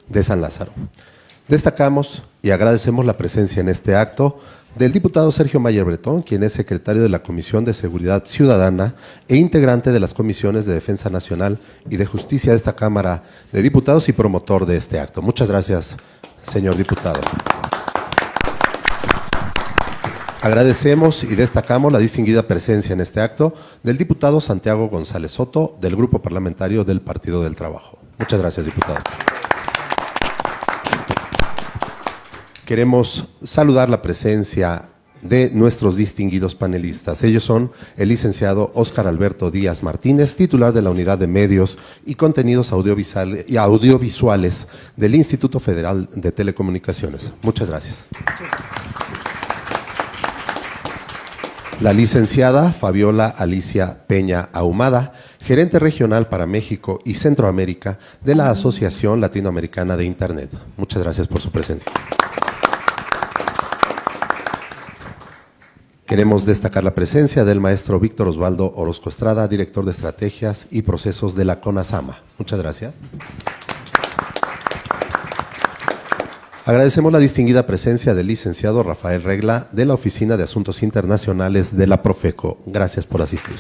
de San Lázaro. Destacamos y agradecemos la presencia en este acto del diputado Sergio Mayer Bretón, quien es secretario de la Comisión de Seguridad Ciudadana e integrante de las comisiones de Defensa Nacional y de Justicia de esta Cámara de Diputados y promotor de este acto. Muchas gracias, señor diputado. Agradecemos y destacamos la distinguida presencia en este acto del diputado Santiago González Soto, del Grupo Parlamentario del Partido del Trabajo. Muchas gracias, diputado. Queremos saludar la presencia de nuestros distinguidos panelistas. Ellos son el licenciado Óscar Alberto Díaz Martínez, titular de la Unidad de Medios y Contenidos Audiovisuales del Instituto Federal de Telecomunicaciones. Muchas gracias. La licenciada Fabiola Alicia Peña Ahumada, gerente regional para México y Centroamérica de la Asociación Latinoamericana de Internet. Muchas gracias por su presencia. Queremos destacar la presencia del maestro Víctor Osvaldo Orozco Estrada, director de Estrategias y Procesos de la CONASAMA. Muchas gracias. Agradecemos la distinguida presencia del licenciado Rafael Regla, de la Oficina de Asuntos Internacionales de la Profeco. Gracias por asistir.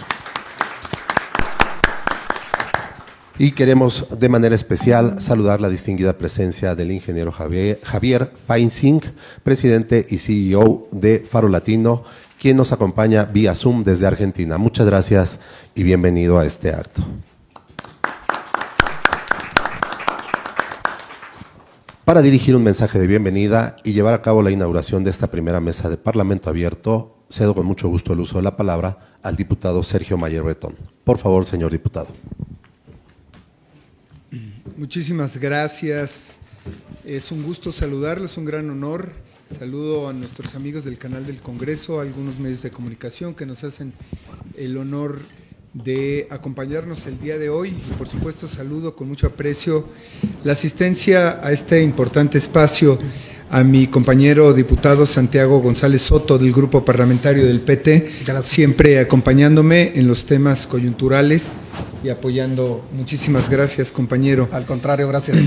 Y queremos de manera especial saludar la distinguida presencia del ingeniero Javier Feinzing, presidente y CEO de Faro Latino, quien nos acompaña vía Zoom desde Argentina. Muchas gracias y bienvenido a este acto. Para dirigir un mensaje de bienvenida y llevar a cabo la inauguración de esta primera mesa de Parlamento Abierto, cedo con mucho gusto el uso de la palabra al diputado Sergio Mayer Bretón. Por favor, señor diputado. Muchísimas gracias. Es un gusto saludarles, un gran honor. Saludo a nuestros amigos del canal del Congreso, a algunos medios de comunicación que nos hacen el honor de acompañarnos el día de hoy. Y por supuesto saludo con mucho aprecio la asistencia a este importante espacio a mi compañero diputado Santiago González Soto del Grupo Parlamentario del PT, gracias. Siempre acompañándome en los temas coyunturales y apoyando. Muchísimas gracias, compañero. Al contrario, gracias.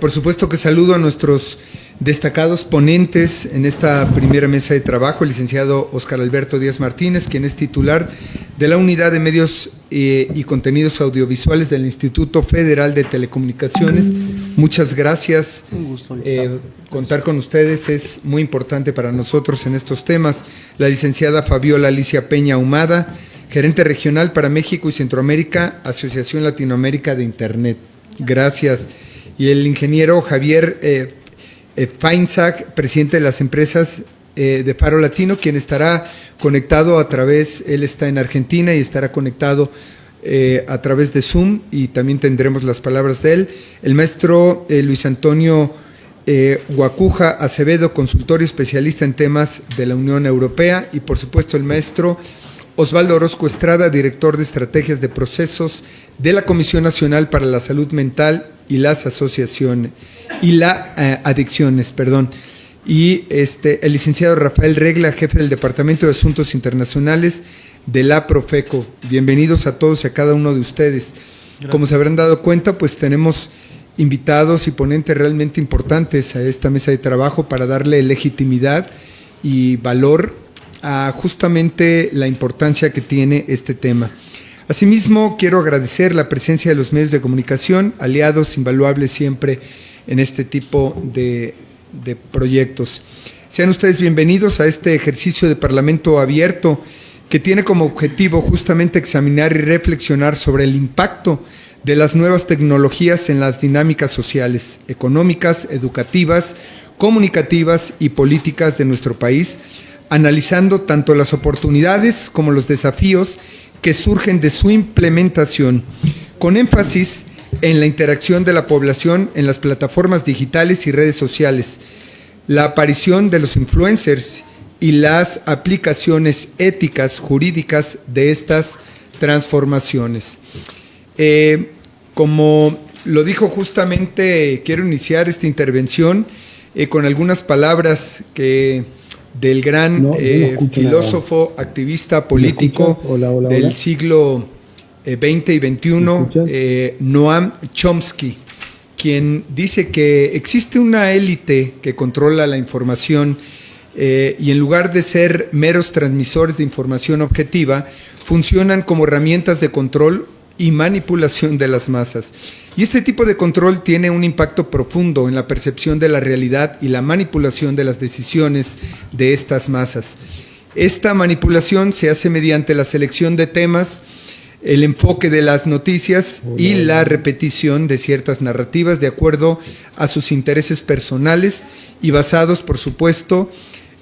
Por supuesto que saludo a nuestros destacados ponentes en esta primera mesa de trabajo, el licenciado Óscar Alberto Díaz Martínez, quien es titular de la Unidad de Medios y Contenidos Audiovisuales del Instituto Federal de Telecomunicaciones. Muchas gracias. Un gusto. Contar con ustedes es muy importante para nosotros en estos temas. La licenciada Fabiola Alicia Peña Ahumada, gerente regional para México y Centroamérica, Asociación Latinoamérica de Internet. Gracias. Y el ingeniero Javier Feinzing, presidente de las empresas de Faro Latino, quien estará conectado a través, él está en Argentina y estará conectado a través de Zoom, y también tendremos las palabras de él. El maestro Luis Antonio Guacuja Acevedo, consultor y especialista en temas de la Unión Europea, y por supuesto el maestro Osvaldo Orozco Estrada, director de Estrategias de Procesos de la Comisión Nacional para la Salud Mental y las Asociaciones y las Adicciones, y el licenciado Rafael Regla, jefe del Departamento de Asuntos Internacionales de la Profeco. Bienvenidos a todos y a cada uno de ustedes. Gracias. Como se habrán dado cuenta, pues tenemos invitados y ponentes realmente importantes a esta mesa de trabajo para darle legitimidad y valor a justamente la importancia que tiene este tema. Asimismo, quiero agradecer la presencia de los medios de comunicación, aliados invaluables siempre en este tipo de proyectos. Sean ustedes bienvenidos a este ejercicio de Parlamento Abierto, que tiene como objetivo justamente examinar y reflexionar sobre el impacto de las nuevas tecnologías en las dinámicas sociales, económicas, educativas, comunicativas y políticas de nuestro país, analizando tanto las oportunidades como los desafíos que surgen de su implementación, con énfasis en la interacción de la población en las plataformas digitales y redes sociales, la aparición de los influencers y las aplicaciones éticas jurídicas de estas transformaciones. Como lo dijo justamente, quiero iniciar esta intervención con algunas palabras del gran filósofo, activista político del siglo XX y XXI, Noam Chomsky, quien dice que existe una élite que controla la información y en lugar de ser meros transmisores de información objetiva, funcionan como herramientas de control y manipulación de las masas. Y este tipo de control tiene un impacto profundo en la percepción de la realidad y la manipulación de las decisiones de estas masas. Esta manipulación se hace mediante la selección de temas, el enfoque de las noticias y la repetición de ciertas narrativas de acuerdo a sus intereses personales y basados, por supuesto,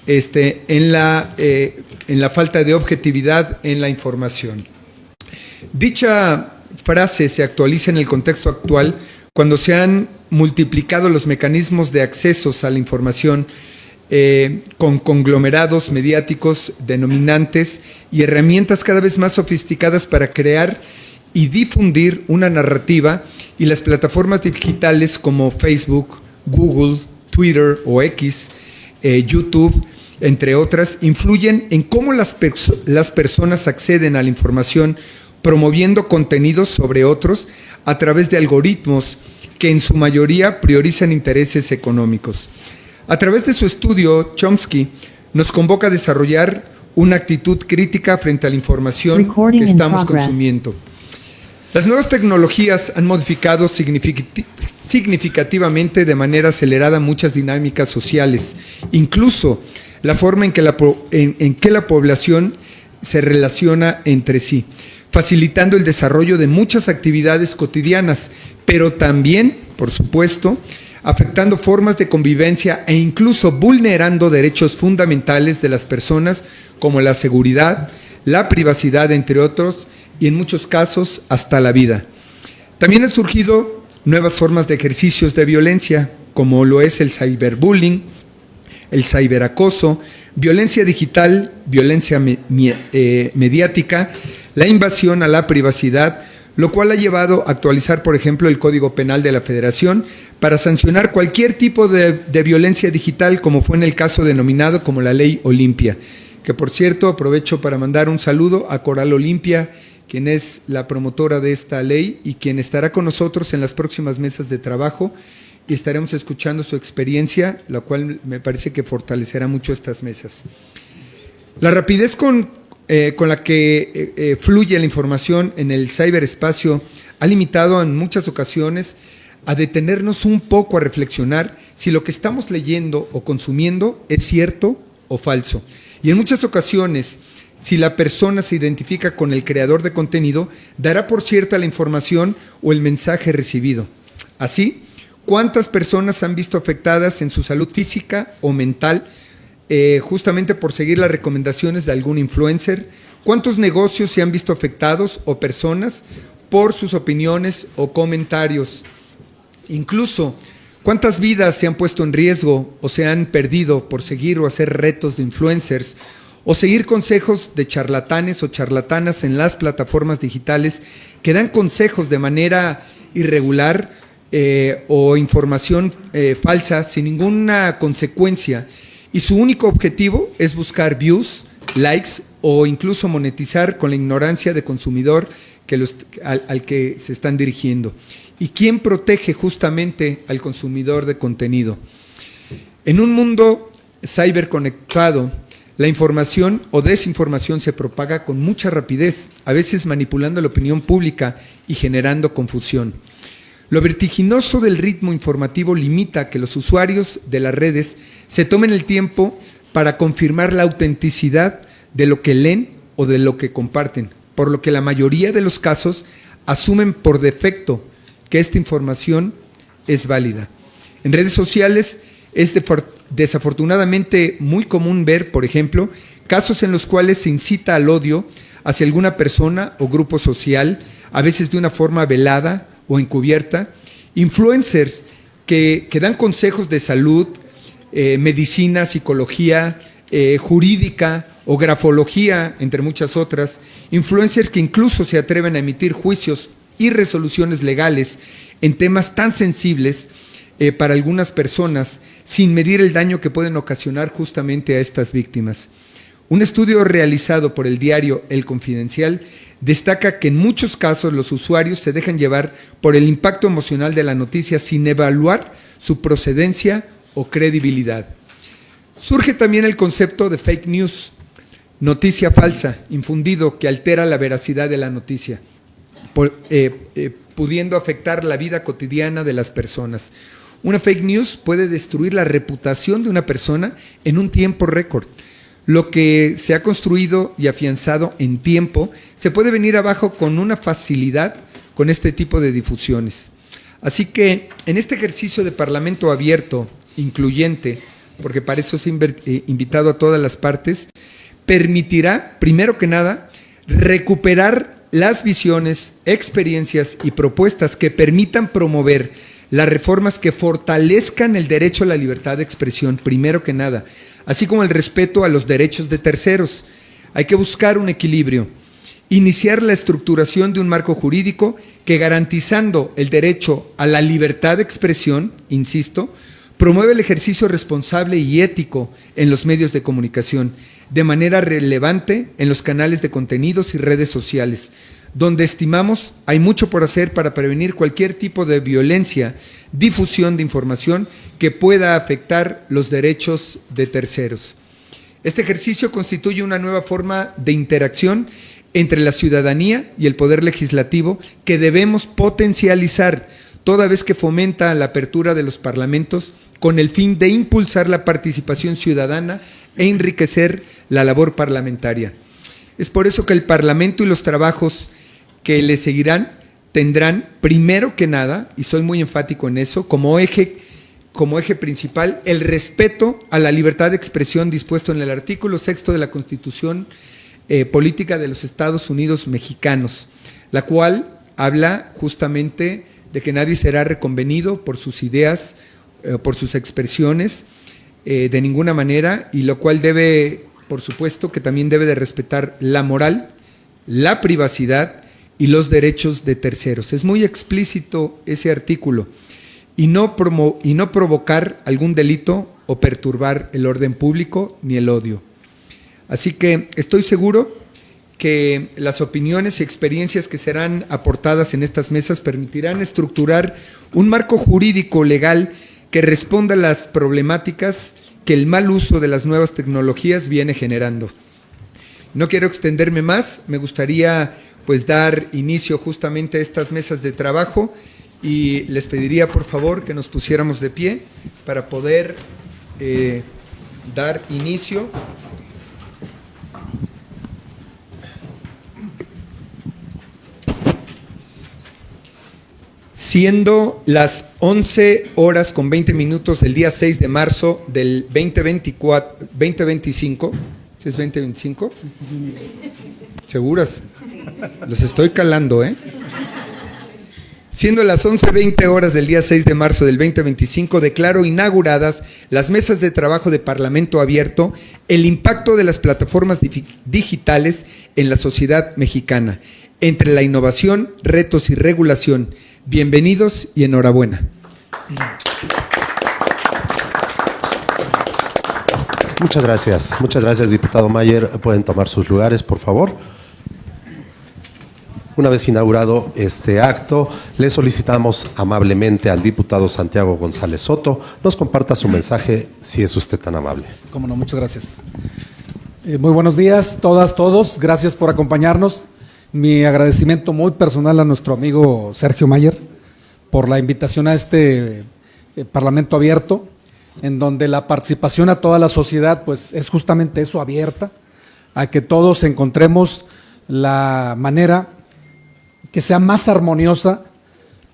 en la falta de objetividad en la información. Dicha frase se actualiza en el contexto actual cuando se han multiplicado los mecanismos de accesos a la información con conglomerados mediáticos denominantes y herramientas cada vez más sofisticadas para crear y difundir una narrativa, y las plataformas digitales como Facebook, Google, Twitter o X, YouTube, entre otras, influyen en cómo las personas acceden a la información, promoviendo contenidos sobre otros a través de algoritmos que en su mayoría priorizan intereses económicos. A través de su estudio, Chomsky nos convoca a desarrollar una actitud crítica frente a la información que estamos consumiendo. Las nuevas tecnologías han modificado significativamente de manera acelerada muchas dinámicas sociales, incluso la forma en que la población se relaciona entre sí, facilitando el desarrollo de muchas actividades cotidianas, pero también, por supuesto, afectando formas de convivencia e incluso vulnerando derechos fundamentales de las personas como la seguridad, la privacidad, entre otros, y en muchos casos hasta la vida. También han surgido nuevas formas de ejercicios de violencia, como lo es el cyberbullying, el ciberacoso, violencia digital, violencia mediática, la invasión a la privacidad, lo cual ha llevado a actualizar, por ejemplo, el Código Penal de la Federación para sancionar cualquier tipo de violencia digital, como fue en el caso denominado como la Ley Olimpia, que por cierto aprovecho para mandar un saludo a Coral Olimpia, quien es la promotora de esta ley y quien estará con nosotros en las próximas mesas de trabajo, y estaremos escuchando su experiencia, la cual me parece que fortalecerá mucho estas mesas. La rapidez con la que fluye la información en el ciberespacio ha limitado en muchas ocasiones a detenernos un poco a reflexionar si lo que estamos leyendo o consumiendo es cierto o falso. Y en muchas ocasiones, si la persona se identifica con el creador de contenido, dará por cierta la información o el mensaje recibido. Así, ¿cuántas personas han visto afectadas en su salud física o mental justamente por seguir las recomendaciones de algún influencer? ¿Cuántos negocios se han visto afectados o personas por sus opiniones o comentarios? Incluso, ¿cuántas vidas se han puesto en riesgo o se han perdido por seguir o hacer retos de influencers o seguir consejos de charlatanes o charlatanas en las plataformas digitales que dan consejos de manera irregular o información falsa sin ninguna consecuencia? Y su único objetivo es buscar views, likes o incluso monetizar con la ignorancia de consumidor al que se están dirigiendo. ¿Y quién protege justamente al consumidor de contenido? En un mundo ciberconectado, la información o desinformación se propaga con mucha rapidez, a veces manipulando la opinión pública y generando confusión. Lo vertiginoso del ritmo informativo limita que los usuarios de las redes se tomen el tiempo para confirmar la autenticidad de lo que leen o de lo que comparten, por lo que la mayoría de los casos asumen por defecto que esta información es válida. En redes sociales es desafortunadamente muy común ver, por ejemplo, casos en los cuales se incita al odio hacia alguna persona o grupo social, a veces de una forma velada o encubierta, influencers que dan consejos de salud, medicina, psicología, jurídica o grafología, entre muchas otras, influencers que incluso se atreven a emitir juicios y resoluciones legales en temas tan sensibles para algunas personas, sin medir el daño que pueden ocasionar justamente a estas víctimas. Un estudio realizado por el diario El Confidencial destaca que en muchos casos los usuarios se dejan llevar por el impacto emocional de la noticia sin evaluar su procedencia o credibilidad. Surge también el concepto de fake news, noticia falsa, infundido, que altera la veracidad de la noticia, pudiendo afectar la vida cotidiana de las personas. Una fake news puede destruir la reputación de una persona en un tiempo récord. Lo que se ha construido y afianzado en tiempo se puede venir abajo con una facilidad con este tipo de difusiones. Así que en este ejercicio de parlamento abierto, incluyente, porque para eso se ha invitado a todas las partes, permitirá, primero que nada, recuperar las visiones, experiencias y propuestas que permitan promover las reformas que fortalezcan el derecho a la libertad de expresión, primero que nada, así como el respeto a los derechos de terceros. Hay que buscar un equilibrio, iniciar la estructuración de un marco jurídico que, garantizando el derecho a la libertad de expresión, insisto, promueve el ejercicio responsable y ético en los medios de comunicación, de manera relevante en los canales de contenidos y redes sociales, donde estimamos hay mucho por hacer para prevenir cualquier tipo de violencia, difusión de información que pueda afectar los derechos de terceros. Este ejercicio constituye una nueva forma de interacción entre la ciudadanía y el Poder Legislativo que debemos potencializar, toda vez que fomenta la apertura de los parlamentos con el fin de impulsar la participación ciudadana e enriquecer la labor parlamentaria. Es por eso que el Parlamento y los trabajos que le seguirán tendrán, primero que nada, y soy muy enfático en eso, como eje principal, el respeto a la libertad de expresión dispuesto en el artículo 6 de la Constitución Política de los Estados Unidos Mexicanos, la cual habla justamente de que nadie será reconvenido por sus ideas, por sus expresiones, de ninguna manera, y lo cual debe, por supuesto, que también debe de respetar la moral, la privacidad y los derechos de terceros. Es muy explícito ese artículo, y no provocar algún delito o perturbar el orden público ni el odio. Así que estoy seguro que las opiniones y experiencias que serán aportadas en estas mesas permitirán estructurar un marco jurídico legal que responda a las problemáticas que el mal uso de las nuevas tecnologías viene generando. No quiero extenderme más, me gustaría pues dar inicio justamente a estas mesas de trabajo y les pediría por favor que nos pusiéramos de pie para poder dar inicio. Siendo las 11:20 del día 6 de marzo del 2025, ¿sí es 2025? ¿Seguras? Los estoy calando, ¿eh? Siendo las 11:20 del día 6 de marzo del 2025, declaro inauguradas las mesas de trabajo de Parlamento Abierto, el impacto de las plataformas digitales en la sociedad mexicana, entre la innovación, retos y regulación. Bienvenidos y enhorabuena. Muchas gracias, diputado Mayer. Pueden tomar sus lugares, por favor. Una vez inaugurado este acto, le solicitamos amablemente al diputado Santiago González Soto nos comparta su mensaje, si es usted tan amable. Cómo no, muchas gracias. Muy buenos días, todas, todos. Gracias por acompañarnos. Mi agradecimiento muy personal a nuestro amigo Sergio Mayer por la invitación a este Parlamento Abierto, en donde la participación a toda la sociedad pues es justamente eso, abierta, a que todos encontremos la manera que sea más armoniosa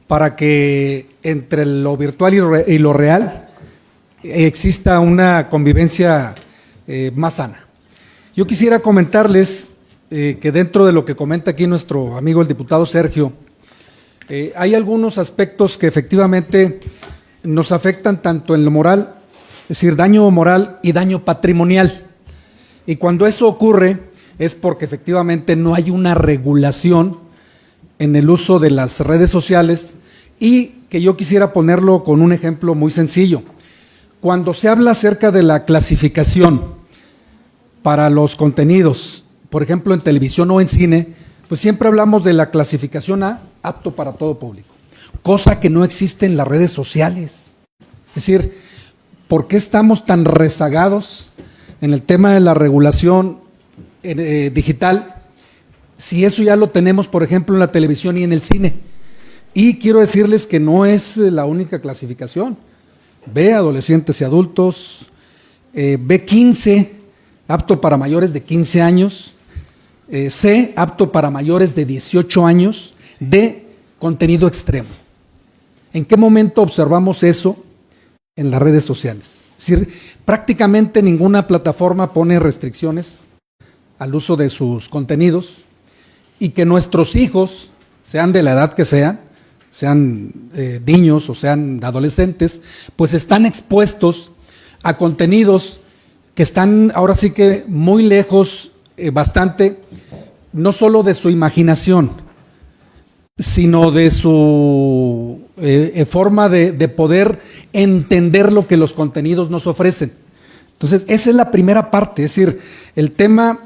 para que entre lo virtual y lo real exista una convivencia más sana. Yo quisiera comentarles que dentro de lo que comenta aquí nuestro amigo el diputado Sergio, hay algunos aspectos que efectivamente nos afectan tanto en lo moral, es decir, daño moral y daño patrimonial. Y cuando eso ocurre es porque efectivamente no hay una regulación en el uso de las redes sociales, y que yo quisiera ponerlo con un ejemplo muy sencillo. Cuando se habla acerca de la clasificación para los contenidos, por ejemplo en televisión o en cine, pues siempre hablamos de la clasificación A, apto para todo público, cosa que no existe en las redes sociales. Es decir, ¿por qué estamos tan rezagados en el tema de la regulación digital si eso ya lo tenemos, por ejemplo, en la televisión y en el cine? Y quiero decirles que no es la única clasificación. B, adolescentes y adultos, B15, apto para mayores de 15 años, C, apto para mayores de 18 años, D, contenido extremo. ¿En qué momento observamos eso en las redes sociales? Es decir, prácticamente ninguna plataforma pone restricciones al uso de sus contenidos y que nuestros hijos, sean de la edad que sean niños o sean adolescentes, pues están expuestos a contenidos que están ahora sí que muy lejos, bastante, no solo de su imaginación, sino de su forma de poder entender lo que los contenidos nos ofrecen. Entonces, esa es la primera parte, es decir, el tema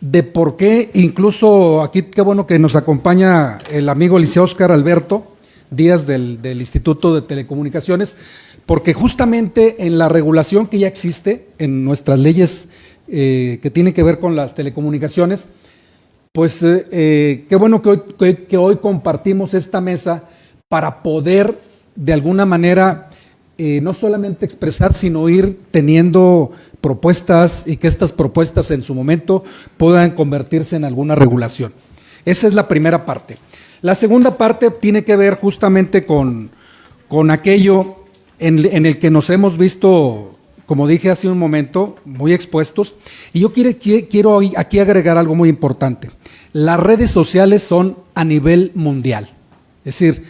de por qué, incluso aquí, qué bueno que nos acompaña el amigo licenciado Óscar Alberto Díaz del Instituto de Telecomunicaciones, porque justamente en la regulación que ya existe, en nuestras leyes que tienen que ver con las telecomunicaciones, pues qué bueno que hoy compartimos esta mesa para poder de alguna manera no solamente expresar, sino ir teniendo propuestas y que estas propuestas en su momento puedan convertirse en alguna regulación. Esa es la primera parte. La segunda parte tiene que ver justamente con aquello en el que nos hemos visto, como dije hace un momento, muy expuestos. Y yo quiero aquí agregar algo muy importante. Las redes sociales son a nivel mundial. Es decir,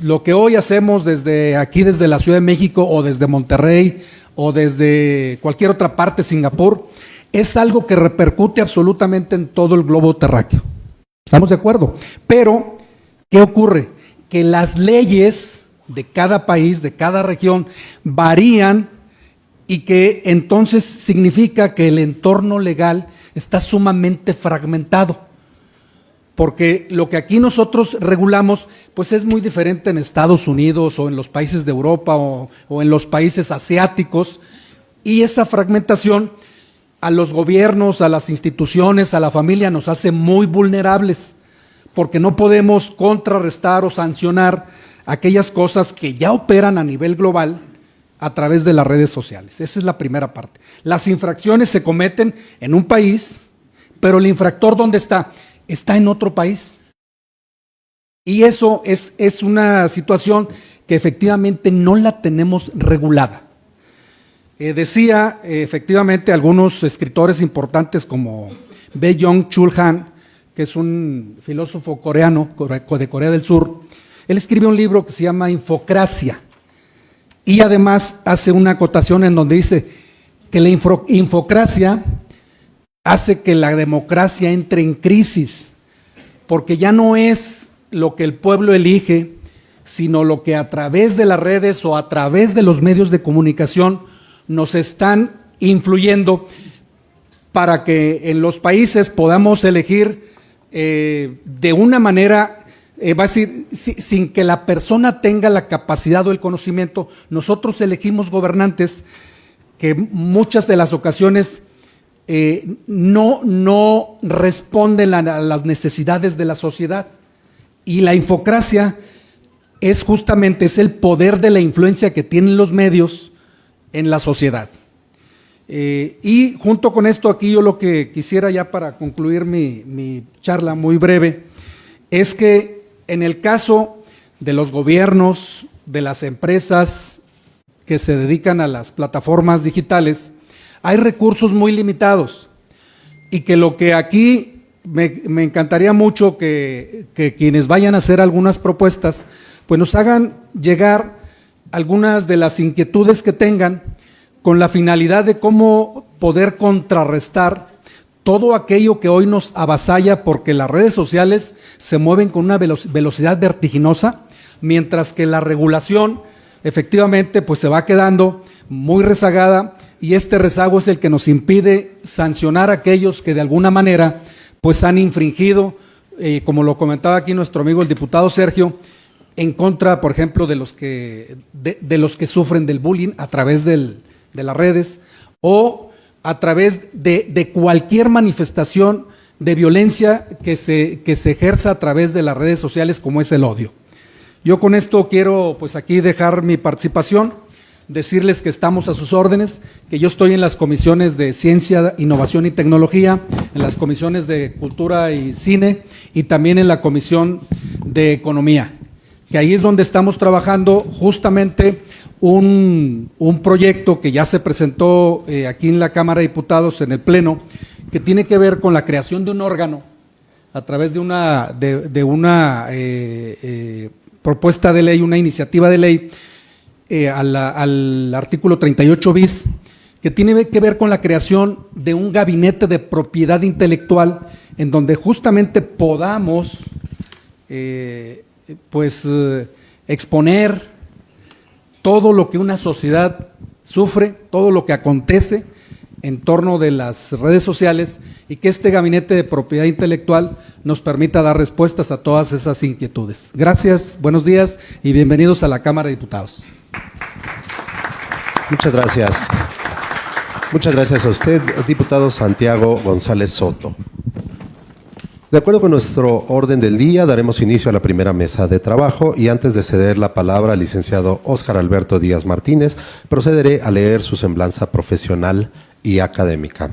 lo que hoy hacemos desde aquí, desde la Ciudad de México o desde Monterrey o desde cualquier otra parte, Singapur, es algo que repercute absolutamente en todo el globo terráqueo. ¿Estamos de acuerdo? Pero, ¿qué ocurre? Que las leyes de cada país, de cada región, varían y que entonces significa que el entorno legal está sumamente fragmentado. Porque lo que aquí nosotros regulamos, pues es muy diferente en Estados Unidos o en los países de Europa o en los países asiáticos, y esa fragmentación a los gobiernos, a las instituciones, a la familia nos hace muy vulnerables, porque no podemos contrarrestar o sancionar aquellas cosas que ya operan a nivel global a través de las redes sociales. Esa es la primera parte. Las infracciones se cometen en un país, pero el infractor ¿dónde está? Está en otro país. Y eso es una situación que efectivamente no la tenemos regulada. Decía efectivamente algunos escritores importantes como Byung-Chul Han, que es un filósofo coreano de Corea del Sur, él escribe un libro que se llama Infocracia, y además hace una acotación en donde dice que la infocracia hace que la democracia entre en crisis, porque ya no es lo que el pueblo elige, sino lo que a través de las redes o a través de los medios de comunicación nos están influyendo para que en los países podamos elegir de una manera, va a decir, sin que la persona tenga la capacidad o el conocimiento. Nosotros elegimos gobernantes que muchas de las ocasiones no responden a las necesidades de la sociedad. Y la infocracia es justamente el poder de la influencia que tienen los medios en la sociedad. Y junto con esto, aquí yo lo que quisiera ya para concluir mi charla muy breve, es que en el caso de los gobiernos, de las empresas que se dedican a las plataformas digitales, hay recursos muy limitados, y que lo que aquí me encantaría mucho que quienes vayan a hacer algunas propuestas, pues nos hagan llegar algunas de las inquietudes que tengan con la finalidad de cómo poder contrarrestar todo aquello que hoy nos avasalla, porque las redes sociales se mueven con una velocidad vertiginosa, mientras que la regulación efectivamente pues se va quedando muy rezagada y este rezago es el que nos impide sancionar a aquellos que de alguna manera pues han infringido, como lo comentaba aquí nuestro amigo el diputado Sergio, en contra, por ejemplo, de los que sufren del bullying a través de las redes o a través de cualquier manifestación de violencia que se ejerza a través de las redes sociales, como es el odio. Yo con esto quiero pues aquí dejar mi participación, decirles que estamos a sus órdenes, que yo estoy en las comisiones de Ciencia, Innovación y Tecnología, en las comisiones de Cultura y Cine y también en la Comisión de Economía, que ahí es donde estamos trabajando justamente un proyecto que ya se presentó aquí en la Cámara de Diputados en el Pleno, que tiene que ver con la creación de un órgano a través de una propuesta de ley, una iniciativa de ley al artículo 38 bis, que tiene que ver con la creación de un gabinete de propiedad intelectual en donde justamente podamos exponer todo lo que una sociedad sufre, todo lo que acontece en torno de las redes sociales y que este gabinete de propiedad intelectual nos permita dar respuestas a todas esas inquietudes. Gracias, buenos días y bienvenidos a la Cámara de Diputados. Muchas gracias. Muchas gracias a usted, diputado Santiago González Soto. De acuerdo con nuestro orden del día, daremos inicio a la primera mesa de trabajo y antes de ceder la palabra al licenciado Óscar Alberto Díaz Martínez, procederé a leer su semblanza profesional y académica.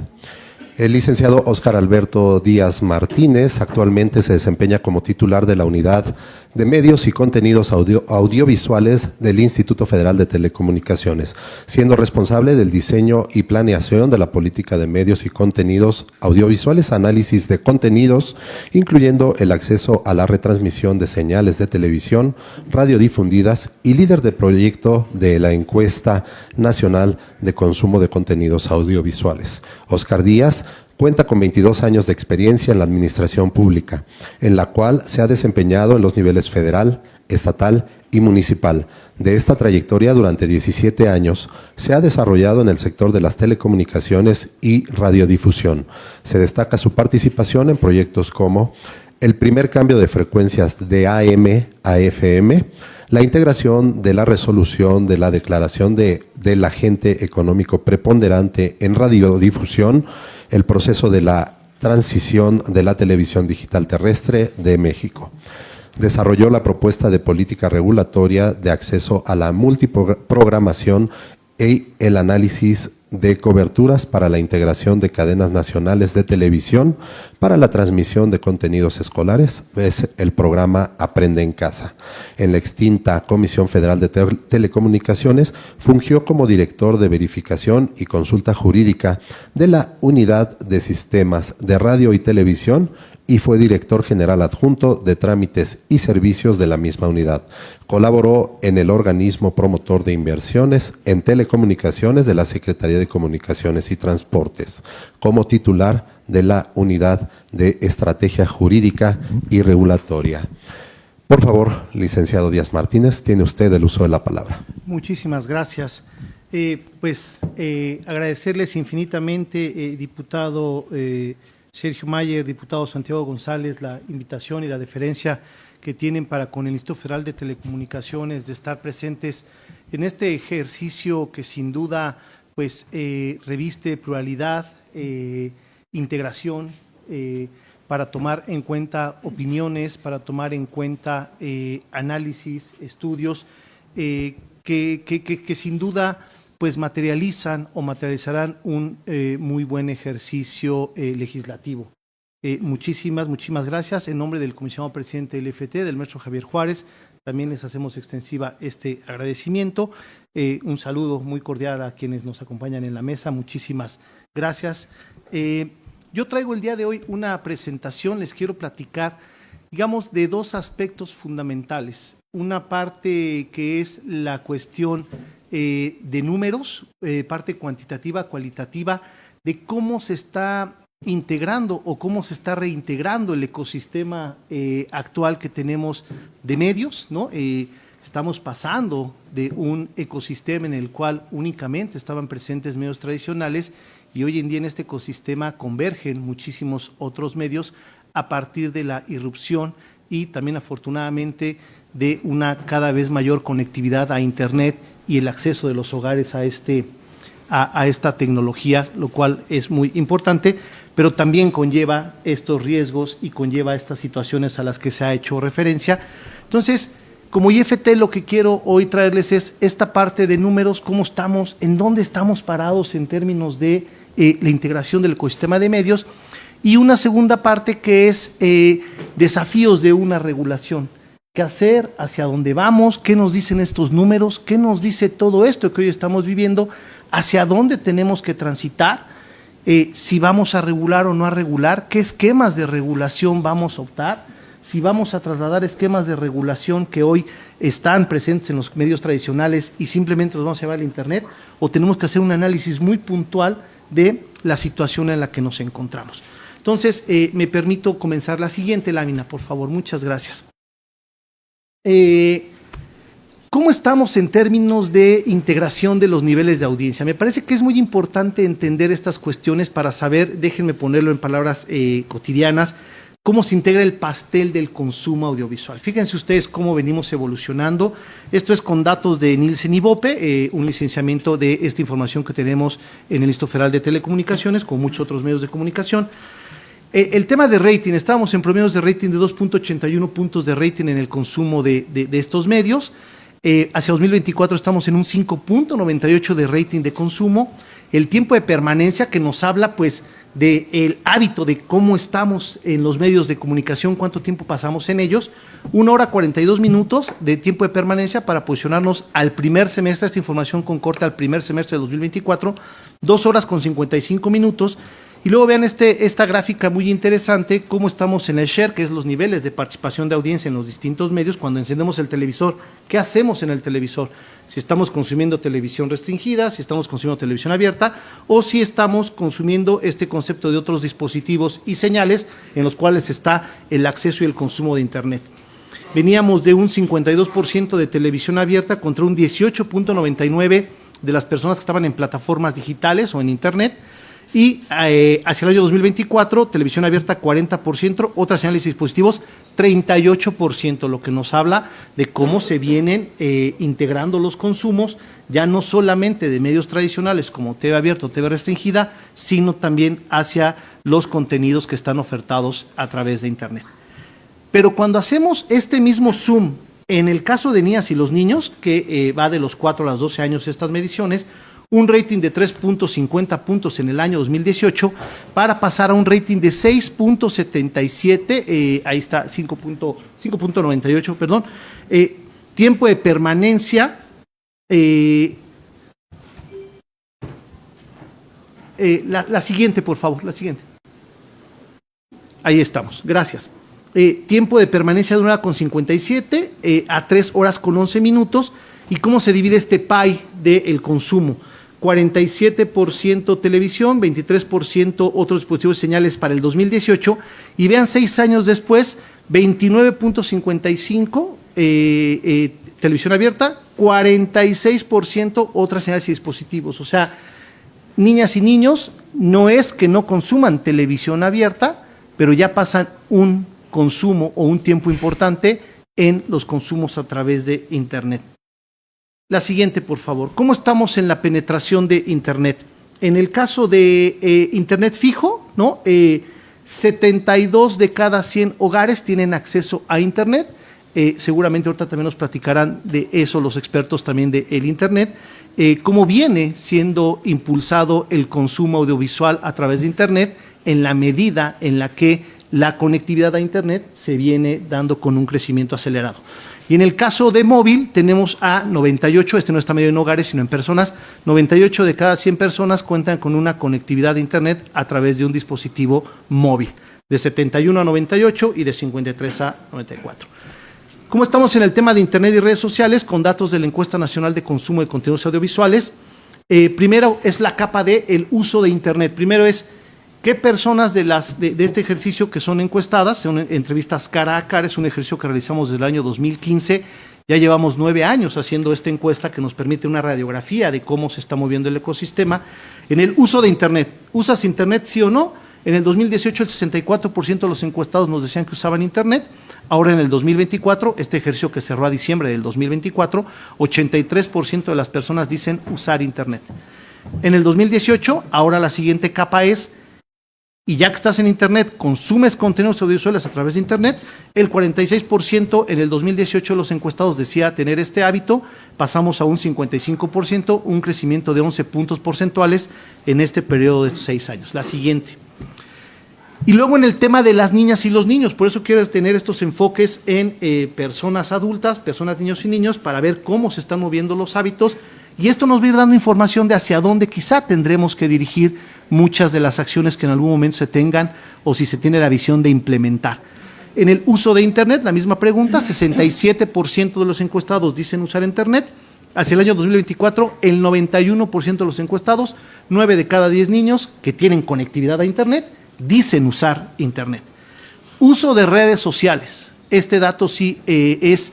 El licenciado Óscar Alberto Díaz Martínez actualmente se desempeña como titular de la Unidad de Medios y Contenidos Audiovisuales del Instituto Federal de Telecomunicaciones, siendo responsable del diseño y planeación de la política de medios y contenidos audiovisuales, análisis de contenidos, incluyendo el acceso a la retransmisión de señales de televisión, radiodifundidas y líder de proyecto de la Encuesta Nacional de Consumo de Contenidos Audiovisuales. Óscar Díaz cuenta con 22 años de experiencia en la administración pública, en la cual se ha desempeñado en los niveles federal, estatal y municipal. De esta trayectoria, durante 17 años, se ha desarrollado en el sector de las telecomunicaciones y radiodifusión. Se destaca su participación en proyectos como el primer cambio de frecuencias de AM a FM, la integración de la resolución de la declaración del agente económico preponderante en radiodifusión, el proceso de la transición de la televisión digital terrestre de México. Desarrolló la propuesta de política regulatoria de acceso a la multiprogramación y el análisis de coberturas para la integración de cadenas nacionales de televisión para la transmisión de contenidos escolares, es el programa Aprende en Casa. En la extinta Comisión Federal de Telecomunicaciones fungió como director de verificación y consulta jurídica de la Unidad de Sistemas de Radio y Televisión y fue director general adjunto de trámites y servicios de la misma unidad. Colaboró en el organismo promotor de inversiones en telecomunicaciones de la Secretaría de Comunicaciones y Transportes, como titular de la Unidad de Estrategia Jurídica y Regulatoria. Por favor, licenciado Díaz Martínez, tiene usted el uso de la palabra. Muchísimas gracias. Agradecerles infinitamente, diputado Sergio Mayer, diputado Santiago González, la invitación y la deferencia que tienen para con el Instituto Federal de Telecomunicaciones de estar presentes en este ejercicio que sin duda reviste pluralidad, integración, para tomar en cuenta opiniones, para tomar en cuenta análisis, estudios que sin duda materializan o materializarán un muy buen ejercicio legislativo. Muchísimas gracias. En nombre del comisionado presidente del FT, del maestro Javier Juárez, también les hacemos extensiva este agradecimiento. Un saludo muy cordial a quienes nos acompañan en la mesa. Muchísimas gracias. Yo traigo el día de hoy una presentación, les quiero platicar, digamos, de dos aspectos fundamentales. Una parte que es la cuestión de números, parte cuantitativa, cualitativa, de cómo se está integrando o cómo se está reintegrando el ecosistema actual que tenemos de medios, ¿no? Estamos pasando de un ecosistema en el cual únicamente estaban presentes medios tradicionales y hoy en día en este ecosistema convergen muchísimos otros medios a partir de la irrupción y también afortunadamente de una cada vez mayor conectividad a Internet y el acceso de los hogares a esta tecnología, lo cual es muy importante, pero también conlleva estos riesgos y conlleva estas situaciones a las que se ha hecho referencia. Entonces, como IFT, lo que quiero hoy traerles es esta parte de números, cómo estamos, en dónde estamos parados en términos de la integración del ecosistema de medios, y una segunda parte que es desafíos de una regulación. ¿Qué hacer? ¿Hacia dónde vamos? ¿Qué nos dicen estos números? ¿Qué nos dice todo esto que hoy estamos viviendo? ¿Hacia dónde tenemos que transitar? Si vamos a regular o no a regular, ¿qué esquemas de regulación vamos a optar? Si vamos a trasladar esquemas de regulación que hoy están presentes en los medios tradicionales y simplemente los vamos a llevar al Internet, o tenemos que hacer un análisis muy puntual de la situación en la que nos encontramos. Entonces, me permito comenzar la siguiente lámina, por favor. Muchas gracias. ¿Cómo estamos en términos de integración de los niveles de audiencia? Me parece que es muy importante entender estas cuestiones para saber, déjenme ponerlo en palabras cotidianas, cómo se integra el pastel del consumo audiovisual. Fíjense ustedes cómo venimos evolucionando. Esto es con datos de Nielsen y BOPE, un licenciamiento de esta información que tenemos en el Instituto Federal de Telecomunicaciones, con muchos otros medios de comunicación. El tema de rating, estábamos en promedios de rating de 2.81 puntos de rating en el consumo de estos medios. Hacia 2024 estamos en un 5.98 de rating de consumo. El tiempo de permanencia que nos habla pues del hábito de cómo estamos en los medios de comunicación, cuánto tiempo pasamos en ellos, 1 hora 42 minutos de tiempo de permanencia para posicionarnos al primer semestre, esta información con corte al primer semestre de 2024, 2 horas con 55 minutos. Y luego vean esta gráfica muy interesante, cómo estamos en el share, que es los niveles de participación de audiencia en los distintos medios. Cuando encendemos el televisor, ¿qué hacemos en el televisor? Si estamos consumiendo televisión restringida, si estamos consumiendo televisión abierta, o si estamos consumiendo este concepto de otros dispositivos y señales en los cuales está el acceso y el consumo de Internet. Veníamos de un 52% de televisión abierta contra un 18.99% de las personas que estaban en plataformas digitales o en Internet. Y hacia el año 2024, televisión abierta 40%, otras señales y dispositivos 38%, lo que nos habla de cómo se vienen integrando los consumos, ya no solamente de medios tradicionales como TV abierto o TV restringida, sino también hacia los contenidos que están ofertados a través de Internet. Pero cuando hacemos este mismo zoom, en el caso de niñas y los niños, que va de los 4 a los 12 años estas mediciones, un rating de 3.50 puntos en el año 2018 para pasar a un rating de 6.77, ahí está, 5.98, perdón, tiempo de permanencia, la siguiente, por favor, la siguiente. Ahí estamos, gracias. Tiempo de permanencia de 1 hora con 57 a 3 horas con 11 minutos. ¿Y cómo se divide este pie del consumo? 47% televisión, 23% otros dispositivos y señales para el 2018, y vean 6 años después, 29.55 televisión abierta, 46% otras señales y dispositivos. O sea, niñas y niños no es que no consuman televisión abierta, pero ya pasan un consumo o un tiempo importante en los consumos a través de Internet. La siguiente, por favor. ¿Cómo estamos en la penetración de Internet? En el caso de Internet fijo, ¿no? 72 de cada 100 hogares tienen acceso a Internet. Seguramente ahorita también nos platicarán de eso los expertos también del Internet. Cómo viene siendo impulsado el consumo audiovisual a través de Internet en la medida en la que la conectividad a Internet se viene dando con un crecimiento acelerado. Y en el caso de móvil tenemos a 98, este no está medio en hogares sino en personas, 98 de cada 100 personas cuentan con una conectividad de Internet a través de un dispositivo móvil, de 71 a 98 y de 53 a 94. ¿Cómo estamos en el tema de Internet y redes sociales? Con datos de la Encuesta Nacional de Consumo de Contenidos Audiovisuales. Primero es la capa del uso de Internet. Primero es qué personas de este ejercicio que son encuestadas, son entrevistas cara a cara, es un ejercicio que realizamos desde el año 2015, Ya llevamos 9 años haciendo esta encuesta que nos permite una radiografía de cómo se está moviendo el ecosistema. En el uso de Internet, ¿usas Internet sí o no? En el 2018 el 64% de los encuestados nos decían que usaban Internet. Ahora en el 2024, este ejercicio que cerró a diciembre del 2024, 83% de las personas dicen usar Internet. En el 2018, ahora la siguiente capa es, y ya que estás en Internet, consumes contenidos audiovisuales a través de Internet, el 46% en el 2018 los encuestados decía tener este hábito, pasamos a un 55%, un crecimiento de 11 puntos porcentuales en este periodo de 6 años. La siguiente. Y luego en el tema de las niñas y los niños, por eso quiero tener estos enfoques en personas adultas, personas, niños y niños, para ver cómo se están moviendo los hábitos, y esto nos va a ir dando información de hacia dónde quizá tendremos que dirigir muchas de las acciones que en algún momento se tengan o si se tiene la visión de implementar. En el uso de Internet, la misma pregunta, 67% de los encuestados dicen usar Internet. Hacia el año 2024, el 91% de los encuestados, 9 de cada 10 niños que tienen conectividad a Internet, dicen usar Internet. Uso de redes sociales. Este dato sí es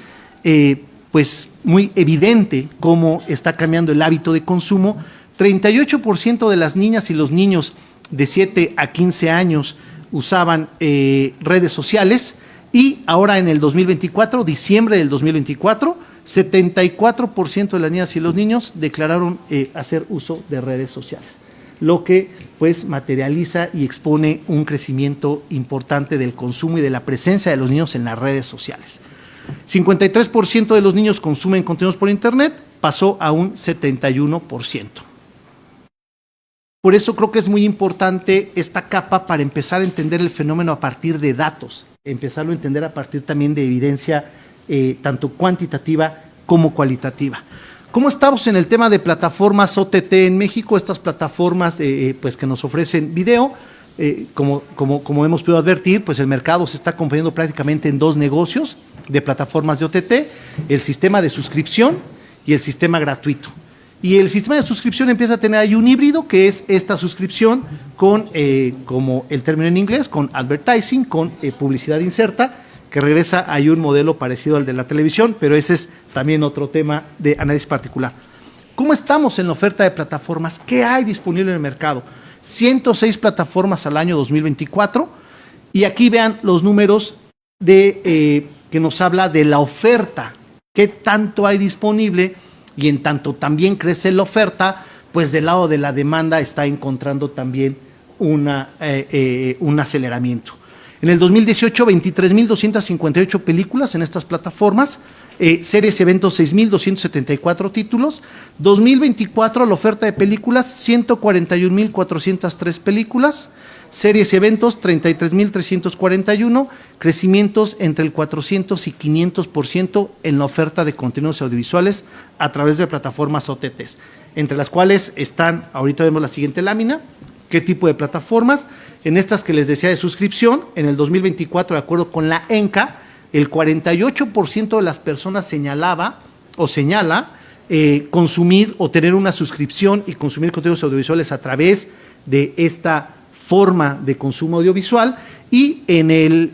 pues muy evidente cómo está cambiando el hábito de consumo. 38% de las niñas y los niños de 7 a 15 años usaban redes sociales, y ahora en el 2024, diciembre del 2024, 74% de las niñas y los niños declararon hacer uso de redes sociales, lo que pues materializa y expone un crecimiento importante del consumo y de la presencia de los niños en las redes sociales. 53% de los niños consumen contenidos por Internet, pasó a un 71%. Por eso creo que es muy importante esta capa para empezar a entender el fenómeno a partir de datos, empezarlo a entender a partir también de evidencia tanto cuantitativa como cualitativa. ¿Cómo estamos en el tema de plataformas OTT en México? Estas plataformas pues que nos ofrecen video, como hemos podido advertir, pues el mercado se está componiendo prácticamente en 2 negocios de plataformas de OTT, el sistema de suscripción y el sistema gratuito. Y el sistema de suscripción empieza a tener ahí un híbrido, que es esta suscripción con, como el término en inglés, con advertising, con publicidad inserta, que regresa a un modelo parecido al de la televisión, pero ese es también otro tema de análisis particular. ¿Cómo estamos en la oferta de plataformas? ¿Qué hay disponible en el mercado? 106 plataformas al año 2024, y aquí vean los números de que nos habla de la oferta, qué tanto hay disponible, y en tanto también crece la oferta, pues del lado de la demanda está encontrando también un aceleramiento. En el 2018, 23.258 películas en estas plataformas, series y eventos 6.274 títulos. 2024, la oferta de películas, 141.403 películas. Series y eventos, 33.341, crecimientos entre el 400 y 500% en la oferta de contenidos audiovisuales a través de plataformas OTTs, entre las cuales están, ahorita vemos la siguiente lámina, qué tipo de plataformas. En estas que les decía de suscripción, en el 2024, de acuerdo con la ENCA, el 48% de las personas señala consumir o tener una suscripción y consumir contenidos audiovisuales a través de esta forma de consumo audiovisual. Y en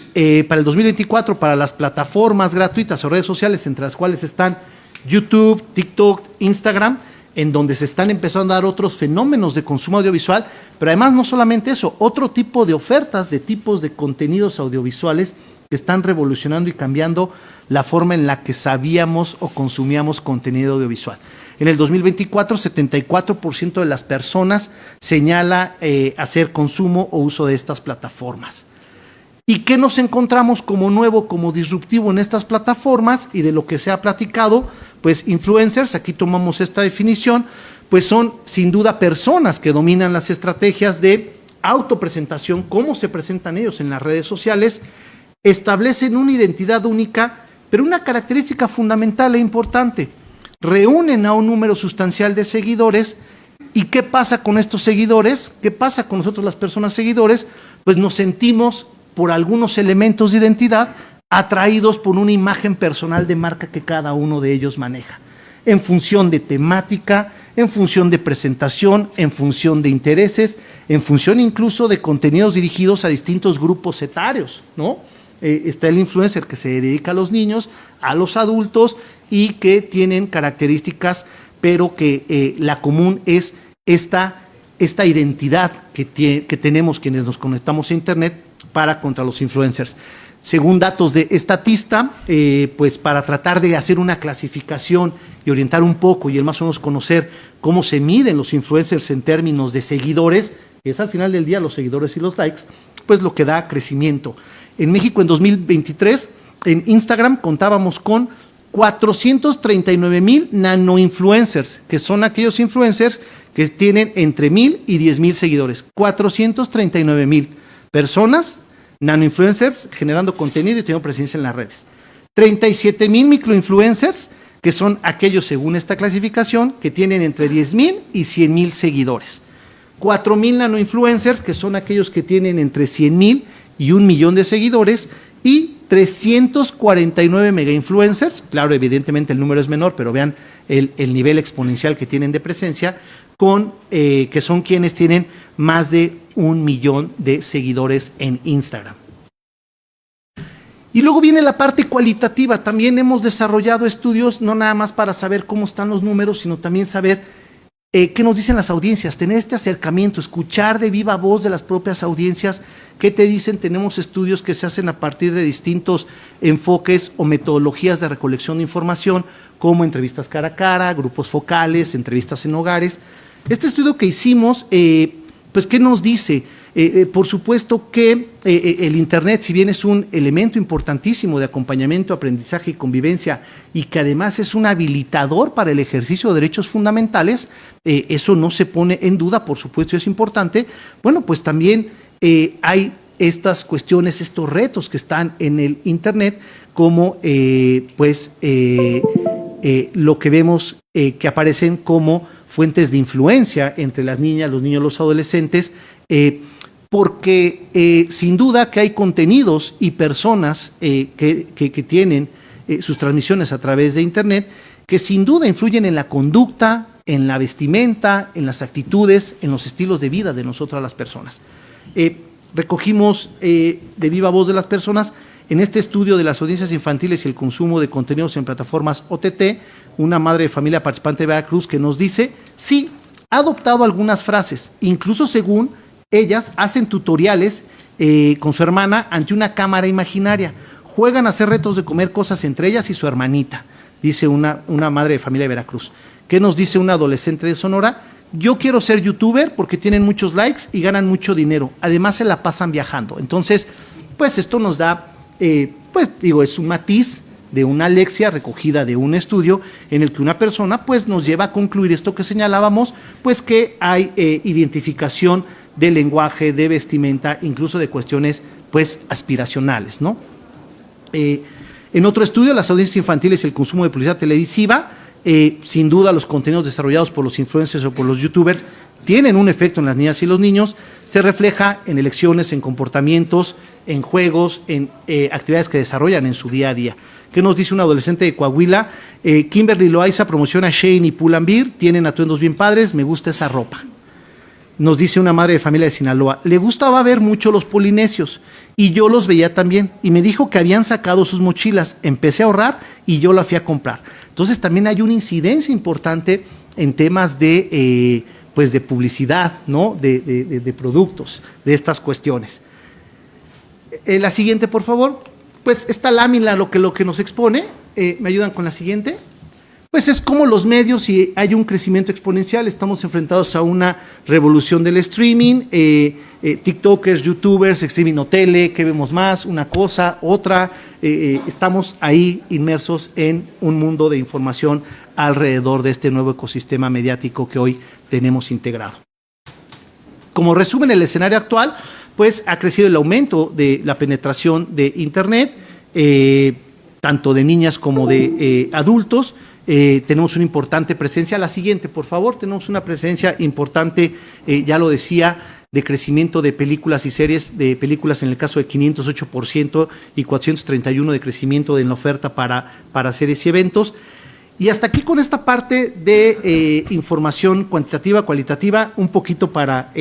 para el 2024, para las plataformas gratuitas o redes sociales, entre las cuales están YouTube, TikTok, Instagram, en donde se están empezando a dar otros fenómenos de consumo audiovisual, pero además no solamente eso, otro tipo de ofertas de tipos de contenidos audiovisuales que están revolucionando y cambiando la forma en la que sabíamos o consumíamos contenido audiovisual. En el 2024, 74% de las personas señala hacer consumo o uso de estas plataformas. ¿Y qué nos encontramos como nuevo, como disruptivo en estas plataformas? Y de lo que se ha platicado, pues influencers, aquí tomamos esta definición, pues son sin duda personas que dominan las estrategias de autopresentación, cómo se presentan ellos en las redes sociales, establecen una identidad única, pero una característica fundamental e importante: reúnen a un número sustancial de seguidores. ¿Y qué pasa con estos seguidores? ¿Qué pasa con nosotros las personas seguidores? Pues nos sentimos, por algunos elementos de identidad, atraídos por una imagen personal de marca que cada uno de ellos maneja, en función de temática, en función de presentación, en función de intereses, en función incluso de contenidos dirigidos a distintos grupos etarios, ¿no? Está el influencer que se dedica a los niños, a los adultos y que tienen características, pero que la común es esta identidad que tenemos quienes nos conectamos a Internet para contra los influencers. Según datos de Statista, pues para tratar de hacer una clasificación y orientar un poco y el más o menos conocer cómo se miden los influencers en términos de seguidores, que es al final del día los seguidores y los likes, pues lo que da crecimiento. En México en 2023, en Instagram contábamos con 439,000 nanoinfluencers, que son aquellos influencers que tienen entre 1,000 y 10,000 seguidores. 439,000 personas, nanoinfluencers, generando contenido y teniendo presencia en las redes. 37,000 microinfluencers, que son aquellos, según esta clasificación, que tienen entre 10,000 y 100,000 seguidores. 4,000 nanoinfluencers, que son aquellos que tienen entre 100,000 y 1,000,000 de seguidores, y 349 megainfluencers, claro, evidentemente el número es menor, pero vean el nivel exponencial que tienen de presencia, que son quienes tienen más de 1,000,000 de seguidores en Instagram. Y luego viene la parte cualitativa. También hemos desarrollado estudios, no nada más para saber cómo están los números, sino también saber qué nos dicen las audiencias, tener este acercamiento, escuchar de viva voz de las propias audiencias, qué te dicen. Tenemos estudios que se hacen a partir de distintos enfoques o metodologías de recolección de información, como entrevistas cara a cara, grupos focales, entrevistas en hogares. Este estudio que hicimos, pues, ¿qué nos dice? Por supuesto que el Internet, si bien es un elemento importantísimo de acompañamiento, aprendizaje y convivencia, y que además es un habilitador para el ejercicio de derechos fundamentales, eso no se pone en duda, por supuesto es importante. Bueno, pues también hay estas cuestiones, estos retos que están en el Internet, como lo que vemos que aparecen como fuentes de influencia entre las niñas, los niños, los adolescentes, porque sin duda que hay contenidos y personas que tienen sus transmisiones a través de Internet que sin duda influyen en la conducta, en la vestimenta, en las actitudes, en los estilos de vida de nosotras las personas. Recogimos de viva voz de las personas en este estudio de las audiencias infantiles y el consumo de contenidos en plataformas OTT, una madre de familia participante de Veracruz que nos dice, sí, ha adoptado algunas frases, incluso según ellas hacen tutoriales con su hermana ante una cámara imaginaria, juegan a hacer retos de comer cosas entre ellas y su hermanita, dice una madre de familia de Veracruz. ¿Qué nos dice una adolescente de Sonora? Yo quiero ser youtuber porque tienen muchos likes y ganan mucho dinero, además se la pasan viajando. Entonces, pues esto nos da, es un matiz de una lección recogida de un estudio en el que una persona pues nos lleva a concluir esto que señalábamos, pues que hay identificación de lenguaje, de vestimenta, incluso de cuestiones pues aspiracionales, ¿no? En otro estudio, las audiencias infantiles y el consumo de publicidad televisiva, sin duda los contenidos desarrollados por los influencers o por los youtubers tienen un efecto en las niñas y los niños, se refleja en elecciones, en comportamientos, en juegos, en actividades que desarrollan en su día a día. ¿Qué nos dice un adolescente de Coahuila? Kimberly Loaiza promociona Shane y Pull&Bear, tienen atuendos bien padres, me gusta esa ropa. Nos dice una madre de familia de Sinaloa, le gustaba ver mucho los polinesios y yo los veía también y me dijo que habían sacado sus mochilas, empecé a ahorrar y yo la fui a comprar. Entonces también hay una incidencia importante en temas de publicidad, ¿no? de productos, de estas cuestiones. La siguiente, por favor. Pues esta lámina lo que nos expone, ¿me ayudan con la siguiente? Pues es como los medios, y hay un crecimiento exponencial, estamos enfrentados a una revolución del streaming, tiktokers, youtubers, streaming o tele, ¿qué vemos más? Una cosa, otra, estamos ahí inmersos en un mundo de información alrededor de este nuevo ecosistema mediático que hoy tenemos integrado. Como resumen, el escenario actual, pues ha crecido el aumento de la penetración de Internet, tanto de niñas como de adultos. Tenemos una importante presencia. La siguiente, por favor, tenemos una presencia importante, ya lo decía, de crecimiento de películas y series, de películas en el caso de 508% y 431% de crecimiento en la oferta para series y eventos. Y hasta aquí con esta parte de información cuantitativa, cualitativa, un poquito para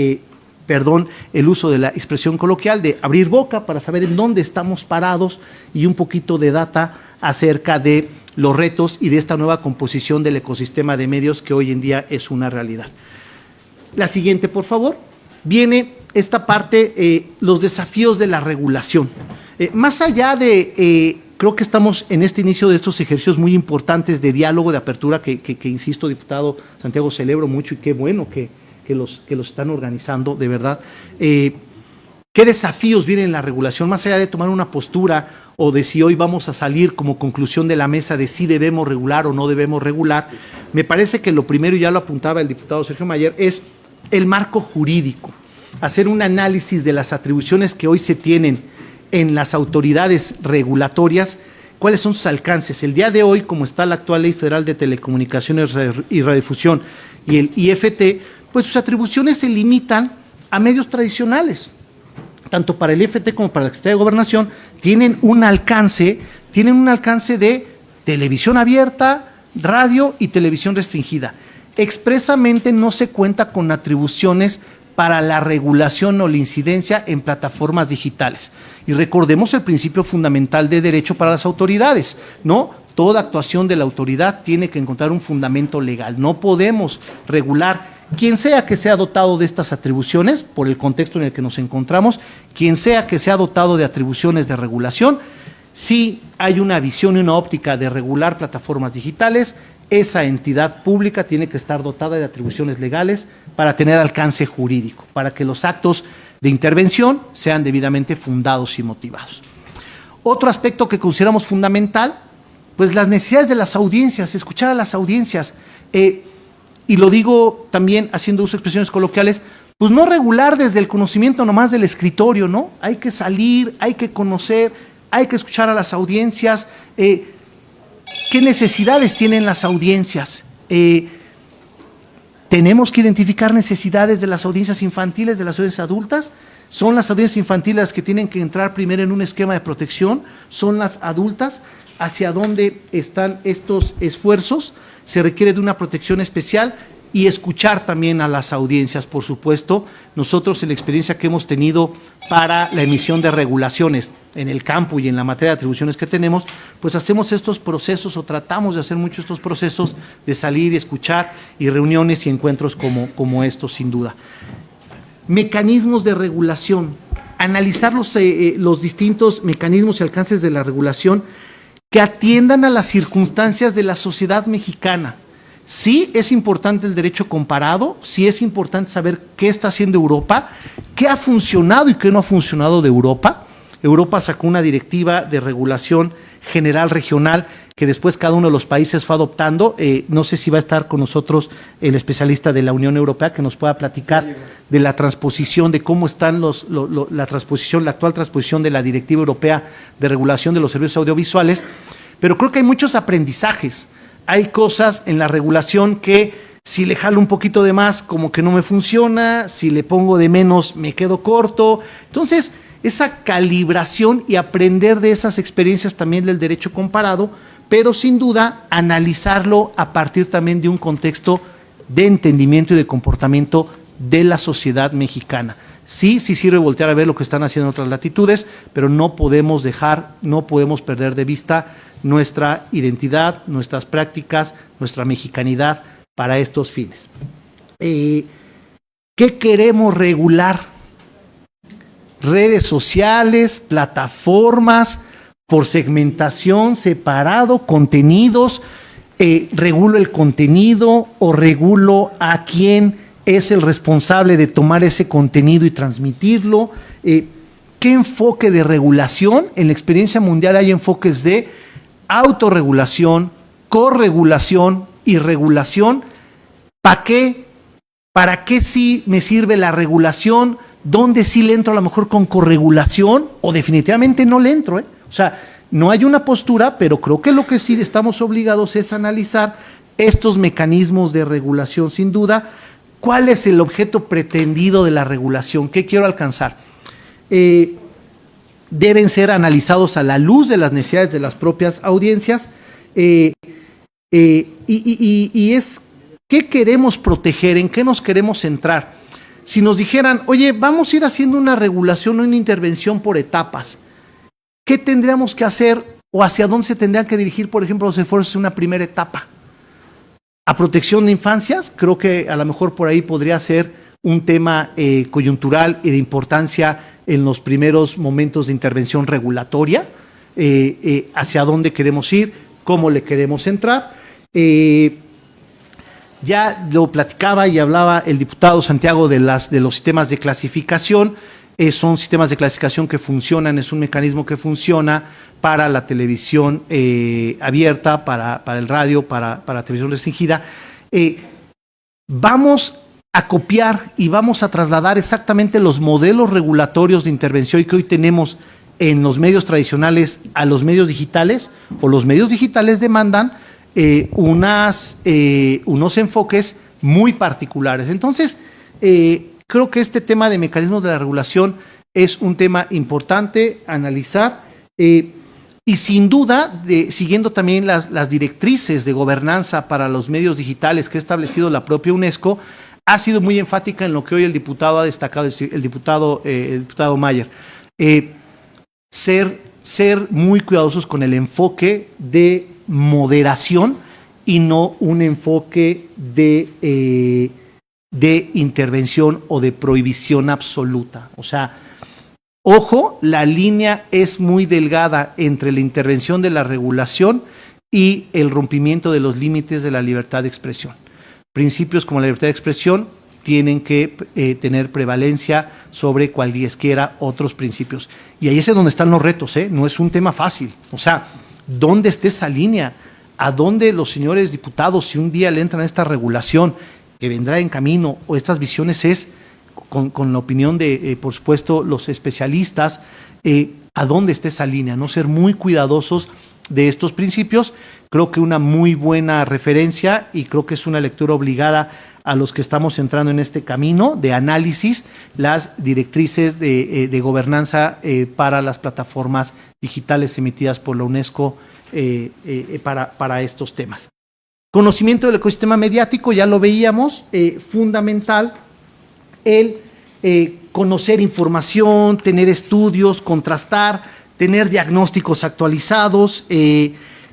perdón el uso de la expresión coloquial, de abrir boca para saber en dónde estamos parados y un poquito de data acerca de los retos y de esta nueva composición del ecosistema de medios que hoy en día es una realidad. La siguiente, por favor. Viene esta parte, los desafíos de la regulación. Más allá de, creo que estamos en este inicio de estos ejercicios muy importantes de diálogo, de apertura, que insisto, diputado Santiago, celebro mucho y qué bueno que los están organizando, de verdad. ¿Qué desafíos vienen en la regulación? Más allá de tomar una postura o de si hoy vamos a salir como conclusión de la mesa de si debemos regular o no debemos regular, me parece que lo primero, y ya lo apuntaba el diputado Sergio Mayer, es el marco jurídico. Hacer un análisis de las atribuciones que hoy se tienen en las autoridades regulatorias, cuáles son sus alcances. El día de hoy, como está la actual Ley Federal de Telecomunicaciones y Radiodifusión y el IFT, pues sus atribuciones se limitan a medios tradicionales. Tanto para el IFT como para la Secretaría de Gobernación, tienen un alcance de televisión abierta, radio y televisión restringida. Expresamente no se cuenta con atribuciones para la regulación o la incidencia en plataformas digitales. Y recordemos el principio fundamental de derecho para las autoridades, ¿no? Toda actuación de la autoridad tiene que encontrar un fundamento legal. No podemos regular quien sea que sea dotado de estas atribuciones, por el contexto en el que nos encontramos, quien sea que sea dotado de atribuciones de regulación, si hay una visión y una óptica de regular plataformas digitales, esa entidad pública tiene que estar dotada de atribuciones legales para tener alcance jurídico, para que los actos de intervención sean debidamente fundados y motivados. Otro aspecto que consideramos fundamental, pues las necesidades de las audiencias, escuchar a las audiencias, y lo digo también haciendo uso de expresiones coloquiales, pues no regular desde el conocimiento nomás del escritorio, ¿no? Hay que salir, hay que conocer, hay que escuchar a las audiencias, ¿qué necesidades tienen las audiencias? Tenemos que identificar necesidades de las audiencias infantiles, de las audiencias adultas. Son las audiencias infantiles las que tienen que entrar primero en un esquema de protección, son las adultas. ¿Hacia dónde están estos esfuerzos? Se requiere de una protección especial y escuchar también a las audiencias, por supuesto. Nosotros en la experiencia que hemos tenido para la emisión de regulaciones en el campo y en la materia de atribuciones que tenemos, pues hacemos estos procesos o tratamos de hacer mucho estos procesos de salir y escuchar y reuniones y encuentros como estos, sin duda. Mecanismos de regulación, analizar los distintos mecanismos y alcances de la regulación que atiendan a las circunstancias de la sociedad mexicana. Sí es importante el derecho comparado, sí es importante saber qué está haciendo Europa, qué ha funcionado y qué no ha funcionado de Europa. Europa sacó una directiva de regulación general regional que después cada uno de los países fue adoptando. No sé si va a estar con nosotros el especialista de la Unión Europea que nos pueda platicar de la transposición, de cómo están la actual transposición de la Directiva Europea de Regulación de los Servicios Audiovisuales. Pero creo que hay muchos aprendizajes. Hay cosas en la regulación que si le jalo un poquito de más como que no me funciona, si le pongo de menos me quedo corto. Entonces, esa calibración y aprender de esas experiencias también del derecho comparado, pero sin duda analizarlo a partir también de un contexto de entendimiento y de comportamiento de la sociedad mexicana. Sí sirve voltear a ver lo que están haciendo en otras latitudes, pero no podemos perder de vista nuestra identidad, nuestras prácticas, nuestra mexicanidad para estos fines. ¿Qué queremos regular? Redes sociales, plataformas, por segmentación, separado, contenidos, regulo el contenido o regulo a quién es el responsable de tomar ese contenido y transmitirlo. ¿Qué enfoque de regulación? En la experiencia mundial hay enfoques de autorregulación, corregulación y regulación. ¿Para qué? ¿Para qué sí me sirve la regulación? ¿Dónde sí le entro a lo mejor con corregulación? O definitivamente no le entro, O sea, no hay una postura, pero creo que lo que sí estamos obligados es analizar estos mecanismos de regulación, sin duda. ¿Cuál es el objeto pretendido de la regulación? ¿Qué quiero alcanzar? Deben ser analizados a la luz de las necesidades de las propias audiencias y es qué queremos proteger, en qué nos queremos centrar. si nos dijeran, oye, vamos a ir haciendo una regulación o una intervención por etapas, ¿qué tendríamos que hacer o hacia dónde se tendrían que dirigir, por ejemplo, los esfuerzos en una primera etapa? A protección de infancias, creo que a lo mejor por ahí podría ser un tema coyuntural y de importancia en los primeros momentos de intervención regulatoria, hacia dónde queremos ir, cómo le queremos entrar. Ya lo platicaba y hablaba el diputado Santiago de los sistemas de clasificación. Son sistemas de clasificación que funcionan, es un mecanismo que funciona para la televisión abierta, para el radio, para la televisión restringida. Vamos a copiar y vamos a trasladar exactamente los modelos regulatorios de intervención que hoy tenemos en los medios tradicionales a los medios digitales, o los medios digitales demandan unos enfoques muy particulares. Entonces, creo que este tema de mecanismos de la regulación es un tema importante analizar y sin duda, siguiendo también las directrices de gobernanza para los medios digitales que ha establecido la propia UNESCO, ha sido muy enfática en lo que hoy el diputado ha destacado, el diputado Mayer. Ser muy cuidadosos con el enfoque de moderación y no un enfoque de intervención o de prohibición absoluta. O sea, ojo, la línea es muy delgada entre la intervención de la regulación y el rompimiento de los límites de la libertad de expresión. Principios como la libertad de expresión tienen que tener prevalencia sobre cualquiera otros principios. Y ahí es donde están los retos, no es un tema fácil. O sea, ¿dónde está esa línea? ¿A dónde los señores diputados, si un día le entran a esta regulación que vendrá en camino, o estas visiones es, con la opinión de, por supuesto, los especialistas, ¿a dónde está esa línea? No ser muy cuidadosos de estos principios. Creo que una muy buena referencia, y creo que es una lectura obligada a los que estamos entrando en este camino de análisis, las directrices de gobernanza para las plataformas digitales emitidas por la UNESCO para estos temas. Conocimiento del ecosistema mediático, ya lo veíamos, fundamental el conocer información, tener estudios, contrastar, tener diagnósticos actualizados,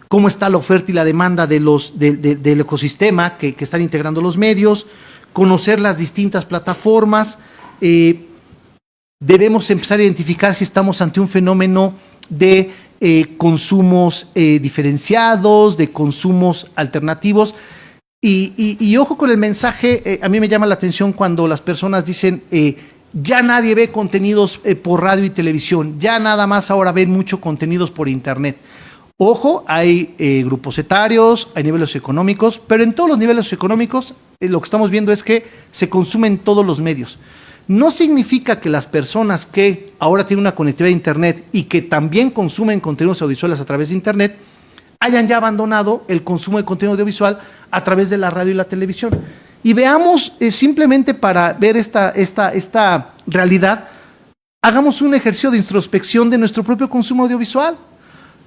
cómo está la oferta y la demanda del ecosistema que están integrando los medios, conocer las distintas plataformas. Debemos empezar a identificar si estamos ante un fenómeno de consumos diferenciados, de consumos alternativos. Y ojo con el mensaje, a mí me llama la atención cuando las personas dicen, ya nadie ve contenidos por radio y televisión, ya nada más ahora ven mucho contenidos por internet. Ojo, hay grupos etarios, hay niveles económicos, pero en todos los niveles económicos lo que estamos viendo es que se consumen todos los medios. No significa que las personas que ahora tienen una conectividad de internet y que también consumen contenidos audiovisuales a través de internet hayan ya abandonado el consumo de contenido audiovisual a través de la radio y la televisión. Y veamos, simplemente para ver esta realidad, hagamos un ejercicio de introspección de nuestro propio consumo audiovisual.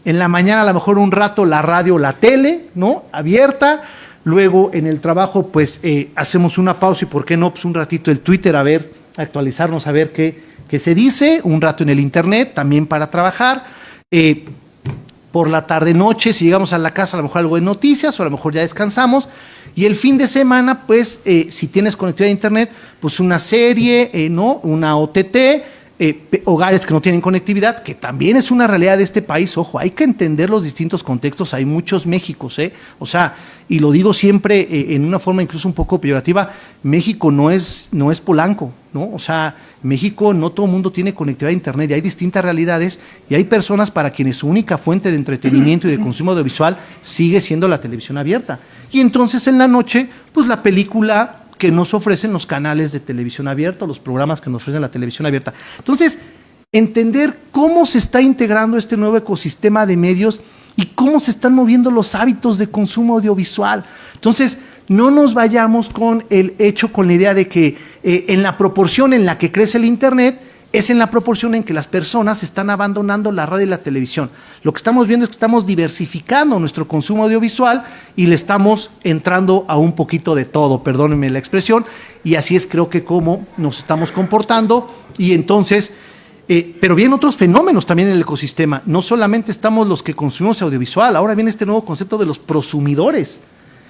En la mañana a lo mejor un rato la radio o la tele, ¿no?, abierta. Luego en el trabajo pues hacemos una pausa y por qué no, pues un ratito el Twitter, a ver, actualizarnos, a ver qué se dice. Un rato en el internet también para trabajar. Por la tarde noche, si llegamos a la casa, a lo mejor algo de noticias o a lo mejor ya descansamos. Y el fin de semana, pues si tienes conectividad a internet, pues una serie, ¿no?, una OTT. Hogares que no tienen conectividad, que también es una realidad de este país. Ojo, hay que entender los distintos contextos, hay muchos Méxicos, o sea, y lo digo siempre en una forma incluso un poco peyorativa, México no es Polanco, ¿no? O sea, México no todo el mundo tiene conectividad a internet y hay distintas realidades y hay personas para quienes su única fuente de entretenimiento y de consumo audiovisual sigue siendo la televisión abierta. Y entonces en la noche, pues la película que nos ofrecen los canales de televisión abierta, los programas que nos ofrecen la televisión abierta. Entonces, entender cómo se está integrando este nuevo ecosistema de medios y cómo se están moviendo los hábitos de consumo audiovisual. Entonces, no nos vayamos con la idea de que en la proporción en la que crece el internet, es en la proporción en que las personas están abandonando la radio y la televisión. Lo que estamos viendo es que estamos diversificando nuestro consumo audiovisual y le estamos entrando a un poquito de todo, perdónenme la expresión, y así es creo que como nos estamos comportando, y entonces, pero vienen otros fenómenos también en el ecosistema. No solamente estamos los que consumimos audiovisual, ahora viene este nuevo concepto de los prosumidores,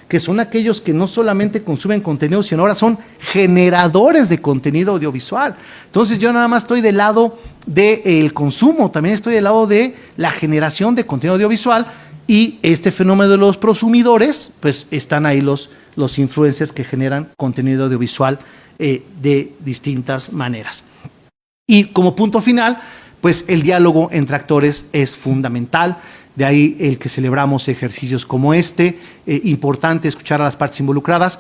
que son aquellos que no solamente consumen contenido, sino ahora son generadores de contenido audiovisual. Entonces yo nada más estoy del lado del consumo, también estoy del lado de la generación de contenido audiovisual, y este fenómeno de los prosumidores, pues están ahí los influencers que generan contenido audiovisual de distintas maneras. Y como punto final, pues el diálogo entre actores es fundamental. De ahí el que celebramos ejercicios como este, importante escuchar a las partes involucradas.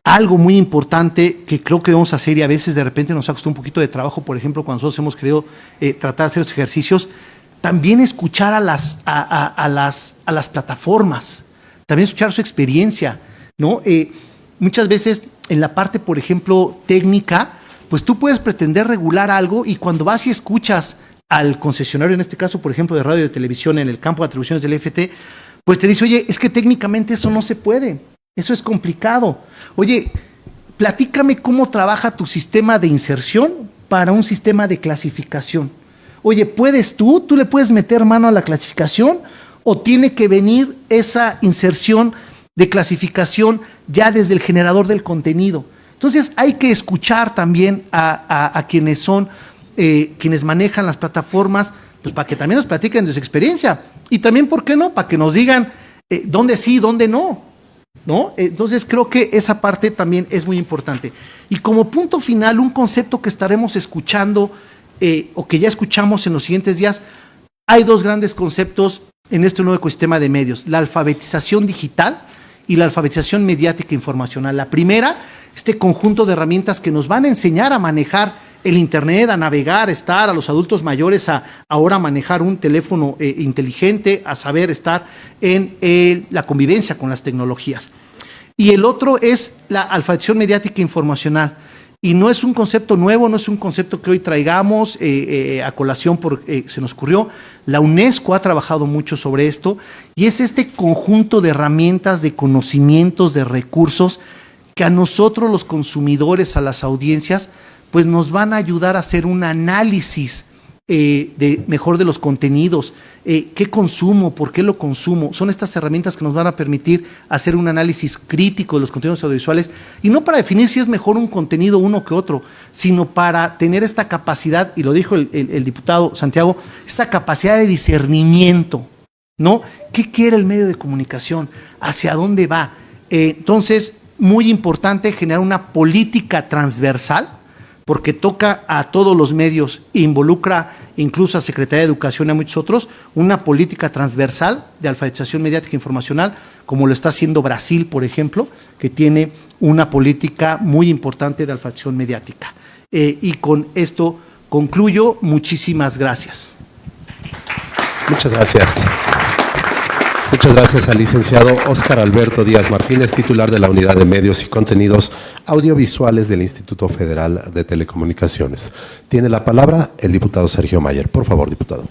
Algo muy importante que creo que debemos hacer y a veces de repente nos ha costado un poquito de trabajo, por ejemplo, cuando nosotros hemos querido tratar de hacer los ejercicios, también escuchar a las plataformas, también escuchar su experiencia, ¿no? Muchas veces en la parte, por ejemplo, técnica, pues tú puedes pretender regular algo y cuando vas y escuchas al concesionario, en este caso, por ejemplo, de radio y de televisión en el campo de atribuciones del FT, pues te dice, oye, es que técnicamente eso no se puede, eso es complicado. Oye, platícame cómo trabaja tu sistema de inserción para un sistema de clasificación. Oye, ¿puedes tú le puedes meter mano a la clasificación o tiene que venir esa inserción de clasificación ya desde el generador del contenido? Entonces hay que escuchar también a quienes son quienes manejan las plataformas, pues para que también nos platiquen de su experiencia y también, ¿por qué no?, para que nos digan dónde sí, dónde no, ¿no? Entonces creo que esa parte también es muy importante. Y como punto final, un concepto que estaremos escuchando o que ya escuchamos en los siguientes días, hay dos grandes conceptos en este nuevo ecosistema de medios: la alfabetización digital y la alfabetización mediática informacional. La primera, este conjunto de herramientas que nos van a enseñar a manejar el Internet, a navegar, a los adultos mayores a ahora manejar un teléfono inteligente, a saber estar en la convivencia con las tecnologías. Y el otro es la alfabetización mediática informacional. Y no es un concepto nuevo, no es un concepto que hoy traigamos a colación porque se nos ocurrió. La UNESCO ha trabajado mucho sobre esto y es este conjunto de herramientas, de conocimientos, de recursos que a nosotros los consumidores, a las audiencias, pues nos van a ayudar a hacer un análisis mejor de los contenidos, qué consumo, por qué lo consumo. Son estas herramientas que nos van a permitir hacer un análisis crítico de los contenidos audiovisuales, y no para definir si es mejor un contenido uno que otro, sino para tener esta capacidad, y lo dijo el diputado Santiago, esta capacidad de discernimiento, ¿no? ¿Qué quiere el medio de comunicación? ¿Hacia dónde va? Entonces, muy importante generar una política transversal, porque toca a todos los medios, involucra incluso a Secretaría de Educación y a muchos otros, una política transversal de alfabetización mediática informacional, como lo está haciendo Brasil, por ejemplo, que tiene una política muy importante de alfabetización mediática. Y con esto concluyo. Muchísimas gracias. Muchas gracias. Muchas gracias al licenciado Óscar Alberto Díaz Martínez, titular de la Unidad de Medios y Contenidos Audiovisuales del Instituto Federal de Telecomunicaciones. Tiene la palabra el diputado Sergio Mayer. Por favor, diputado.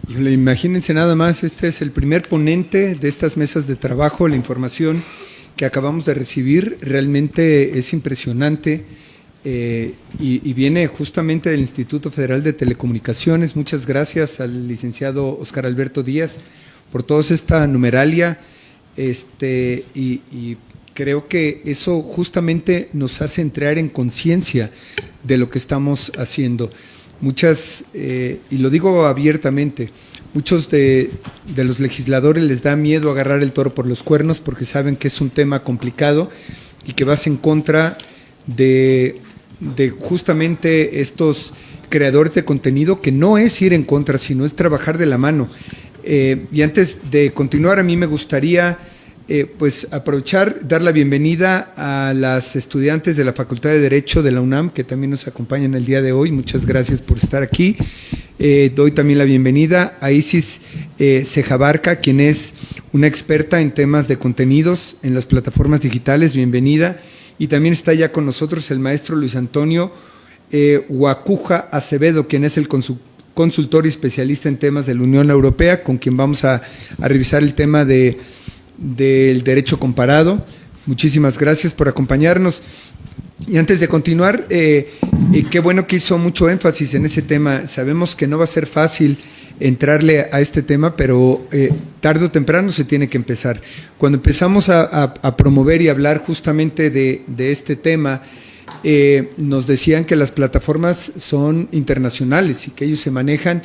Imagínense nada más, este es el primer ponente de estas mesas de trabajo. La información que acabamos de recibir realmente es impresionante y viene justamente del Instituto Federal de Telecomunicaciones. Muchas gracias al licenciado Óscar Alberto Díaz por toda esta numeralia, y creo que eso justamente nos hace entrar en conciencia de lo que estamos haciendo. Y lo digo abiertamente, muchos de los legisladores les da miedo agarrar el toro por los cuernos porque saben que es un tema complicado y que vas en contra de justamente estos creadores de contenido, que no es ir en contra, sino es trabajar de la mano. Y antes de continuar, a mí me gustaría pues aprovechar, dar la bienvenida a las estudiantes de la Facultad de Derecho de la UNAM, que también nos acompañan el día de hoy. Muchas gracias por estar aquí. Doy también la bienvenida a Isis Cejabarca, quien es una experta en temas de contenidos en las plataformas digitales. Bienvenida. Y también está ya con nosotros el maestro Luis Antonio Guacuja Acevedo, quien es el consultor y especialista en temas de la Unión Europea, con quien vamos a revisar el tema del derecho comparado. Muchísimas gracias por acompañarnos. Y antes de continuar, qué bueno que hizo mucho énfasis en ese tema. Sabemos que no va a ser fácil entrarle a este tema, pero tarde o temprano se tiene que empezar. Cuando empezamos a promover y hablar justamente de este tema, nos decían que las plataformas son internacionales y que ellos se manejan,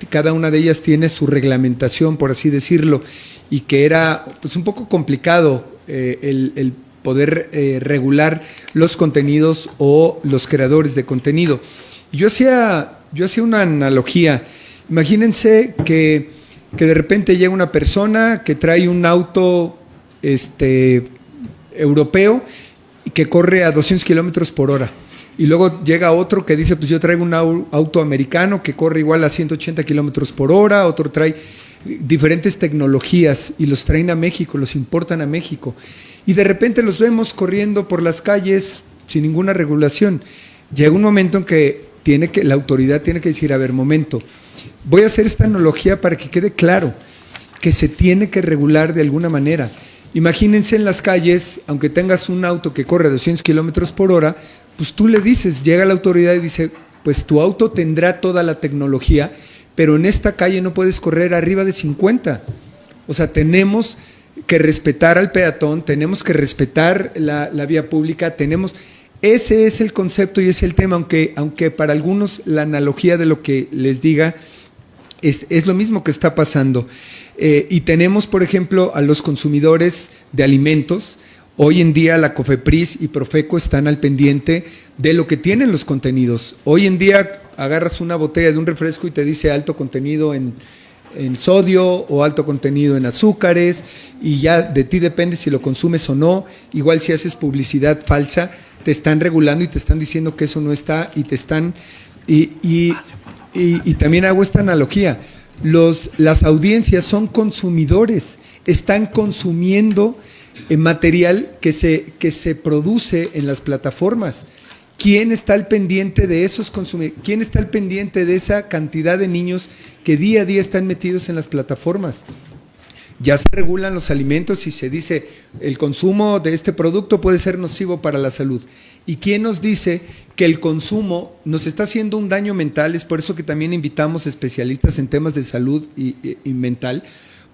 cada una de ellas tiene su reglamentación, por así decirlo, y que era pues un poco complicado el poder regular los contenidos o los creadores de contenido. Yo hacía una analogía. Imagínense que de repente llega una persona que trae un auto europeo y que corre a 200 kilómetros por hora. Y luego llega otro que dice, pues yo traigo un auto americano que corre igual a 180 kilómetros por hora, otro trae diferentes tecnologías y los traen a México, los importan a México. Y de repente los vemos corriendo por las calles sin ninguna regulación. Llega un momento en que la autoridad tiene que decir, a ver, momento, voy a hacer esta analogía para que quede claro que se tiene que regular de alguna manera. Imagínense en las calles, aunque tengas un auto que corre a 200 kilómetros por hora, pues tú le dices, llega la autoridad y dice, pues tu auto tendrá toda la tecnología, pero en esta calle no puedes correr arriba de 50. O sea, tenemos que respetar al peatón, tenemos que respetar la vía pública, ese es el concepto y ese es el tema, aunque para algunos la analogía de lo que les diga es lo mismo que está pasando. Y tenemos, por ejemplo, a los consumidores de alimentos. Hoy en día la COFEPRIS y Profeco están al pendiente de lo que tienen los contenidos. Hoy en día agarras una botella de un refresco y te dice alto contenido en sodio o alto contenido en azúcares, y ya de ti depende si lo consumes o no. Igual si haces publicidad falsa, te están regulando y te están diciendo que eso no está, y te están y también hago esta analogía. Las audiencias son consumidores, están consumiendo material que se produce en las plataformas. ¿Quién está al pendiente de esos consumidores? ¿Quién está al pendiente de esa cantidad de niños que día a día están metidos en las plataformas? Ya se regulan los alimentos y se dice el consumo de este producto puede ser nocivo para la salud. ¿Y quién nos dice que el consumo nos está haciendo un daño mental? Es por eso que también invitamos especialistas en temas de salud y mental,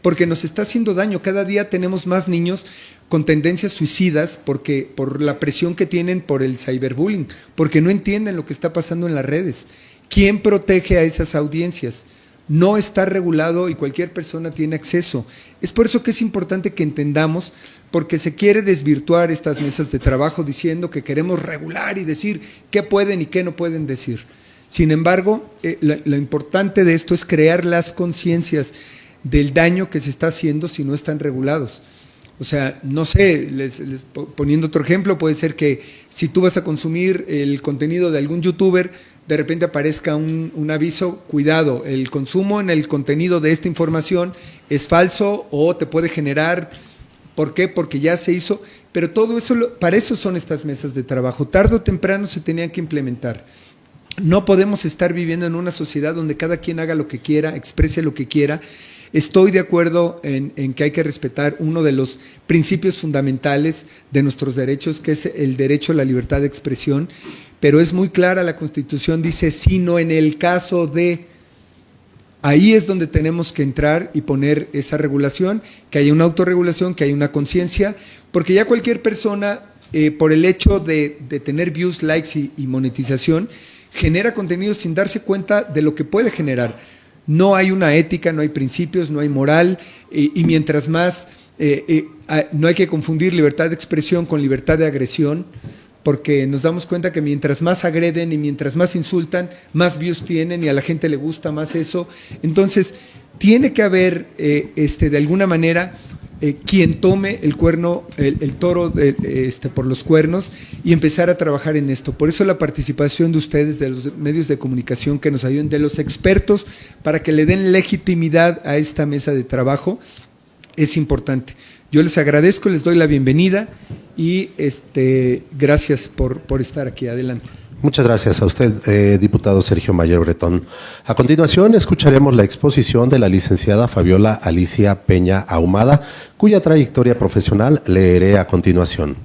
porque nos está haciendo daño. Cada día tenemos más niños con tendencias suicidas por la presión que tienen por el cyberbullying, porque no entienden lo que está pasando en las redes. ¿Quién protege a esas audiencias? No está regulado y cualquier persona tiene acceso. Es por eso que es importante que entendamos, porque se quiere desvirtuar estas mesas de trabajo diciendo que queremos regular y decir qué pueden y qué no pueden decir. Sin embargo, lo importante de esto es crear las conciencias del daño que se está haciendo si no están regulados. O sea, no sé, poniendo otro ejemplo, puede ser que si tú vas a consumir el contenido de algún youtuber, de repente aparezca un aviso, cuidado, el consumo en el contenido de esta información es falso o te puede generar. ¿Por qué? Porque ya se hizo, pero todo eso, para eso son estas mesas de trabajo. Tarde o temprano se tenían que implementar. No podemos estar viviendo en una sociedad donde cada quien haga lo que quiera, exprese lo que quiera. Estoy de acuerdo en que hay que respetar uno de los principios fundamentales de nuestros derechos, que es el derecho a la libertad de expresión, pero es muy clara la Constitución, dice, sino en el caso de... Ahí es donde tenemos que entrar y poner esa regulación, que haya una autorregulación, que haya una conciencia, porque ya cualquier persona, por el hecho de tener views, likes y monetización, genera contenido sin darse cuenta de lo que puede generar. No hay una ética, no hay principios, no hay moral, y mientras más, no hay que confundir libertad de expresión con libertad de agresión, porque nos damos cuenta que mientras más agreden y mientras más insultan, más views tienen y a la gente le gusta más eso. Entonces, tiene que haber, de alguna manera, quien tome el cuerno, el toro por los cuernos y empezar a trabajar en esto. Por eso la participación de ustedes, de los medios de comunicación que nos ayuden, de los expertos, para que le den legitimidad a esta mesa de trabajo, es importante. Yo les agradezco, les doy la bienvenida y gracias por estar aquí. Adelante. Muchas gracias a usted, diputado Sergio Mayer Bretón. A continuación, escucharemos la exposición de la licenciada Fabiola Alicia Peña Ahumada, cuya trayectoria profesional leeré a continuación.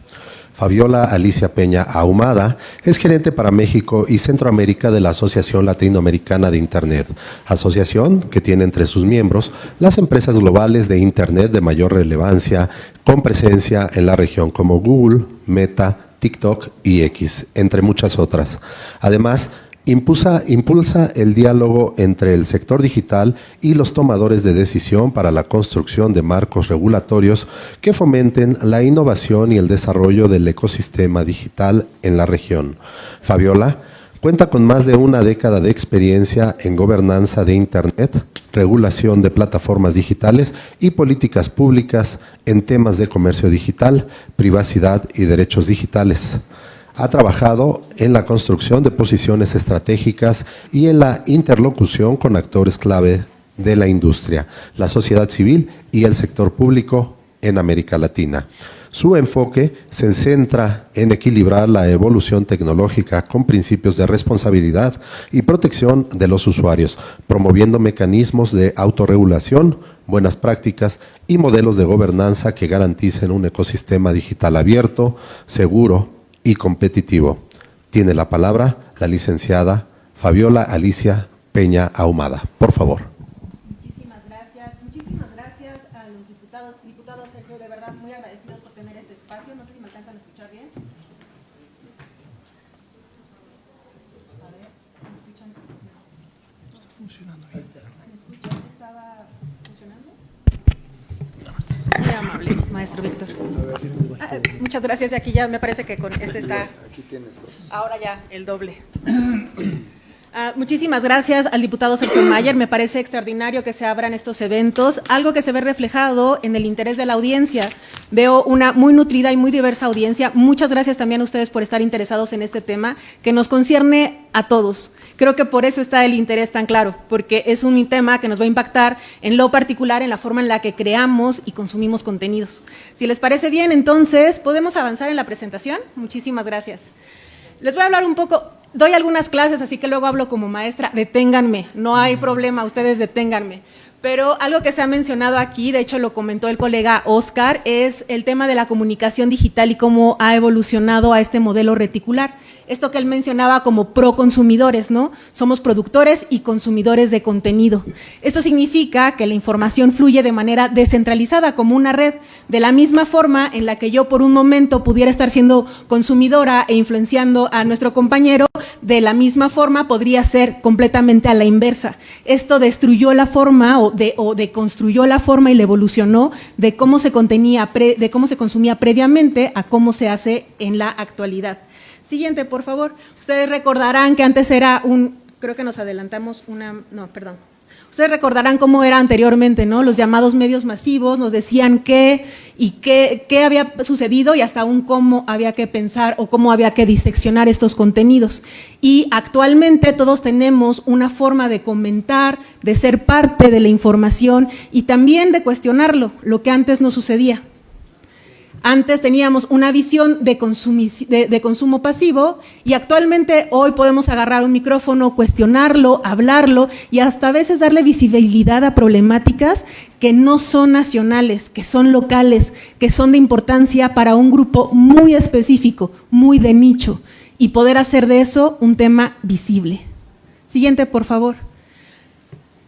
Fabiola Alicia Peña Ahumada es gerente para México y Centroamérica de la Asociación Latinoamericana de Internet, asociación que tiene entre sus miembros las empresas globales de Internet de mayor relevancia, con presencia en la región como Google, Meta, TikTok y X, entre muchas otras. Además, impulsa el diálogo entre el sector digital y los tomadores de decisión para la construcción de marcos regulatorios que fomenten la innovación y el desarrollo del ecosistema digital en la región. Fabiola cuenta con más de una década de experiencia en gobernanza de Internet, regulación de plataformas digitales y políticas públicas en temas de comercio digital, privacidad y derechos digitales. Ha trabajado en la construcción de posiciones estratégicas y en la interlocución con actores clave de la industria, la sociedad civil y el sector público en América Latina. Su enfoque se centra en equilibrar la evolución tecnológica con principios de responsabilidad y protección de los usuarios, promoviendo mecanismos de autorregulación, buenas prácticas y modelos de gobernanza que garanticen un ecosistema digital abierto, seguro y competitivo. Tiene la palabra la licenciada Fabiola Alicia Peña Ahumada. Por favor. Muchísimas gracias a los diputados Sergio, de verdad muy agradecidos por tener este espacio. No sé si me alcanzan a escuchar bien. A ver, ¿me escuchan? Está funcionando bien. ¿Me escuchan? ¿Estaba funcionando? Muy amable, maestro Víctor. Muchas gracias. Aquí ya me parece que con este está. Aquí tienes dos. Ahora ya el doble. Muchísimas gracias al diputado Sergio Mayer. Me parece extraordinario que se abran estos eventos, algo que se ve reflejado en el interés de la audiencia. Veo una muy nutrida y muy diversa audiencia. Muchas gracias también a ustedes por estar interesados en este tema que nos concierne a todos. Creo que por eso está el interés tan claro, porque es un tema que nos va a impactar en lo particular en la forma en la que creamos y consumimos contenidos. Si les parece bien, entonces, ¿podemos avanzar en la presentación? Muchísimas gracias. Les voy a hablar un poco, doy algunas clases, así que luego hablo como maestra. Deténganme, no hay problema, ustedes deténganme. Pero algo que se ha mencionado aquí, de hecho lo comentó el colega Oscar, es el tema de la comunicación digital y cómo ha evolucionado a este modelo reticular. Esto que él mencionaba como proconsumidores, ¿no? Somos productores y consumidores de contenido. Esto significa que la información fluye de manera descentralizada como una red, de la misma forma en la que yo por un momento pudiera estar siendo consumidora e influenciando a nuestro compañero, de la misma forma podría ser completamente a la inversa. Esto destruyó la forma o deconstruyó la forma y la evolucionó de cómo se consumía previamente a cómo se hace en la actualidad. Siguiente, por favor. Ustedes recordarán que antes era creo que nos adelantamos Ustedes recordarán cómo era anteriormente, ¿no? Los llamados medios masivos nos decían qué había sucedido y hasta cómo había que pensar o cómo había que diseccionar estos contenidos. Y actualmente todos tenemos una forma de comentar, de ser parte de la información y también de cuestionarlo, lo que antes no sucedía. Antes teníamos una visión de consumo pasivo y actualmente hoy podemos agarrar un micrófono, cuestionarlo, hablarlo y hasta a veces darle visibilidad a problemáticas que no son nacionales, que son locales, que son de importancia para un grupo muy específico, muy de nicho, y poder hacer de eso un tema visible. Siguiente, por favor.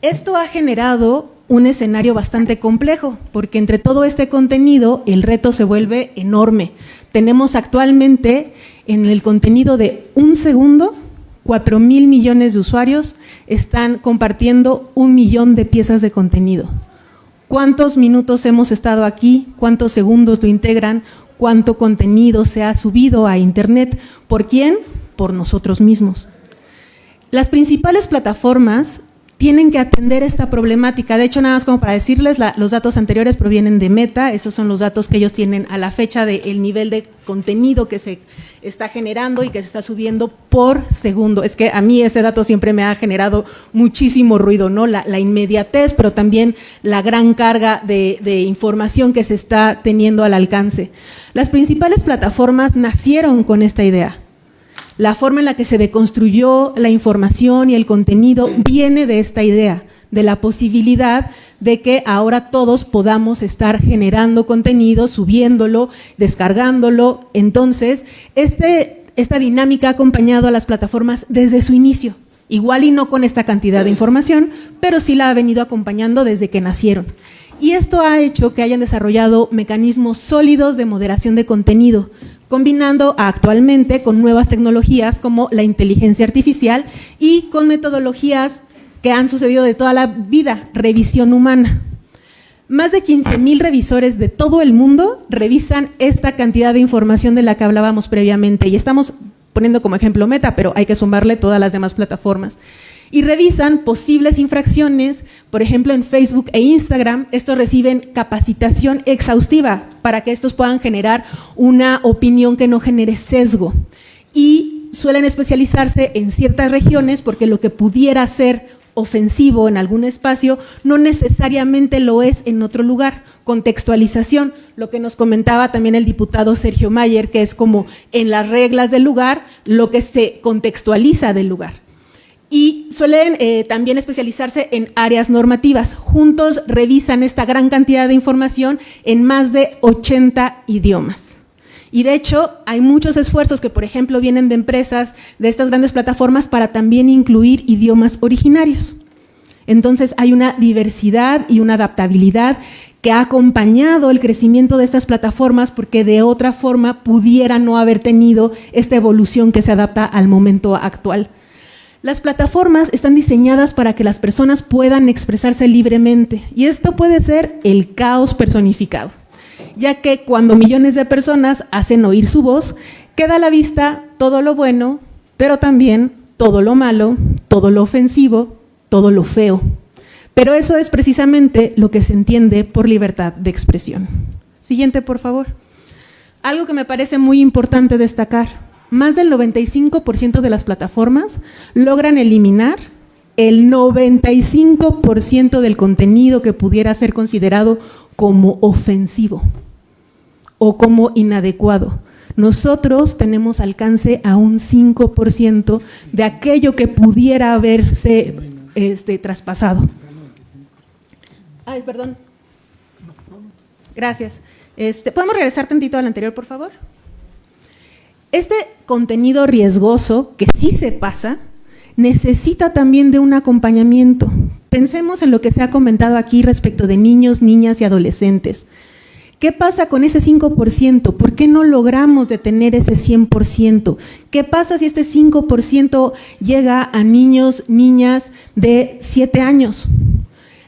Esto ha generado un escenario bastante complejo, porque entre todo este contenido el reto se vuelve enorme. Tenemos actualmente en el contenido de 1 segundo, 4,000 millones de usuarios están compartiendo 1 millón de piezas de contenido. ¿Cuántos minutos hemos estado aquí? ¿Cuántos segundos lo integran? ¿Cuánto contenido se ha subido a Internet? ¿Por quién? Por nosotros mismos. Las principales plataformas tienen que atender esta problemática. De hecho, nada más como para decirles, los datos anteriores provienen de Meta, esos son los datos que ellos tienen a la fecha del nivel de contenido que se está generando y que se está subiendo por segundo. Es que a mí ese dato siempre me ha generado muchísimo ruido, ¿no? La inmediatez, pero también la gran carga de información que se está teniendo al alcance. Las principales plataformas nacieron con esta idea. La forma en la que se deconstruyó la información y el contenido viene de esta idea, de la posibilidad de que ahora todos podamos estar generando contenido, subiéndolo, descargándolo. Entonces, esta dinámica ha acompañado a las plataformas desde su inicio. Igual y no con esta cantidad de información, pero sí la ha venido acompañando desde que nacieron. Y esto ha hecho que hayan desarrollado mecanismos sólidos de moderación de contenido, combinando actualmente con nuevas tecnologías como la inteligencia artificial y con metodologías que han sucedido de toda la vida, revisión humana. Más de 15,000 revisores de todo el mundo revisan esta cantidad de información de la que hablábamos previamente, y estamos poniendo como ejemplo Meta, pero hay que sumarle todas las demás plataformas. Y revisan posibles infracciones, por ejemplo en Facebook e Instagram. Estos reciben capacitación exhaustiva para que estos puedan generar una opinión que no genere sesgo. Y suelen especializarse en ciertas regiones porque lo que pudiera ser ofensivo en algún espacio no necesariamente lo es en otro lugar. Contextualización, lo que nos comentaba también el diputado Sergio Mayer, que es como en las reglas del lugar lo que se contextualiza del lugar. Y suelen también especializarse en áreas normativas. Juntos revisan esta gran cantidad de información en más de 80 idiomas. Y de hecho, hay muchos esfuerzos que, por ejemplo, vienen de empresas de estas grandes plataformas para también incluir idiomas originarios. Entonces, hay una diversidad y una adaptabilidad que ha acompañado el crecimiento de estas plataformas, porque de otra forma pudiera no haber tenido esta evolución que se adapta al momento actual. Las plataformas están diseñadas para que las personas puedan expresarse libremente, y esto puede ser el caos personificado, ya que cuando millones de personas hacen oír su voz, queda a la vista todo lo bueno, pero también todo lo malo, todo lo ofensivo, todo lo feo. Pero eso es precisamente lo que se entiende por libertad de expresión. Siguiente, por favor. Algo que me parece muy importante destacar: más del 95% de las plataformas logran eliminar el 95% del contenido que pudiera ser considerado como ofensivo o como inadecuado. Nosotros tenemos alcance a un 5% de aquello que pudiera haberse traspasado. Ay, perdón. Gracias. ¿Podemos regresar tantito al anterior, por favor? Este contenido riesgoso, que sí se pasa, necesita también de un acompañamiento. Pensemos en lo que se ha comentado aquí respecto de niños, niñas y adolescentes. ¿Qué pasa con ese 5%? ¿Por qué no logramos detener ese 100%? ¿Qué pasa si este 5% llega a niños, niñas de 7 años?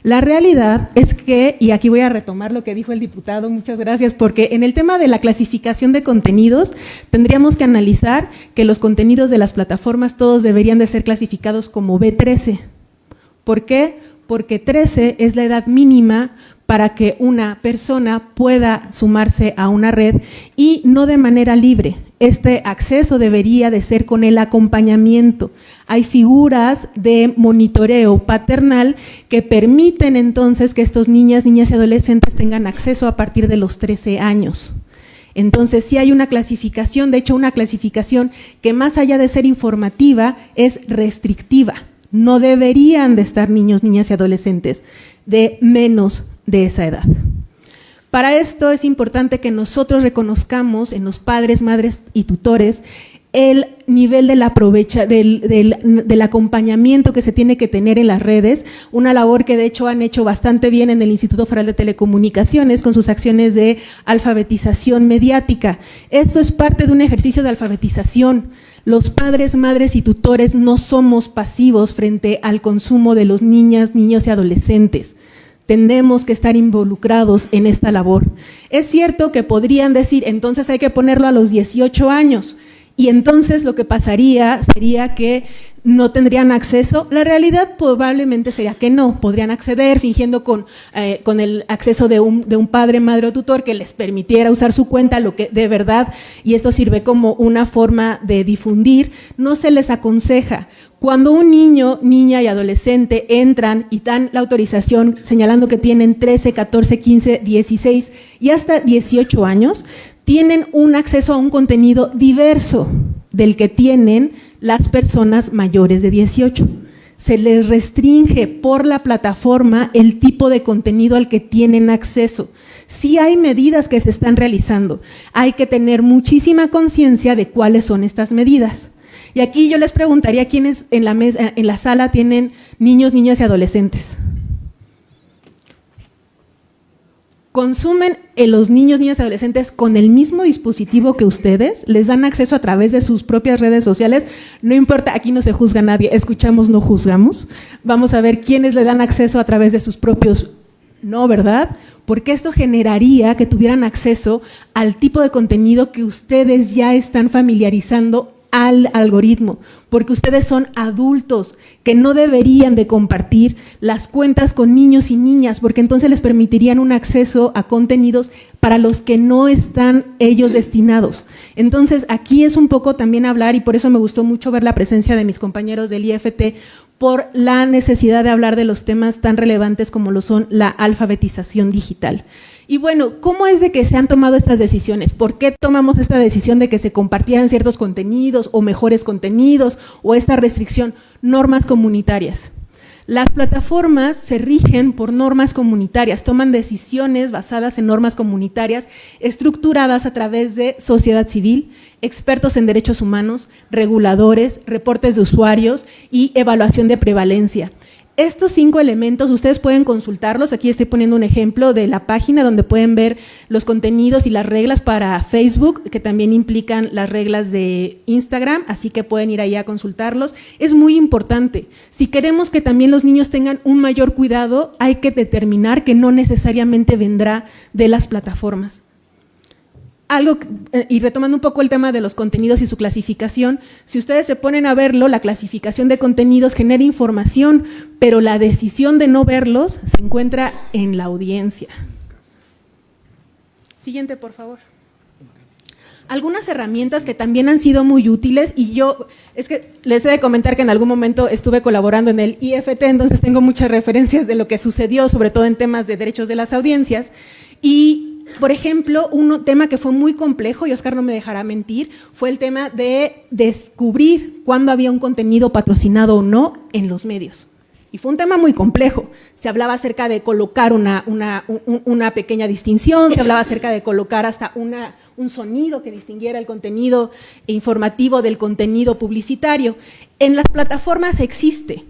La realidad es que, y aquí voy a retomar lo que dijo el diputado, muchas gracias, porque en el tema de la clasificación de contenidos tendríamos que analizar que los contenidos de las plataformas todos deberían de ser clasificados como B13. ¿Por qué? Porque 13 es la edad mínima para que una persona pueda sumarse a una red, y no de manera libre. Este acceso debería de ser con el acompañamiento. Hay figuras de monitoreo paternal que permiten entonces que estos niñas y adolescentes tengan acceso a partir de los 13 años. Entonces sí hay una clasificación, de hecho una clasificación que más allá de ser informativa es restrictiva. No deberían de estar niños, niñas y adolescentes de menos de esa edad. Para esto es importante que nosotros reconozcamos en los padres, madres y tutores el nivel del acompañamiento que se tiene que tener en las redes, una labor que de hecho han hecho bastante bien en el Instituto Federal de Telecomunicaciones con sus acciones de alfabetización mediática. Esto es parte de un ejercicio de alfabetización. Los padres, madres y tutores no somos pasivos frente al consumo de los niñas, niños y adolescentes. Tenemos que estar involucrados en esta labor. Es cierto que podrían decir, entonces hay que ponerlo a los 18 años, y entonces lo que pasaría sería que no tendrían acceso. La realidad probablemente sería que no, podrían acceder fingiendo con el acceso de un padre, madre o tutor que les permitiera usar su cuenta, lo que de verdad, y esto sirve como una forma de difundir, no se les aconseja. Cuando un niño, niña y adolescente entran y dan la autorización señalando que tienen 13, 14, 15, 16 y hasta 18 años, tienen un acceso a un contenido diverso. del que tienen las personas mayores de 18. Se les restringe por la plataforma el tipo de contenido al que tienen acceso. Sí hay medidas que se están realizando. Hay que tener muchísima conciencia de cuáles son estas medidas. Y aquí yo les preguntaría quiénes en la sala tienen niños, niñas y adolescentes. ¿Consumen los niños, niñas y adolescentes con el mismo dispositivo que ustedes? ¿Les dan acceso a través de sus propias redes sociales? No importa, aquí no se juzga a nadie, escuchamos, no juzgamos. Vamos a ver quiénes le dan acceso a través de sus propios... No, ¿verdad? Porque esto generaría que tuvieran acceso al tipo de contenido que ustedes ya están familiarizando al algoritmo, porque ustedes son adultos que no deberían de compartir las cuentas con niños y niñas, porque entonces les permitirían un acceso a contenidos para los que no están ellos destinados. Entonces, aquí es un poco también hablar, y por eso me gustó mucho ver la presencia de mis compañeros del IFT, por la necesidad de hablar de los temas tan relevantes como lo son la alfabetización digital. Y bueno, ¿cómo es de que se han tomado estas decisiones? ¿Por qué tomamos esta decisión de que se compartieran ciertos contenidos o mejores contenidos o esta restricción? Normas comunitarias. Las plataformas se rigen por normas comunitarias, toman decisiones basadas en normas comunitarias estructuradas a través de sociedad civil, expertos en derechos humanos, reguladores, reportes de usuarios y evaluación de prevalencia. Estos 5 elementos ustedes pueden consultarlos, aquí estoy poniendo un ejemplo de la página donde pueden ver los contenidos y las reglas para Facebook, que también implican las reglas de Instagram, así que pueden ir ahí a consultarlos. Es muy importante, si queremos que también los niños tengan un mayor cuidado, hay que determinar que no necesariamente vendrá de las plataformas. Y retomando un poco el tema de los contenidos y su clasificación, si ustedes se ponen a verlo, la clasificación de contenidos genera información, pero la decisión de no verlos se encuentra en la audiencia. Siguiente, por favor. Algunas herramientas que también han sido muy útiles, y yo, es que les he de comentar que en algún momento estuve colaborando en el IFT, entonces tengo muchas referencias de lo que sucedió, sobre todo en temas de derechos de las audiencias, y por ejemplo, un tema que fue muy complejo, y Oscar no me dejará mentir, fue el tema de descubrir cuándo había un contenido patrocinado o no en los medios. Y fue un tema muy complejo. Se hablaba acerca de colocar una pequeña distinción, se hablaba acerca de colocar hasta un sonido que distinguiera el contenido informativo del contenido publicitario. En las plataformas existe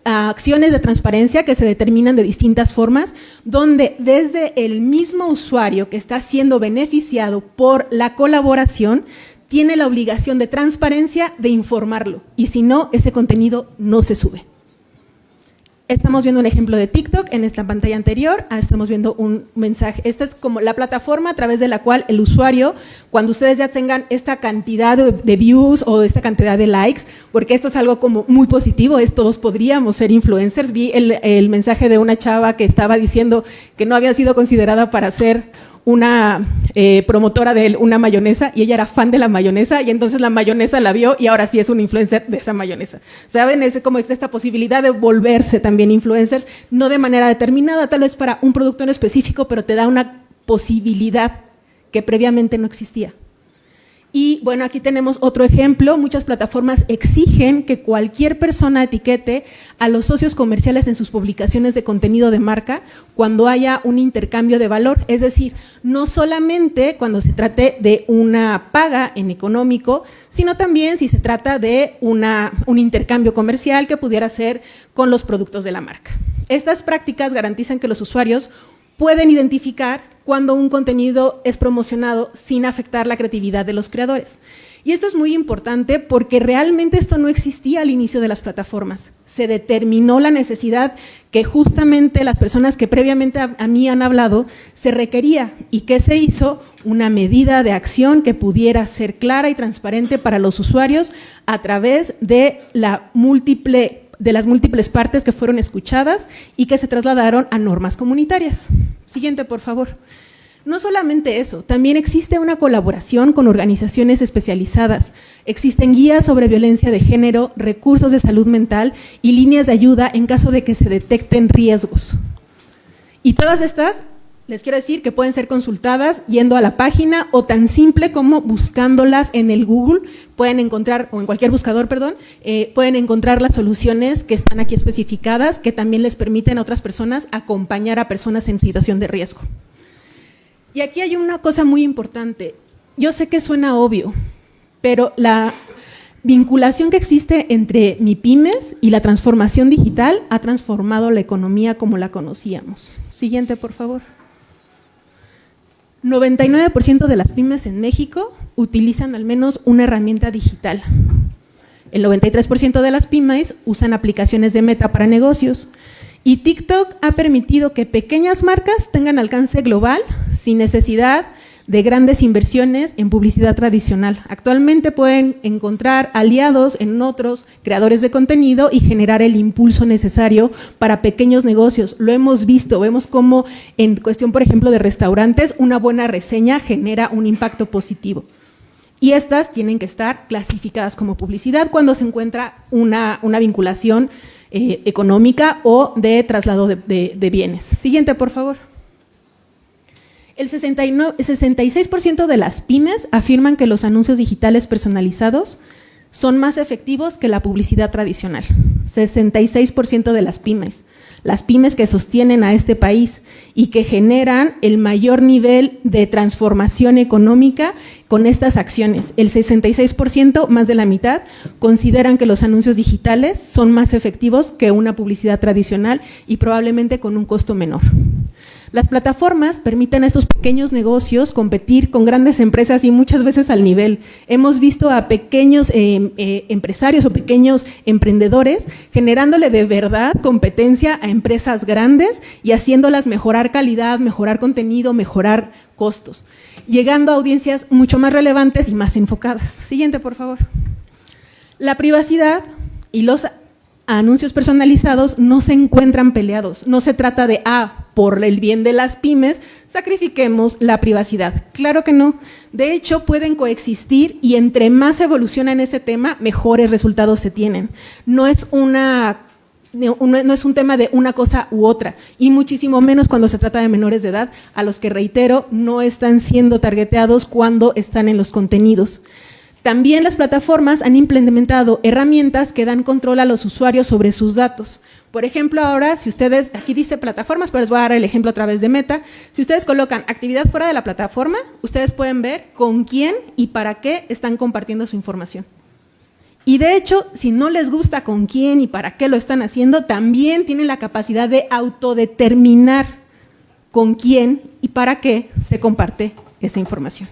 acciones de transparencia que se determinan de distintas formas, donde desde el mismo usuario que está siendo beneficiado por la colaboración tiene la obligación de transparencia de informarlo, y si no, ese contenido no se sube. Estamos viendo un ejemplo de TikTok en esta pantalla anterior, estamos viendo un mensaje. Esta es como la plataforma a través de la cual el usuario, cuando ustedes ya tengan esta cantidad de views o esta cantidad de likes, porque esto es algo como muy positivo, todos podríamos ser influencers. Vi el mensaje de una chava que estaba diciendo que no había sido considerada para ser una promotora de una mayonesa, y ella era fan de la mayonesa, y entonces la mayonesa la vio y ahora sí es un influencer de esa mayonesa. ¿Saben? Es como esta posibilidad de volverse también influencers, no de manera determinada, tal vez para un producto en específico, pero te da una posibilidad que previamente no existía. Y bueno, aquí tenemos otro ejemplo. Muchas plataformas exigen que cualquier persona etiquete a los socios comerciales en sus publicaciones de contenido de marca cuando haya un intercambio de valor. Es decir, no solamente cuando se trate de una paga en económico, sino también si se trata de un intercambio comercial que pudiera ser con los productos de la marca. Estas prácticas garantizan que los usuarios pueden identificar cuando un contenido es promocionado sin afectar la creatividad de los creadores. Y esto es muy importante porque realmente esto no existía al inicio de las plataformas. Se determinó la necesidad que justamente las personas que previamente a mí han hablado se requería. ¿Y qué se hizo? Una medida de acción que pudiera ser clara y transparente para los usuarios a través de las múltiples partes que fueron escuchadas y que se trasladaron a normas comunitarias. Siguiente, por favor. No solamente eso, también existe una colaboración con organizaciones especializadas. Existen guías sobre violencia de género, recursos de salud mental y líneas de ayuda en caso de que se detecten riesgos. Y todas estas les quiero decir que pueden ser consultadas yendo a la página o tan simple como buscándolas en el Google, pueden encontrar, o en cualquier buscador, perdón, pueden encontrar las soluciones que están aquí especificadas, que también les permiten a otras personas acompañar a personas en situación de riesgo. Y aquí hay una cosa muy importante. Yo sé que suena obvio, pero la vinculación que existe entre MIPYMES y la transformación digital ha transformado la economía como la conocíamos. Siguiente, por favor. 99% de las pymes en México utilizan al menos una herramienta digital. El 93% de las pymes usan aplicaciones de Meta para negocios. Y TikTok ha permitido que pequeñas marcas tengan alcance global sin necesidad de grandes inversiones en publicidad tradicional. Actualmente pueden encontrar aliados en otros creadores de contenido y generar el impulso necesario para pequeños negocios. Lo hemos visto, vemos cómo en cuestión, por ejemplo, de restaurantes, una buena reseña genera un impacto positivo. Y estas tienen que estar clasificadas como publicidad cuando se encuentra una vinculación económica o de traslado de bienes. Siguiente, por favor. El 66% de las pymes afirman que los anuncios digitales personalizados son más efectivos que la publicidad tradicional. 66% de las pymes que sostienen a este país y que generan el mayor nivel de transformación económica con estas acciones. El 66%, más de la mitad, consideran que los anuncios digitales son más efectivos que una publicidad tradicional y probablemente con un costo menor. Las plataformas permiten a estos pequeños negocios competir con grandes empresas y muchas veces al nivel. Hemos visto a pequeños empresarios o pequeños emprendedores generándole de verdad competencia a empresas grandes y haciéndolas mejorar calidad, mejorar contenido, mejorar costos, llegando a audiencias mucho más relevantes y más enfocadas. Siguiente, por favor. La privacidad y los anuncios personalizados no se encuentran peleados. No se trata de, por el bien de las pymes, sacrifiquemos la privacidad. Claro que no. De hecho, pueden coexistir y entre más evoluciona en ese tema, mejores resultados se tienen. No es un tema de una cosa u otra, y muchísimo menos cuando se trata de menores de edad, a los que, reitero, no están siendo targeteados cuando están en los contenidos. También las plataformas han implementado herramientas que dan control a los usuarios sobre sus datos. Por ejemplo, ahora, si ustedes, aquí dice plataformas, pero les voy a dar el ejemplo a través de Meta, si ustedes colocan actividad fuera de la plataforma, ustedes pueden ver con quién y para qué están compartiendo su información. Y de hecho, si no les gusta con quién y para qué lo están haciendo, también tienen la capacidad de autodeterminar con quién y para qué se comparte esa información.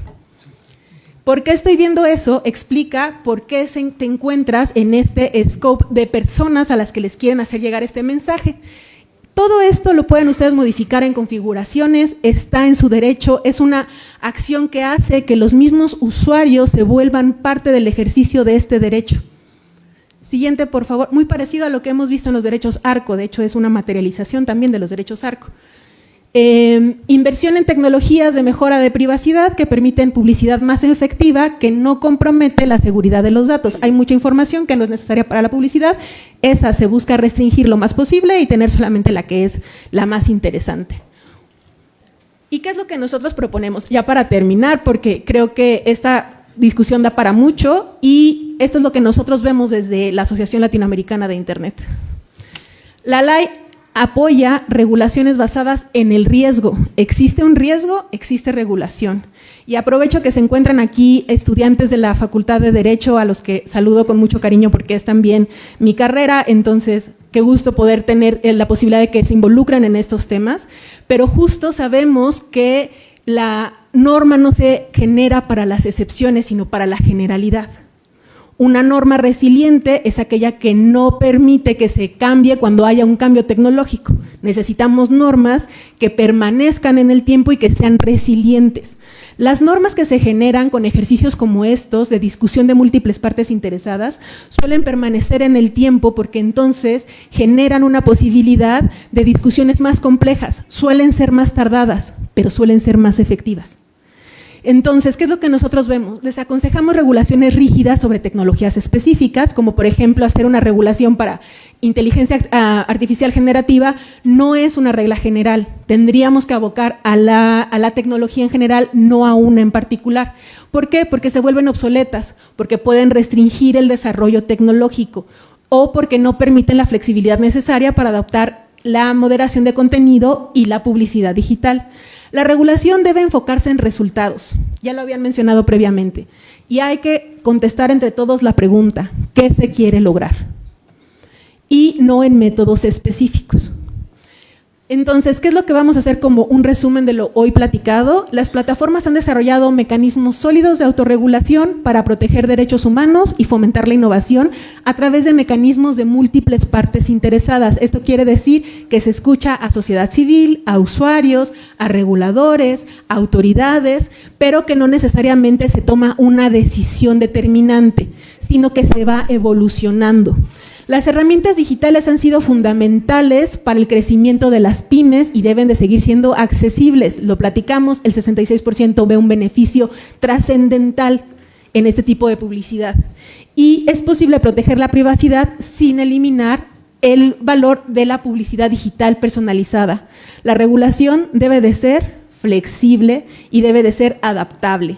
¿Por qué estoy viendo eso? Explica por qué te encuentras en este scope de personas a las que les quieren hacer llegar este mensaje. Todo esto lo pueden ustedes modificar en configuraciones, está en su derecho, es una acción que hace que los mismos usuarios se vuelvan parte del ejercicio de este derecho. Siguiente, por favor. Muy parecido a lo que hemos visto en los derechos ARCO, de hecho es una materialización también de los derechos ARCO. Inversión en tecnologías de mejora de privacidad que permiten publicidad más efectiva que no compromete la seguridad de los datos. Hay mucha información que no es necesaria para la publicidad, esa se busca restringir lo más posible y tener solamente la que es la más interesante. ¿Y qué es lo que nosotros proponemos? Ya para terminar, porque creo que esta discusión da para mucho y esto es lo que nosotros vemos desde la Asociación Latinoamericana de Internet. La ley apoya regulaciones basadas en el riesgo. Existe un riesgo, existe regulación. Y aprovecho que se encuentran aquí estudiantes de la Facultad de Derecho, a los que saludo con mucho cariño porque es también mi carrera, entonces qué gusto poder tener la posibilidad de que se involucren en estos temas, pero justo sabemos que la norma no se genera para las excepciones, sino para la generalidad. Una norma resiliente es aquella que no permite que se cambie cuando haya un cambio tecnológico. Necesitamos normas que permanezcan en el tiempo y que sean resilientes. Las normas que se generan con ejercicios como estos, de discusión de múltiples partes interesadas, suelen permanecer en el tiempo porque entonces generan una posibilidad de discusiones más complejas. Suelen ser más tardadas, pero suelen ser más efectivas. Entonces, ¿qué es lo que nosotros vemos? Les aconsejamos regulaciones rígidas sobre tecnologías específicas, como por ejemplo hacer una regulación para inteligencia artificial generativa no es una regla general. Tendríamos que abocar a la tecnología en general, no a una en particular. ¿Por qué? Porque se vuelven obsoletas, porque pueden restringir el desarrollo tecnológico o porque no permiten la flexibilidad necesaria para adoptar la moderación de contenido y la publicidad digital. La regulación debe enfocarse en resultados, ya lo habían mencionado previamente, y hay que contestar entre todos la pregunta, ¿qué se quiere lograr? Y no en métodos específicos. Entonces, ¿qué es lo que vamos a hacer como un resumen de lo hoy platicado? Las plataformas han desarrollado mecanismos sólidos de autorregulación para proteger derechos humanos y fomentar la innovación a través de mecanismos de múltiples partes interesadas. Esto quiere decir que se escucha a sociedad civil, a usuarios, a reguladores, a autoridades, pero que no necesariamente se toma una decisión determinante, sino que se va evolucionando. Las herramientas digitales han sido fundamentales para el crecimiento de las pymes y deben de seguir siendo accesibles. Lo platicamos, el 66% ve un beneficio trascendental en este tipo de publicidad. Y es posible proteger la privacidad sin eliminar el valor de la publicidad digital personalizada. La regulación debe de ser flexible y debe de ser adaptable.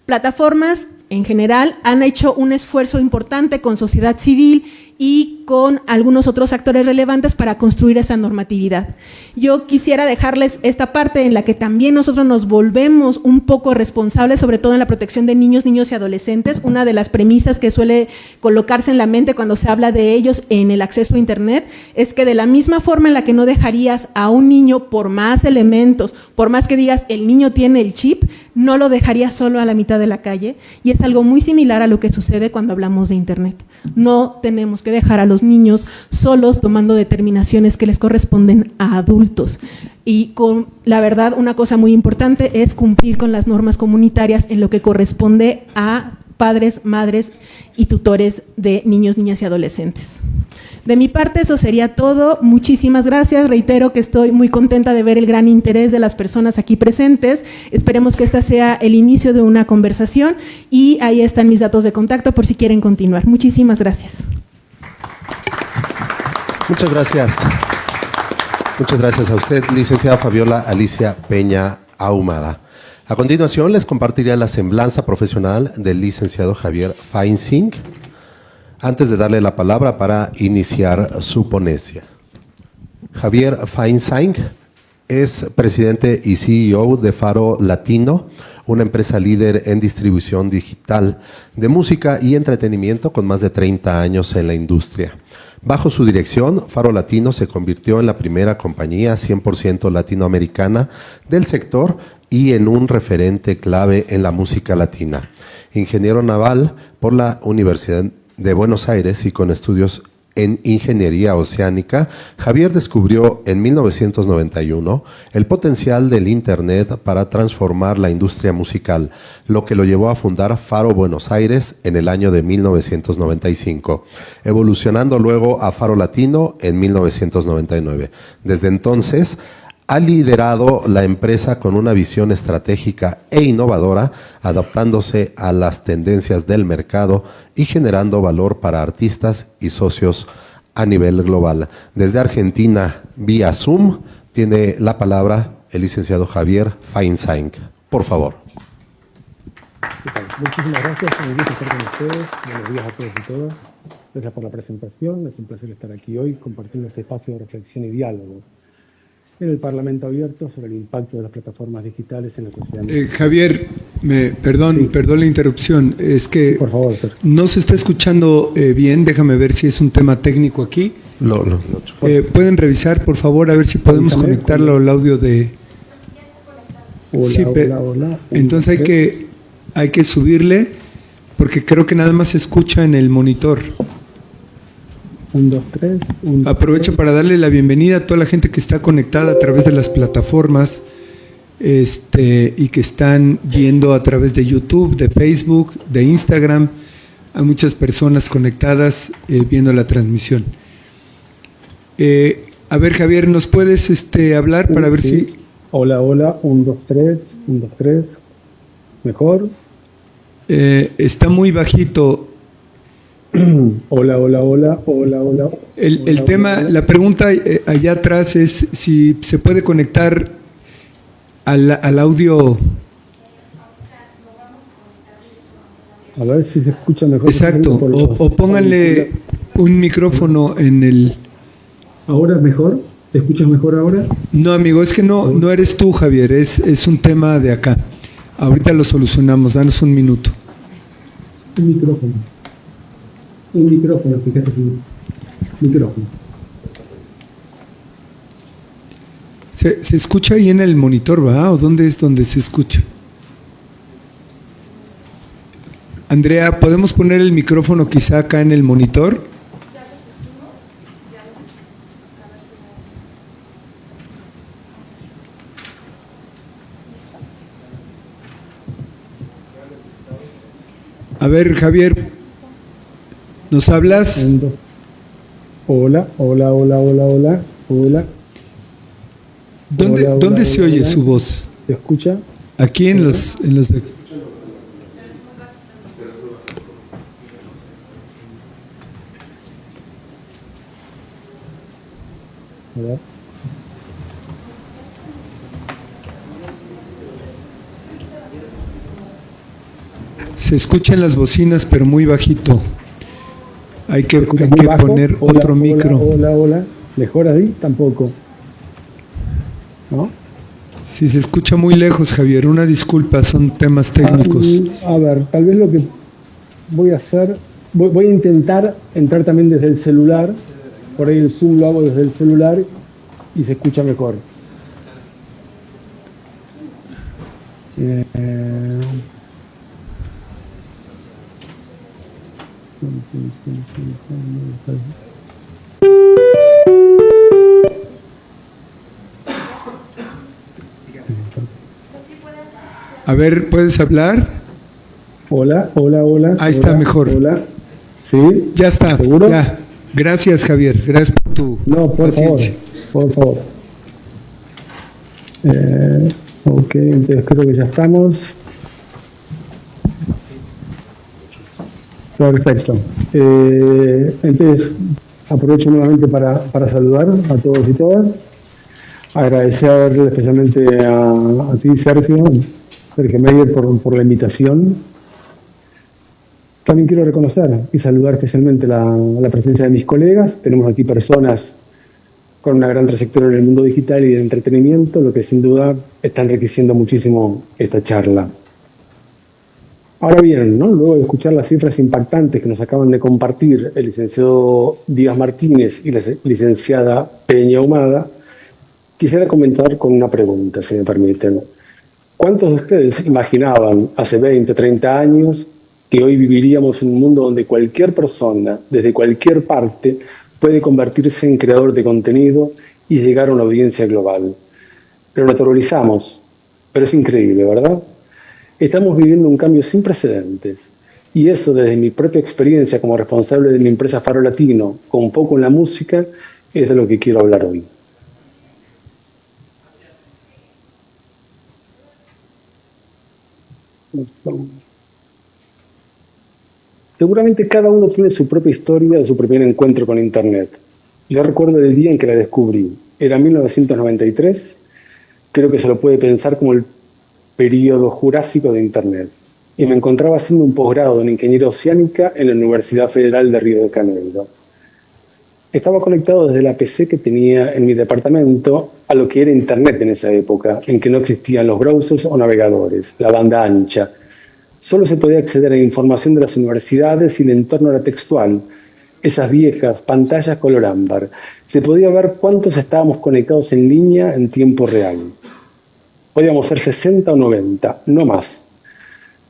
Plataformas en general han hecho un esfuerzo importante con sociedad civil y con algunos otros actores relevantes para construir esa normatividad. Yo quisiera dejarles esta parte en la que también nosotros nos volvemos un poco responsables, sobre todo en la protección de niños, niños y adolescentes. Una de las premisas que suele colocarse en la mente cuando se habla de ellos en el acceso a Internet es que de la misma forma en la que no dejarías a un niño por más elementos, por más que digas el niño tiene el chip, no lo dejarías solo a la mitad de la calle, y es algo muy similar a lo que sucede cuando hablamos de Internet. No tenemos que dejar a los niños solos tomando determinaciones que les corresponden a adultos. Y con la verdad, una cosa muy importante es cumplir con las normas comunitarias en lo que corresponde a padres, madres y tutores de niños, niñas y adolescentes. De mi parte, eso sería todo. Muchísimas gracias. Reitero que estoy muy contenta de ver el gran interés de las personas aquí presentes. Esperemos que esta sea el inicio de una conversación y ahí están mis datos de contacto por si quieren continuar. Muchísimas gracias. Muchas gracias. Muchas gracias a usted, licenciada Fabiola Alicia Peña Ahumada. A continuación, les compartiré la semblanza profesional del licenciado Javier Feinzing, antes de darle la palabra para iniciar su ponencia. Javier Feinzing es presidente y CEO de Faro Latino, una empresa líder en distribución digital de música y entretenimiento con más de 30 años en la industria. Bajo su dirección, Faro Latino se convirtió en la primera compañía 100% latinoamericana del sector y en un referente clave en la música latina. Ingeniero naval por la Universidad de Buenos Aires y con estudios en ingeniería oceánica, Javier descubrió en 1991 el potencial del Internet para transformar la industria musical, lo que lo llevó a fundar Faro Buenos Aires en el año de 1995, evolucionando luego a Faro Latino en 1999. Desde entonces, ha liderado la empresa con una visión estratégica e innovadora, adaptándose a las tendencias del mercado y generando valor para artistas y socios a nivel global. Desde Argentina, vía Zoom, tiene la palabra el licenciado Javier Feinzing. Por favor. Muchísimas gracias, un gusto estar con ustedes. Buenos días a todos y todas. Gracias por la presentación, es un placer estar aquí hoy compartiendo este espacio de reflexión y diálogo en el Parlamento Abierto sobre el impacto de las plataformas digitales en la sociedad. Javier, perdón la interrupción, es que sí, por favor, Sergio. No se está escuchando bien, déjame ver si es un tema técnico aquí. ¿Pueden revisar, por favor, a ver si podemos conectarlo al audio de... Hola, sí, hola. Entonces hay que subirle, porque creo que nada más se escucha en el monitor. 1, 2, 3. Aprovecho para darle la bienvenida a toda la gente que está conectada a través de las plataformas y que están viendo a través de YouTube, de Facebook, de Instagram. Hay muchas personas conectadas viendo la transmisión. A ver, Javier, ¿nos puedes hablar para ver si...? Hola, 1, 2, 3. 1, 2, 3. ¿Mejor? Está muy bajito. Hola, hola, hola, hola, hola. El tema, la pregunta allá atrás es si se puede conectar al audio. A ver si se escucha mejor. Exacto, o pónganle un micrófono en el... ¿Ahora es mejor? ¿Te escuchas mejor ahora? No, amigo, es que no eres tú, Javier, es un tema de acá. Ahorita lo solucionamos, danos un minuto. Un micrófono. Un micrófono, fíjate. Micrófono. ¿Se escucha ahí en el monitor, va? ¿O dónde es donde se escucha? Andrea, ¿podemos poner el micrófono quizá acá en el monitor? A ver, Javier, ¿nos hablas? Hola, hola, hola, hola, hola, hola. ¿Dónde, Hola, ¿dónde hola, se hola, oye hola. su voz? ¿Se escucha? Aquí en los de... A ver. Se escuchan las bocinas, pero muy bajito. Hay que ¿Se escucha muy bajo? poner Hola, otro hola, micro. Hola, hola. ¿Mejor ahí? Tampoco. ¿No? Si se escucha muy lejos, Javier, una disculpa, son temas técnicos. A ver, tal vez lo que voy a hacer, voy a intentar entrar también desde el celular. Por ahí el Zoom lo hago desde el celular y se escucha mejor. A ver, ¿puedes hablar? Hola, hola, hola. Ahí está hola, mejor. Hola. ¿Sí? Ya está. ¿Seguro? Ya. Gracias, Javier. Gracias por tu No, por paciencia. favor, por favor. Ok, entonces creo que ya estamos. Perfecto. Entonces, aprovecho nuevamente para saludar a todos y todas. Agradecer especialmente a ti, Sergio Meyer, por la invitación. También quiero reconocer y saludar especialmente la presencia de mis colegas. Tenemos aquí personas con una gran trayectoria en el mundo digital y de entretenimiento, lo que sin duda está enriqueciendo muchísimo esta charla. Ahora bien, ¿no? Luego de escuchar las cifras impactantes que nos acaban de compartir el licenciado Díaz Martínez y la licenciada Peña Ahumada, quisiera comentar con una pregunta, si me permiten. ¿Cuántos de ustedes imaginaban hace 20, 30 años que hoy viviríamos en un mundo donde cualquier persona, desde cualquier parte, puede convertirse en creador de contenido y llegar a una audiencia global? Lo naturalizamos, pero es increíble, ¿verdad? Estamos viviendo un cambio sin precedentes. Y eso, desde mi propia experiencia como responsable de mi empresa Faro Latino, con poco en la música, es de lo que quiero hablar hoy. Seguramente cada uno tiene su propia historia de su primer encuentro con Internet. Yo recuerdo el día en que la descubrí. Era 1993. Creo que se lo puede pensar como el periodo jurásico de Internet. Y me encontraba haciendo un posgrado en Ingeniería Oceánica en la Universidad Federal de Río de Janeiro. Estaba conectado desde la PC que tenía en mi departamento a lo que era Internet en esa época, en que no existían los browsers o navegadores, la banda ancha. Solo se podía acceder a la información de las universidades y el entorno era textual. Esas viejas pantallas color ámbar. Se podía ver cuántos estábamos conectados en línea en tiempo real. Podíamos ser 60 o 90, no más.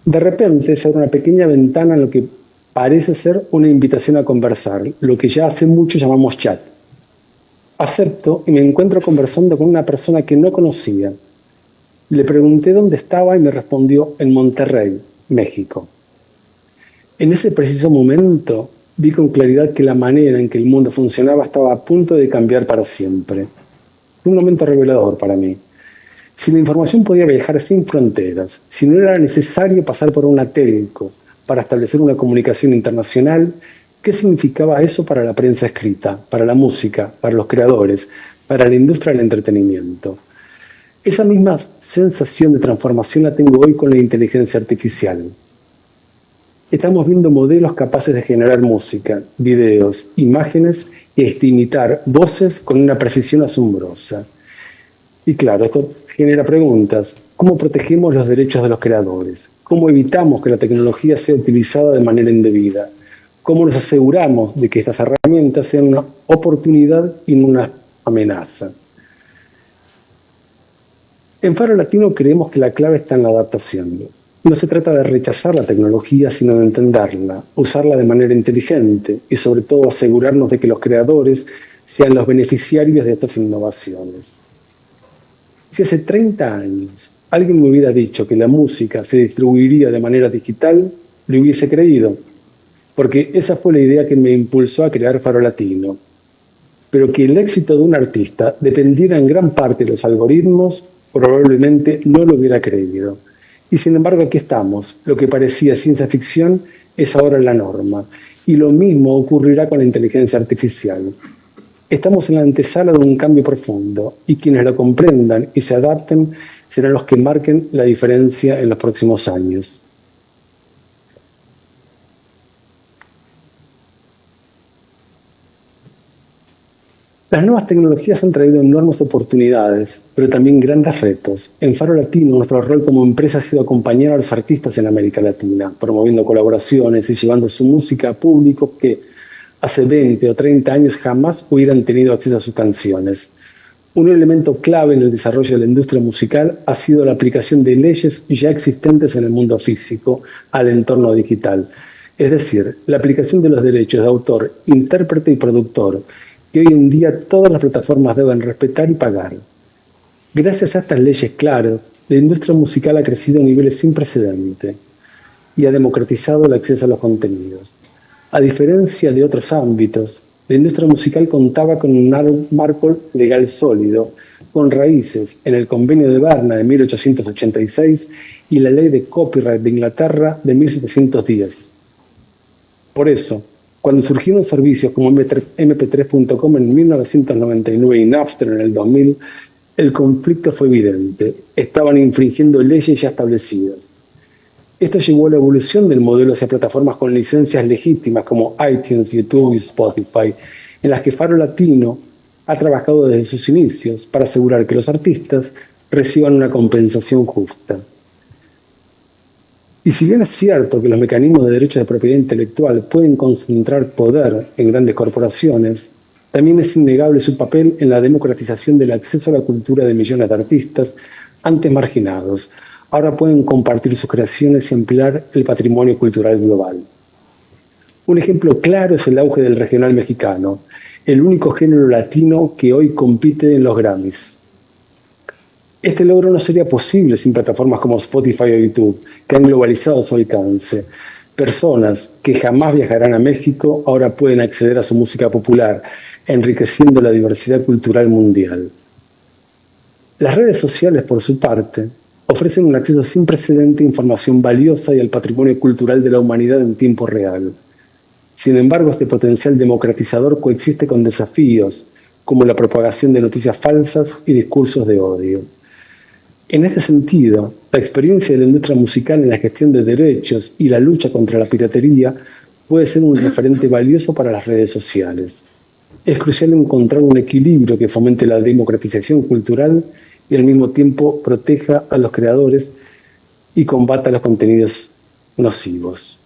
De repente se abre una pequeña ventana en lo que parece ser una invitación a conversar, lo que ya hace mucho llamamos chat. Acepto y me encuentro conversando con una persona que no conocía. Le pregunté dónde estaba y me respondió en Monterrey, México. En ese preciso momento vi con claridad que la manera en que el mundo funcionaba estaba a punto de cambiar para siempre. Fue un momento revelador para mí. Si la información podía viajar sin fronteras, si no era necesario pasar por un telco para establecer una comunicación internacional, ¿Qué significaba eso para la prensa escrita, para la música, para los creadores, para la industria del entretenimiento? Esa misma sensación de transformación la tengo hoy con la inteligencia artificial. Estamos viendo modelos capaces de generar música, videos, imágenes y hasta imitar voces con una precisión asombrosa. Y claro, esto genera preguntas. ¿Cómo protegemos los derechos de los creadores? ¿Cómo evitamos que la tecnología sea utilizada de manera indebida? ¿Cómo nos aseguramos de que estas herramientas sean una oportunidad y no una amenaza? En Faro Latino creemos que la clave está en la adaptación. No se trata de rechazar la tecnología, sino de entenderla, usarla de manera inteligente y sobre todo asegurarnos de que los creadores sean los beneficiarios de estas innovaciones. Si hace 30 años alguien me hubiera dicho que la música se distribuiría de manera digital, le hubiese creído, porque esa fue la idea que me impulsó a crear Faro Latino. Pero que el éxito de un artista dependiera en gran parte de los algoritmos, probablemente no lo hubiera creído. Y sin embargo aquí estamos, lo que parecía ciencia ficción es ahora la norma. Y lo mismo ocurrirá con la inteligencia artificial. Estamos en la antesala de un cambio profundo y quienes lo comprendan y se adapten serán los que marquen la diferencia en los próximos años. Las nuevas tecnologías han traído enormes oportunidades, pero también grandes retos. En Faro Latino, nuestro rol como empresa ha sido acompañar a los artistas en América Latina, promoviendo colaboraciones y llevando su música a públicos que hace 20 o 30 años jamás hubieran tenido acceso a sus canciones. Un elemento clave en el desarrollo de la industria musical ha sido la aplicación de leyes ya existentes en el mundo físico al entorno digital. Es decir, la aplicación de los derechos de autor, intérprete y productor, que hoy en día todas las plataformas deben respetar y pagar. Gracias a estas leyes claras, la industria musical ha crecido a niveles sin precedente y ha democratizado el acceso a los contenidos. A diferencia de otros ámbitos, la industria musical contaba con un marco legal sólido, con raíces en el Convenio de Berna de 1886 y la Ley de Copyright de Inglaterra de 1710. Por eso, cuando surgieron servicios como mp3.com en 1999 y Napster en el 2000, el conflicto fue evidente. Estaban infringiendo leyes ya establecidas. Esto llevó a la evolución del modelo hacia plataformas con licencias legítimas como iTunes, YouTube y Spotify, en las que Faro Latino ha trabajado desde sus inicios para asegurar que los artistas reciban una compensación justa. Y si bien es cierto que los mecanismos de derechos de propiedad intelectual pueden concentrar poder en grandes corporaciones, también es innegable su papel en la democratización del acceso a la cultura de millones de artistas antes marginados. Ahora pueden compartir sus creaciones y ampliar el patrimonio cultural global. Un ejemplo claro es el auge del regional mexicano, el único género latino que hoy compite en los Grammys. Este logro no sería posible sin plataformas como Spotify o YouTube, que han globalizado su alcance. Personas que jamás viajarán a México ahora pueden acceder a su música popular, enriqueciendo la diversidad cultural mundial. Las redes sociales, por su parte, ofrecen un acceso sin precedente a información valiosa y al patrimonio cultural de la humanidad en tiempo real. Sin embargo, este potencial democratizador coexiste con desafíos, como la propagación de noticias falsas y discursos de odio. En este sentido, la experiencia de la industria musical en la gestión de derechos y la lucha contra la piratería puede ser un referente valioso para las redes sociales. Es crucial encontrar un equilibrio que fomente la democratización cultural y al mismo tiempo proteja a los creadores y combata los contenidos nocivos.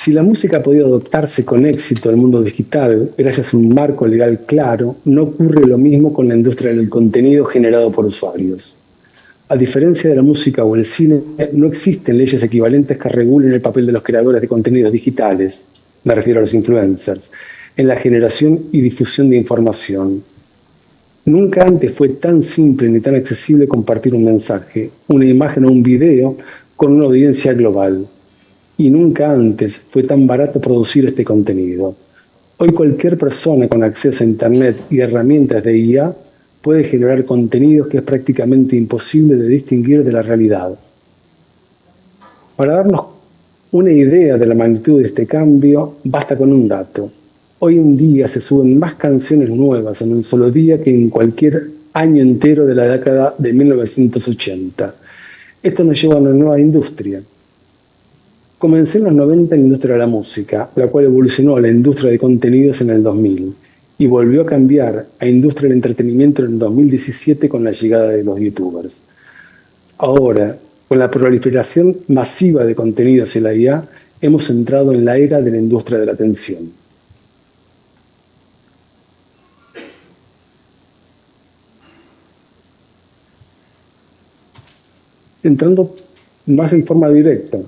Si la música ha podido adoptarse con éxito al mundo digital gracias a un marco legal claro, no ocurre lo mismo con la industria del contenido generado por usuarios. A diferencia de la música o el cine, no existen leyes equivalentes que regulen el papel de los creadores de contenidos digitales, me refiero a los influencers, en la generación y difusión de información. Nunca antes fue tan simple ni tan accesible compartir un mensaje, una imagen o un video con una audiencia global. Y nunca antes fue tan barato producir este contenido. Hoy cualquier persona con acceso a Internet y herramientas de IA puede generar contenidos que es prácticamente imposible de distinguir de la realidad. Para darnos una idea de la magnitud de este cambio, basta con un dato. Hoy en día se suben más canciones nuevas en un solo día que en cualquier año entero de la década de 1980. Esto nos lleva a una nueva industria. Comencé en los 90 en la industria de la música, la cual evolucionó a la industria de contenidos en el 2000 y volvió a cambiar a industria del entretenimiento en el 2017 con la llegada de los youtubers. Ahora, con la proliferación masiva de contenidos y la IA, hemos entrado en la era de la industria de la atención. Entrando más en forma directa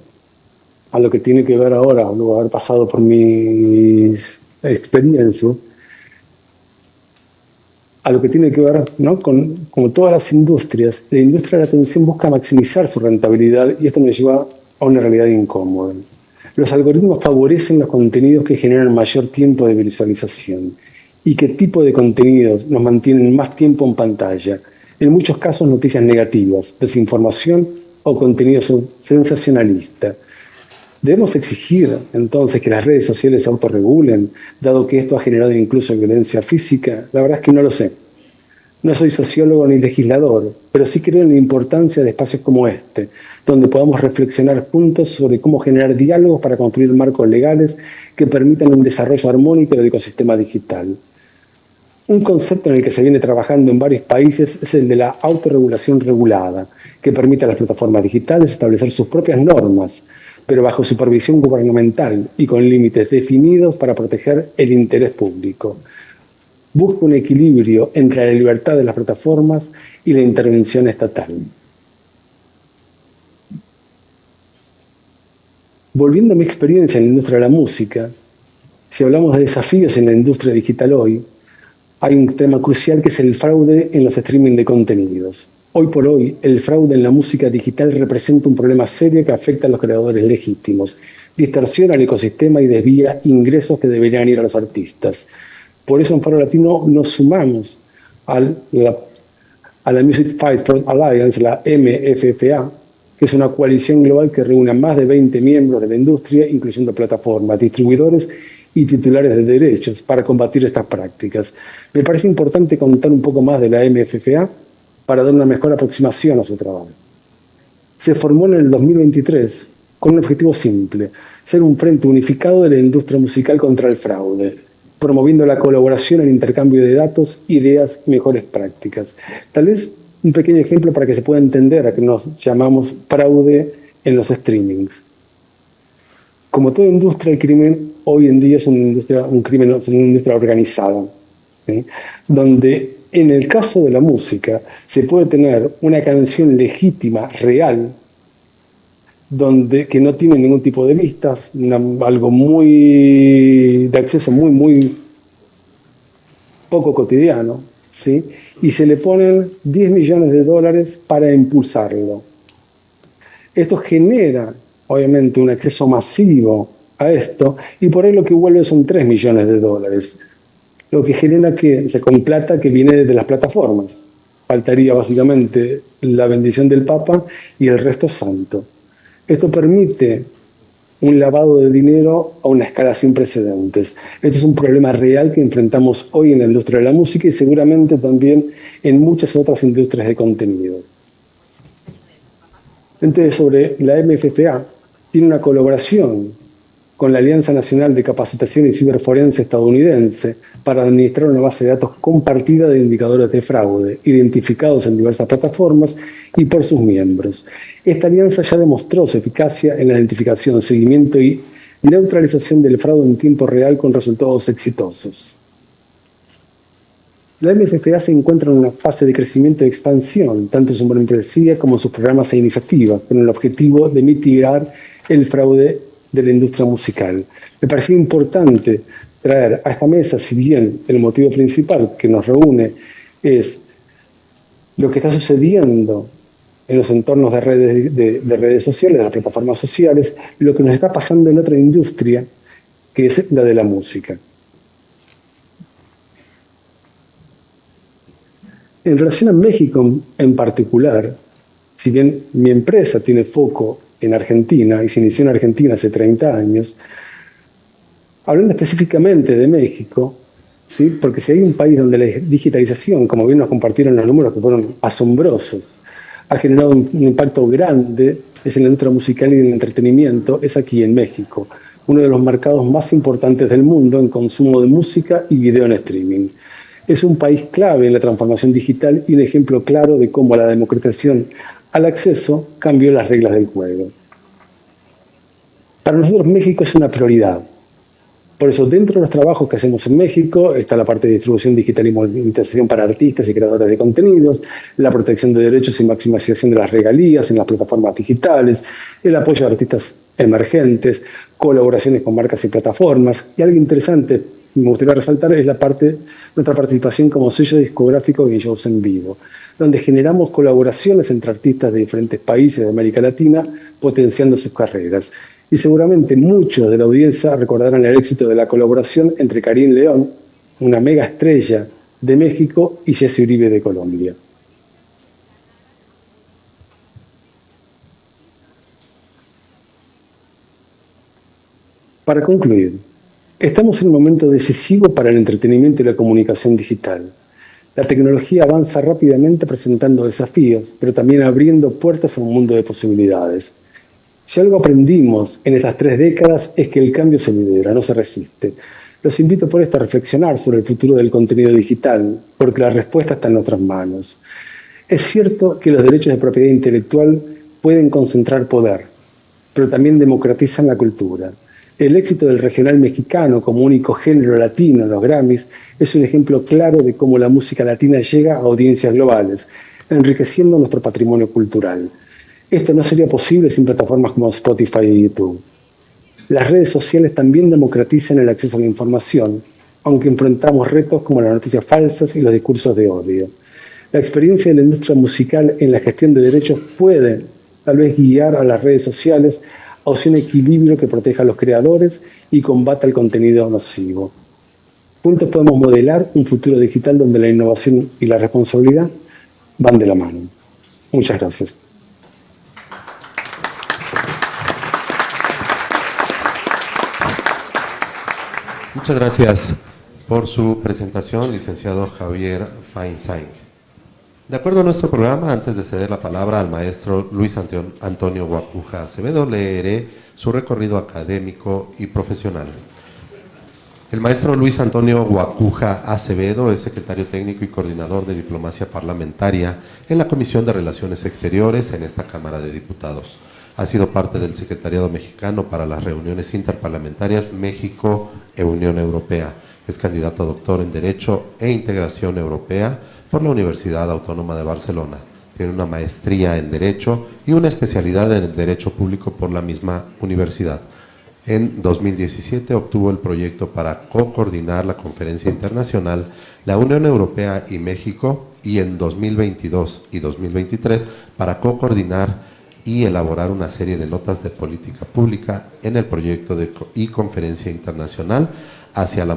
a lo que tiene que ver ahora, luego de haber pasado por mis experiencias, a lo que tiene que ver, ¿no?, como todas las industrias, la industria de la atención busca maximizar su rentabilidad y esto me lleva a una realidad incómoda. Los algoritmos favorecen los contenidos que generan mayor tiempo de visualización. ¿Y qué tipo de contenidos nos mantienen más tiempo en pantalla? En muchos casos noticias negativas, desinformación o contenido sensacionalista. ¿Debemos exigir entonces que las redes sociales se autorregulen, dado que esto ha generado incluso violencia física? La verdad es que no lo sé. No soy sociólogo ni legislador, pero sí creo en la importancia de espacios como este, donde podamos reflexionar juntos sobre cómo generar diálogos para construir marcos legales que permitan un desarrollo armónico del ecosistema digital. Un concepto en el que se viene trabajando en varios países es el de la autorregulación regulada, que permite a las plataformas digitales establecer sus propias normas, pero bajo supervisión gubernamental y con límites definidos para proteger el interés público. Busca un equilibrio entre la libertad de las plataformas y la intervención estatal. Volviendo a mi experiencia en la industria de la música, si hablamos de desafíos en la industria digital hoy, hay un tema crucial que es el fraude en los streaming de contenidos. Hoy por hoy, el fraude en la música digital representa un problema serio que afecta a los creadores legítimos, distorsiona el ecosistema y desvía ingresos que deberían ir a los artistas. Por eso en Faro Latino nos sumamos a la Music Fight for Alliance, la MFFA, que es una coalición global que reúne a más de 20 miembros de la industria, incluyendo plataformas, distribuidores y titulares de derechos, para combatir estas prácticas. Me parece importante contar un poco más de la MFFA para dar una mejor aproximación a su trabajo. Se formó en el 2023 con un objetivo simple: ser un frente unificado de la industria musical contra el fraude, promoviendo la colaboración, el intercambio de datos, ideas y mejores prácticas. Tal vez un pequeño ejemplo para que se pueda entender a qué nos llamamos fraude en los streamings. Como toda industria, el crimen hoy en día es una industria organizada, ¿sí?, donde en el caso de la música se puede tener una canción legítima, real, que no tiene ningún tipo de vistas, algo de acceso muy poco cotidiano, ¿sí?, y se le ponen $10 millones para impulsarlo. Esto genera, obviamente, un acceso masivo a esto, y por ahí lo que vuelve son $3 millones, lo que genera que se con plata que viene de las plataformas. Faltaría básicamente la bendición del Papa y el resto santo. Esto permite un lavado de dinero a una escala sin precedentes. Este es un problema real que enfrentamos hoy en la industria de la música y seguramente también en muchas otras industrias de contenido. Entonces, sobre la MFFA, tiene una colaboración con la Alianza Nacional de Capacitación y Ciberforense estadounidense para administrar una base de datos compartida de indicadores de fraude, identificados en diversas plataformas y por sus miembros. Esta alianza ya demostró su eficacia en la identificación, seguimiento y neutralización del fraude en tiempo real con resultados exitosos. La MFFA se encuentra en una fase de crecimiento y expansión, tanto en su membresía como en sus programas e iniciativas, con el objetivo de mitigar el fraude de la industria musical. Me parecía importante traer a esta mesa, si bien el motivo principal que nos reúne es lo que está sucediendo en los entornos de redes sociales, de las plataformas sociales, lo que nos está pasando en otra industria, que es la de la música. En relación a México en particular, si bien mi empresa tiene foco en Argentina, y se inició en Argentina hace 30 años, hablando específicamente de México, ¿sí? Porque si hay un país donde la digitalización, como bien nos compartieron los números que fueron asombrosos, ha generado un impacto grande, es en la industria musical y en el entretenimiento, es aquí en México, uno de los mercados más importantes del mundo en consumo de música y video en streaming. Es un país clave en la transformación digital y un ejemplo claro de cómo la democratización al acceso cambió las reglas del juego. Para nosotros México es una prioridad. Por eso, dentro de los trabajos que hacemos en México, está la parte de distribución digital y monetización para artistas y creadores de contenidos, la protección de derechos y maximización de las regalías en las plataformas digitales, el apoyo a artistas emergentes, colaboraciones con marcas y plataformas. Y algo interesante, me gustaría resaltar, es nuestra participación como sello discográfico en shows en vivo, donde generamos colaboraciones entre artistas de diferentes países de América Latina, potenciando sus carreras. Y seguramente muchos de la audiencia recordarán el éxito de la colaboración entre Karim León, una mega estrella de México, y Jesse Uribe de Colombia. Para concluir, estamos en un momento decisivo para el entretenimiento y la comunicación digital. La tecnología avanza rápidamente presentando desafíos, pero también abriendo puertas a un mundo de posibilidades. Si algo aprendimos en estas 3 décadas es que el cambio se lidera, no se resiste. Los invito por esto a reflexionar sobre el futuro del contenido digital, porque la respuesta está en nuestras manos. Es cierto que los derechos de propiedad intelectual pueden concentrar poder, pero también democratizan la cultura. El éxito del regional mexicano como único género latino en los Grammys es un ejemplo claro de cómo la música latina llega a audiencias globales, enriqueciendo nuestro patrimonio cultural. Esto no sería posible sin plataformas como Spotify y YouTube. Las redes sociales también democratizan el acceso a la información, aunque enfrentamos retos como las noticias falsas y los discursos de odio. La experiencia de la industria musical en la gestión de derechos puede, tal vez, guiar a las redes sociales hacia un equilibrio que proteja a los creadores y combata el contenido nocivo. Juntos podemos modelar un futuro digital donde la innovación y la responsabilidad van de la mano. Muchas gracias. Muchas gracias por su presentación, licenciado Javier Feinstein. De acuerdo a nuestro programa, antes de ceder la palabra al maestro Luis Antonio Guacuja Acevedo, leeré su recorrido académico y profesional. El maestro Luis Antonio Guacuja Acevedo es secretario técnico y coordinador de diplomacia parlamentaria en la Comisión de Relaciones Exteriores en esta Cámara de Diputados. Ha sido parte del Secretariado Mexicano para las Reuniones Interparlamentarias México e Unión Europea. Es candidato a doctor en Derecho e Integración Europea por la Universidad Autónoma de Barcelona. Tiene una maestría en Derecho y una especialidad en Derecho Público por la misma universidad. En 2017 obtuvo el proyecto para co-coordinar la conferencia internacional La Unión Europea y México, y en 2022 y 2023 para co-coordinar y elaborar una serie de notas de política pública en el proyecto y conferencia internacional hacia la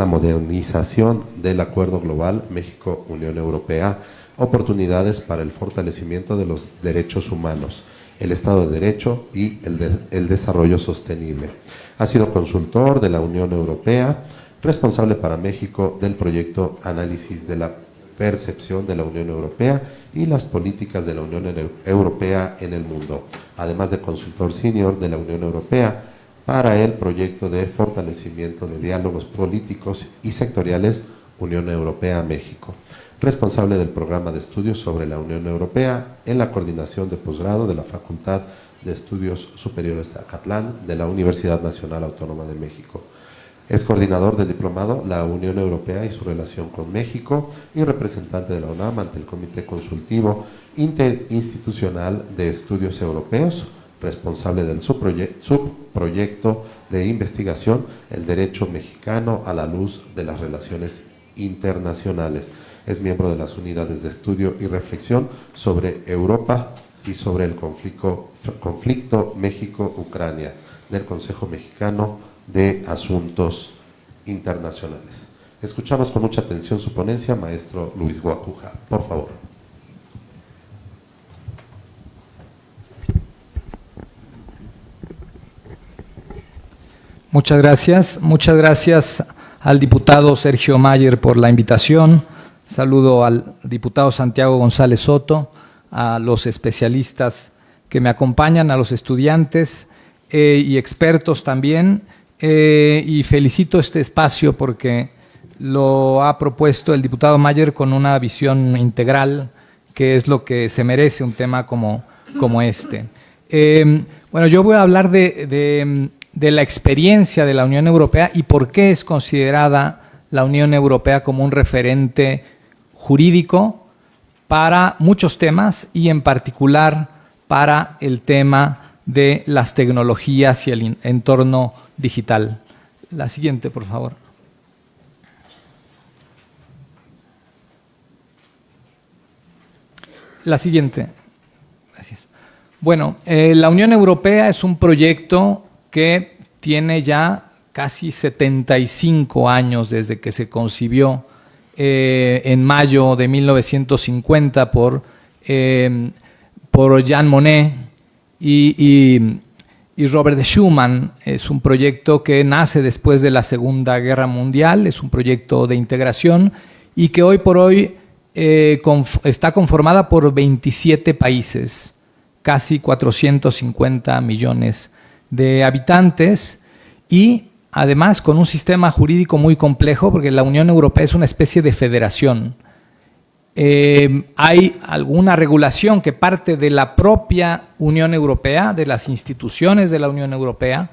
modernización del Acuerdo Global México-Unión Europea, oportunidades para el fortalecimiento de los derechos humanos, el Estado de Derecho y el desarrollo sostenible. Ha sido consultor de la Unión Europea, responsable para México del proyecto Análisis de la Percepción de la Unión Europea y las políticas de la Unión Europea en el mundo, además de consultor senior de la Unión Europea para el proyecto de fortalecimiento de diálogos políticos y sectoriales Unión Europea-México, responsable del programa de estudios sobre la Unión Europea en la coordinación de posgrado de la Facultad de Estudios Superiores de Acatlán de la Universidad Nacional Autónoma de México. Es coordinador del diplomado La Unión Europea y su relación con México y representante de la UNAM ante el Comité Consultivo Interinstitucional de Estudios Europeos, responsable del subproyecto de investigación El Derecho Mexicano a la Luz de las Relaciones Internacionales. Es miembro de las unidades de estudio y reflexión sobre Europa y sobre el conflicto México-Ucrania del Consejo Mexicano de Asuntos Internacionales. Escuchamos con mucha atención su ponencia, maestro Luis Guacuja, por favor. Muchas gracias. Muchas gracias al diputado Sergio Mayer por la invitación. Saludo al diputado Santiago González Soto, a los especialistas que me acompañan, a los estudiantes y expertos también. Y felicito este espacio porque lo ha propuesto el diputado Mayer con una visión integral, que es lo que se merece un tema como este. Bueno, yo voy a hablar de la experiencia de la Unión Europea y por qué es considerada la Unión Europea como un referente jurídico para muchos temas y en particular para el tema de las tecnologías y el entorno digital. La siguiente, por favor. La siguiente. Gracias. Bueno, la Unión Europea es un proyecto que tiene ya casi 75 años desde que se concibió en mayo de 1950 por Jean Monnet y Robert Schuman. Es un proyecto que nace después de la Segunda Guerra Mundial, es un proyecto de integración y que hoy por hoy está conformada por 27 países, casi 450 millones de habitantes y además con un sistema jurídico muy complejo porque la Unión Europea es una especie de federación. Hay alguna regulación que parte de la propia Unión Europea, de las instituciones de la Unión Europea,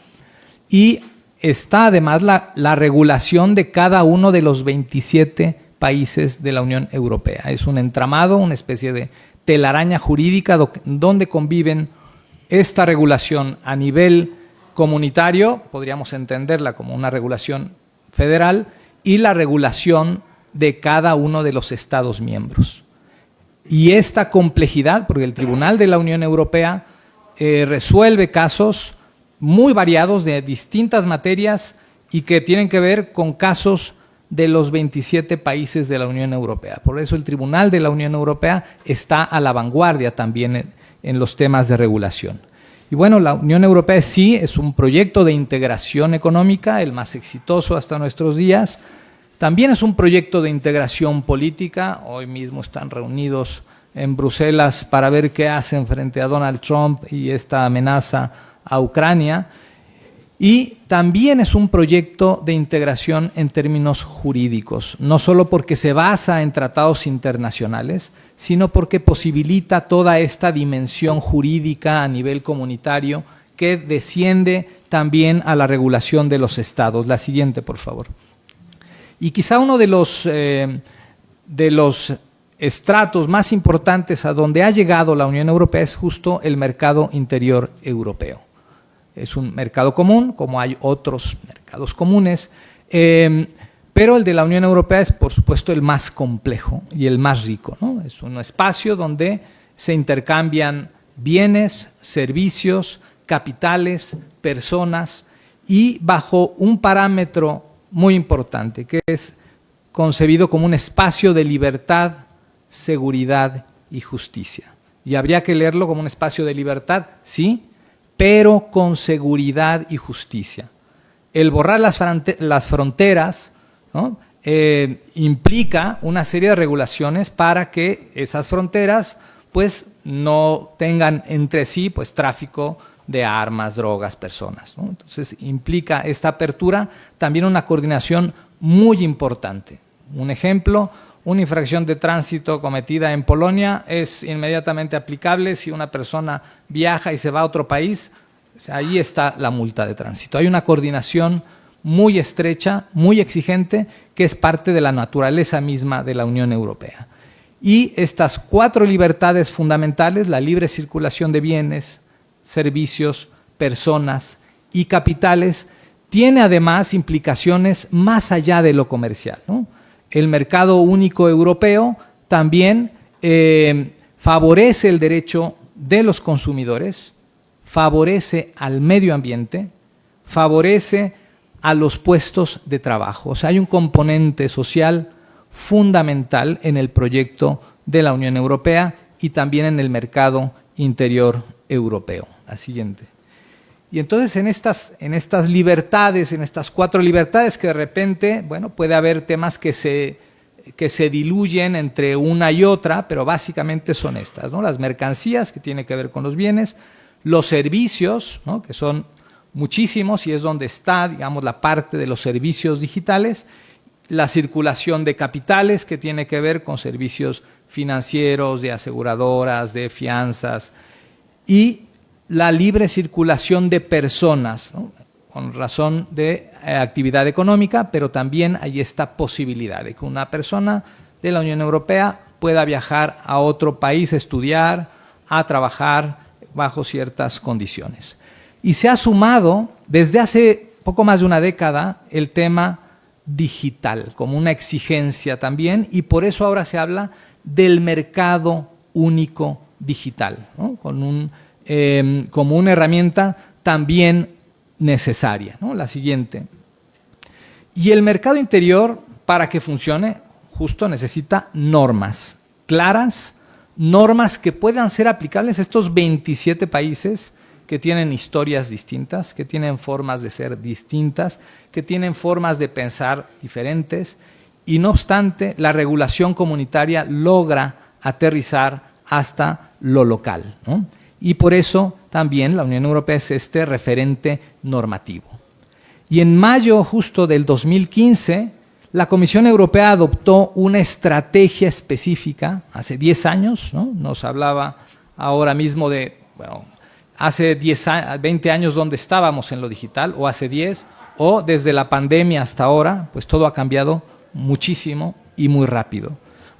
y está además la regulación de cada uno de los 27 países de la Unión Europea. Es un entramado, una especie de telaraña jurídica donde conviven esta regulación a nivel comunitario, podríamos entenderla como una regulación federal, y la regulación de cada uno de los Estados miembros. Y esta complejidad, porque el Tribunal de la Unión Europea resuelve casos muy variados de distintas materias y que tienen que ver con casos de los 27 países de la Unión Europea. Por eso el Tribunal de la Unión Europea está a la vanguardia también en los temas de regulación. Y bueno, la Unión Europea sí es un proyecto de integración económica, el más exitoso hasta nuestros días. También es un proyecto de integración política. Hoy mismo están reunidos en Bruselas para ver qué hacen frente a Donald Trump y esta amenaza a Ucrania. Y también es un proyecto de integración en términos jurídicos, no solo porque se basa en tratados internacionales, sino porque posibilita toda esta dimensión jurídica a nivel comunitario que desciende también a la regulación de los estados. La siguiente, por favor. Y quizá uno de los estratos más importantes a donde ha llegado la Unión Europea es justo el mercado interior europeo. Es un mercado común, como hay otros mercados comunes, pero el de la Unión Europea es, por supuesto, el más complejo y el más rico, ¿no? Es un espacio donde se intercambian bienes, servicios, capitales, personas y bajo un parámetro muy importante, que es concebido como un espacio de libertad, seguridad y justicia. Y habría que leerlo como un espacio de libertad, sí, pero con seguridad y justicia. El borrar las fronteras, ¿no? Implica una serie de regulaciones para que esas fronteras pues, no tengan entre sí pues, tráfico de armas, drogas, personas, ¿no? Entonces implica esta apertura también una coordinación muy importante. Un ejemplo, una infracción de tránsito cometida en Polonia es inmediatamente aplicable si una persona viaja y se va a otro país, ahí está la multa de tránsito. Hay una coordinación muy estrecha, muy exigente, que es parte de la naturaleza misma de la Unión Europea. Y estas 4 libertades fundamentales, la libre circulación de bienes, servicios, personas y capitales, tiene además implicaciones más allá de lo comercial, ¿no? El mercado único europeo también favorece el derecho de los consumidores, favorece al medio ambiente, favorece a los puestos de trabajo. O sea, hay un componente social fundamental en el proyecto de la Unión Europea y también en el mercado interior europeo. La siguiente. Y entonces en estas libertades, en estas 4 libertades que de repente, bueno, puede haber temas que se diluyen entre una y otra, pero básicamente son estas, ¿no? Las mercancías, que tiene que ver con los bienes, los servicios, ¿no? Que son muchísimos y es donde está, digamos, la parte de los servicios digitales, la circulación de capitales, que tiene que ver con servicios financieros, de aseguradoras, de fianzas, y la libre circulación de personas, ¿no? Con razón de actividad económica, pero también hay esta posibilidad de que una persona de la Unión Europea pueda viajar a otro país a estudiar, a trabajar bajo ciertas condiciones. Y se ha sumado desde hace poco más de una década el tema digital como una exigencia también, y por eso ahora se habla del mercado único digital, ¿no? Como una herramienta también necesaria, ¿no? La siguiente. Y el mercado interior, para que funcione, justo necesita normas claras, normas que puedan ser aplicables a estos 27 países que tienen historias distintas, que tienen formas de ser distintas, que tienen formas de pensar diferentes, y no obstante, la regulación comunitaria logra aterrizar hasta lo local, ¿no? Y por eso también la Unión Europea es este referente normativo. Y en mayo justo del 2015, la Comisión Europea adoptó una estrategia específica, hace 10 años, ¿no? Nos hablaba ahora mismo de, bueno, hace 20 años dónde estábamos en lo digital, o hace 10, o desde la pandemia hasta ahora, pues todo ha cambiado muchísimo y muy rápido.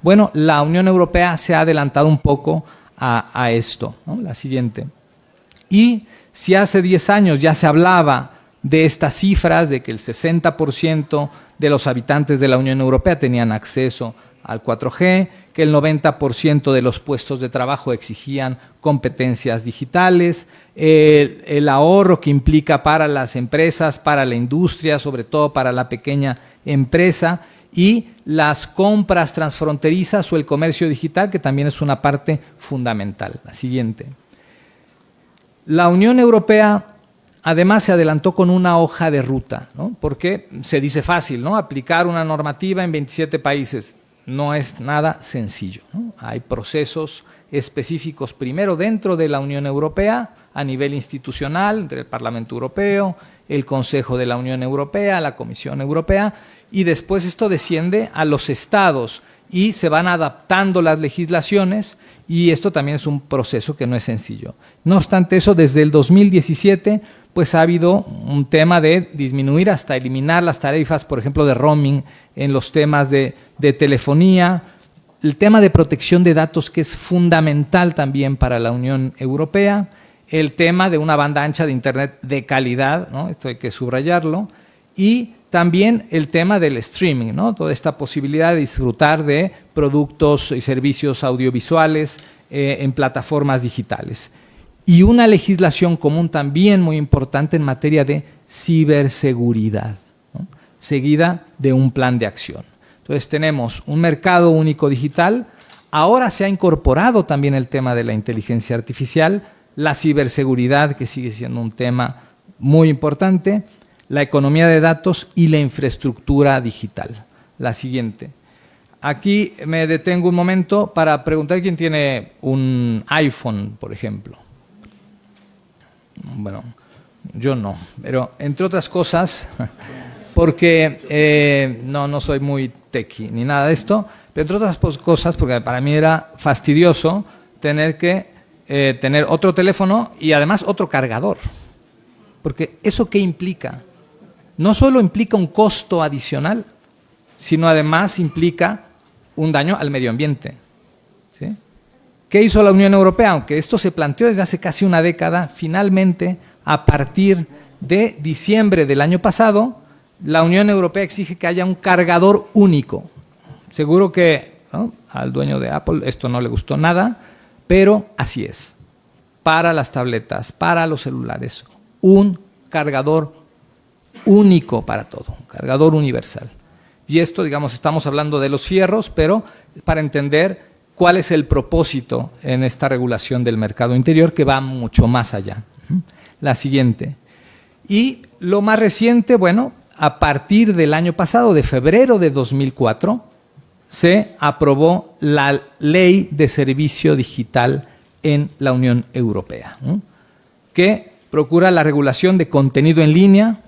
Bueno, la Unión Europea se ha adelantado un poco a esto, ¿no? La siguiente. Y si hace 10 años ya se hablaba de estas cifras, de que el 60% de los habitantes de la Unión Europea tenían acceso al 4G, que el 90% de los puestos de trabajo exigían competencias digitales, el ahorro que implica para las empresas, para la industria, sobre todo para la pequeña empresa, y las compras transfronterizas o el comercio digital, que también es una parte fundamental. La siguiente. La Unión Europea además se adelantó con una hoja de ruta, ¿no? Porque se dice fácil, ¿no? Aplicar una normativa en 27 países no es nada sencillo, ¿no? Hay procesos específicos primero dentro de la Unión Europea a nivel institucional, entre el Parlamento Europeo, el Consejo de la Unión Europea, la Comisión Europea, y después esto desciende a los estados y se van adaptando las legislaciones, y esto también es un proceso que no es sencillo. No obstante eso, desde el 2017 pues ha habido un tema de disminuir hasta eliminar las tarifas, por ejemplo, de roaming en los temas de telefonía, el tema de protección de datos, que es fundamental también para la Unión Europea, el tema de una banda ancha de Internet de calidad, ¿no? Esto hay que subrayarlo, y también el tema del streaming, ¿no? Toda esta posibilidad de disfrutar de productos y servicios audiovisuales en plataformas digitales. Y una legislación común también muy importante en materia de ciberseguridad, ¿no? Seguida de un plan de acción. Entonces tenemos un mercado único digital, ahora se ha incorporado también el tema de la inteligencia artificial, la ciberseguridad, que sigue siendo un tema muy importante, la economía de datos y la infraestructura digital. La siguiente. Aquí me detengo un momento para preguntar quién tiene un iPhone, por ejemplo. Bueno, yo no, pero entre otras cosas, porque no soy muy techie ni nada de esto, pero entre otras cosas porque para mí era fastidioso tener que tener otro teléfono y además otro cargador. Porque ¿eso qué implica? No solo implica un costo adicional, sino además implica un daño al medio ambiente, ¿sí? ¿Qué hizo la Unión Europea? Aunque esto se planteó desde hace casi una década, finalmente, a partir de diciembre del año pasado, la Unión Europea exige que haya un cargador único. Seguro que, ¿no?, al dueño de Apple esto no le gustó nada, pero así es. Para las tabletas, para los celulares, un cargador único para todo, un cargador universal. Y esto, digamos, estamos hablando de los fierros, pero para entender cuál es el propósito en esta regulación del mercado interior, que va mucho más allá. La siguiente. Y lo más reciente, bueno, a partir del año pasado, de febrero de 2004, se aprobó la Ley de Servicio Digital en la Unión Europea, ¿no?, que procura la regulación de contenido en línea,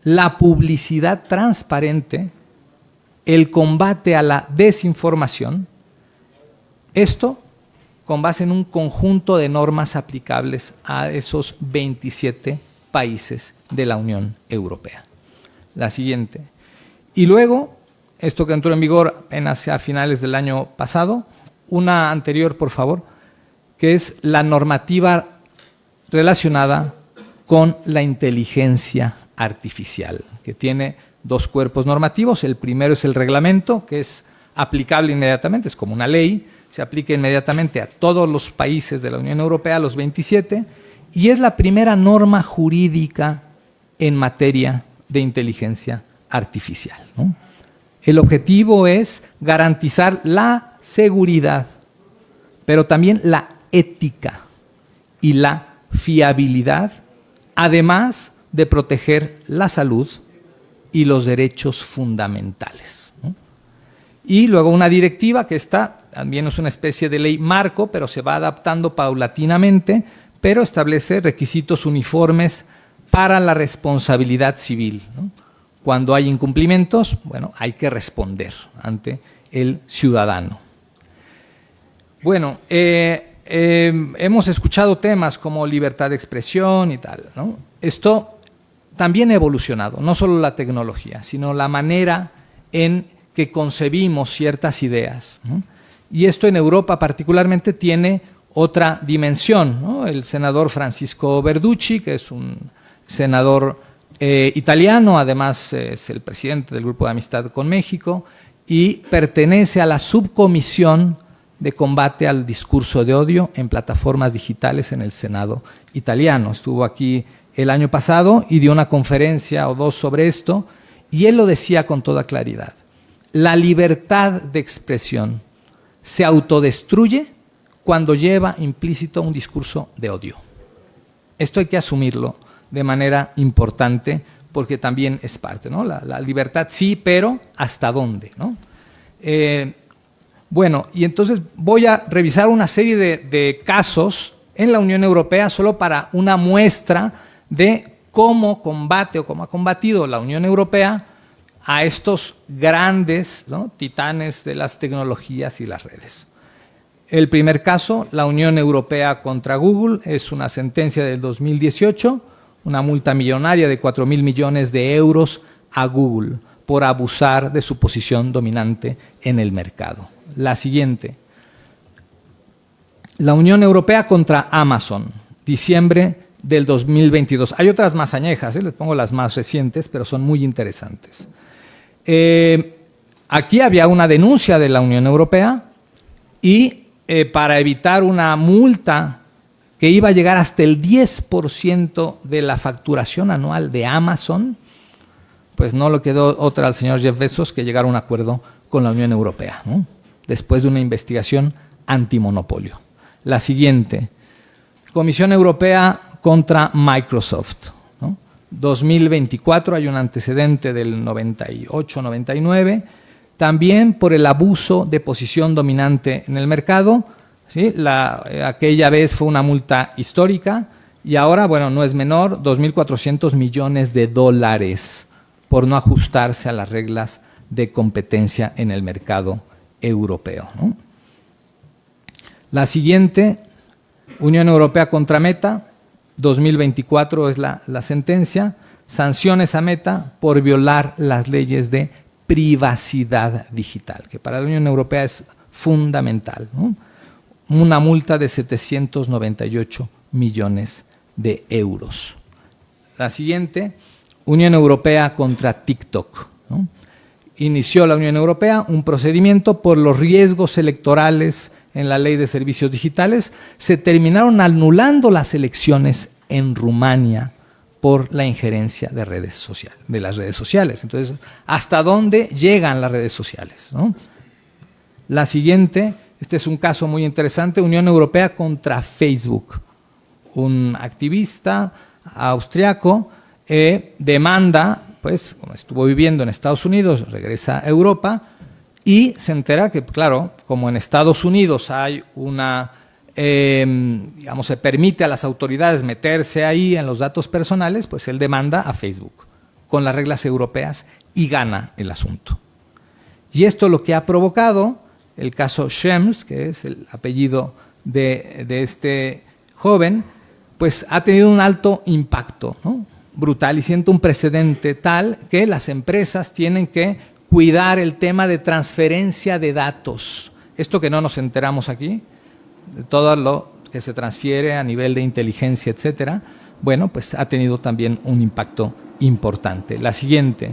la publicidad transparente, el combate a la desinformación, esto con base en un conjunto de normas aplicables a esos 27 países de la Unión Europea. La siguiente. Y luego, esto que entró en vigor apenas a finales del año pasado, una anterior, por favor, que es la normativa relacionada con la inteligencia artificial, que tiene dos cuerpos normativos. El primero es el reglamento, que es aplicable inmediatamente, es como una ley, se aplica inmediatamente a todos los países de la Unión Europea, los 27, y es la primera norma jurídica en materia de inteligencia artificial, ¿no? El objetivo es garantizar la seguridad, pero también la ética y la fiabilidad, además de proteger la salud y los derechos fundamentales, ¿no? Y luego una directiva que está, también es una especie de ley marco, pero se va adaptando paulatinamente, pero establece requisitos uniformes para la responsabilidad civil, ¿no? Cuando hay incumplimientos, bueno, hay que responder ante el ciudadano. Bueno, hemos escuchado temas como libertad de expresión y tal, ¿no? Esto también ha evolucionado, no solo la tecnología, sino la manera en que concebimos ciertas ideas, ¿no? Y esto en Europa particularmente tiene otra dimensión, ¿no? El senador Francisco Verducci, que es un senador italiano, además es el presidente del Grupo de Amistad con México y pertenece a la subcomisión de combate al discurso de odio en plataformas digitales en el Senado italiano. Estuvo aquí el año pasado y dio una conferencia o dos sobre esto, y él lo decía con toda claridad: la libertad de expresión se autodestruye cuando lleva implícito un discurso de odio. Esto hay que asumirlo de manera importante porque también es parte, ¿no? La libertad sí, pero ¿hasta dónde, no? Bueno, y entonces voy a revisar una serie de casos en la Unión Europea solo para una muestra de cómo combate o cómo ha combatido la Unión Europea a estos grandes, ¿no?, titanes de las tecnologías y las redes. El primer caso, la Unión Europea contra Google, es una sentencia del 2018, una multa millonaria de 4.000 millones de euros a Google por abusar de su posición dominante en el mercado. La siguiente, la Unión Europea contra Amazon, diciembre del 2022. Hay otras más añejas, les pongo las más recientes, pero son muy interesantes. Aquí había una denuncia de la Unión Europea y para evitar una multa que iba a llegar hasta el 10% de la facturación anual de Amazon, pues no le quedó otra al señor Jeff Bezos que llegar a un acuerdo con la Unión Europea, ¿no?, después de una investigación antimonopolio. La siguiente, Comisión Europea contra Microsoft, ¿no? 2024, hay un antecedente del 98-99, también por el abuso de posición dominante en el mercado, ¿sí? Aquella vez fue una multa histórica y ahora, bueno, no es menor, 2.400 millones de dólares por no ajustarse a las reglas de competencia en el mercado europeo, ¿no? La siguiente, Unión Europea contra Meta, 2024 es la sentencia, sanciones a Meta por violar las leyes de privacidad digital, que para la Unión Europea es fundamental, ¿no? Una multa de 798 millones de euros. La siguiente, Unión Europea contra TikTok, ¿no? Inició la Unión Europea un procedimiento por los riesgos electorales en la Ley de Servicios Digitales. Se terminaron anulando las elecciones en Rumania por la injerencia de las redes sociales. Entonces, ¿hasta dónde llegan las redes sociales, ¿no? La siguiente, este es un caso muy interesante, Unión Europea contra Facebook. Un activista austriaco demanda, pues, como estuvo viviendo en Estados Unidos, regresa a Europa y se entera que, claro, como en Estados Unidos hay una, digamos, se permite a las autoridades meterse ahí en los datos personales, pues él demanda a Facebook con las reglas europeas y gana el asunto. Y esto lo que ha provocado, el caso Schrems, que es el apellido de este joven, pues ha tenido un alto impacto, ¿no? Brutal, y siento un precedente tal que las empresas tienen que cuidar el tema de transferencia de datos. Esto que no nos enteramos aquí, de todo lo que se transfiere a nivel de inteligencia, etcétera, bueno, pues ha tenido también un impacto importante. La siguiente.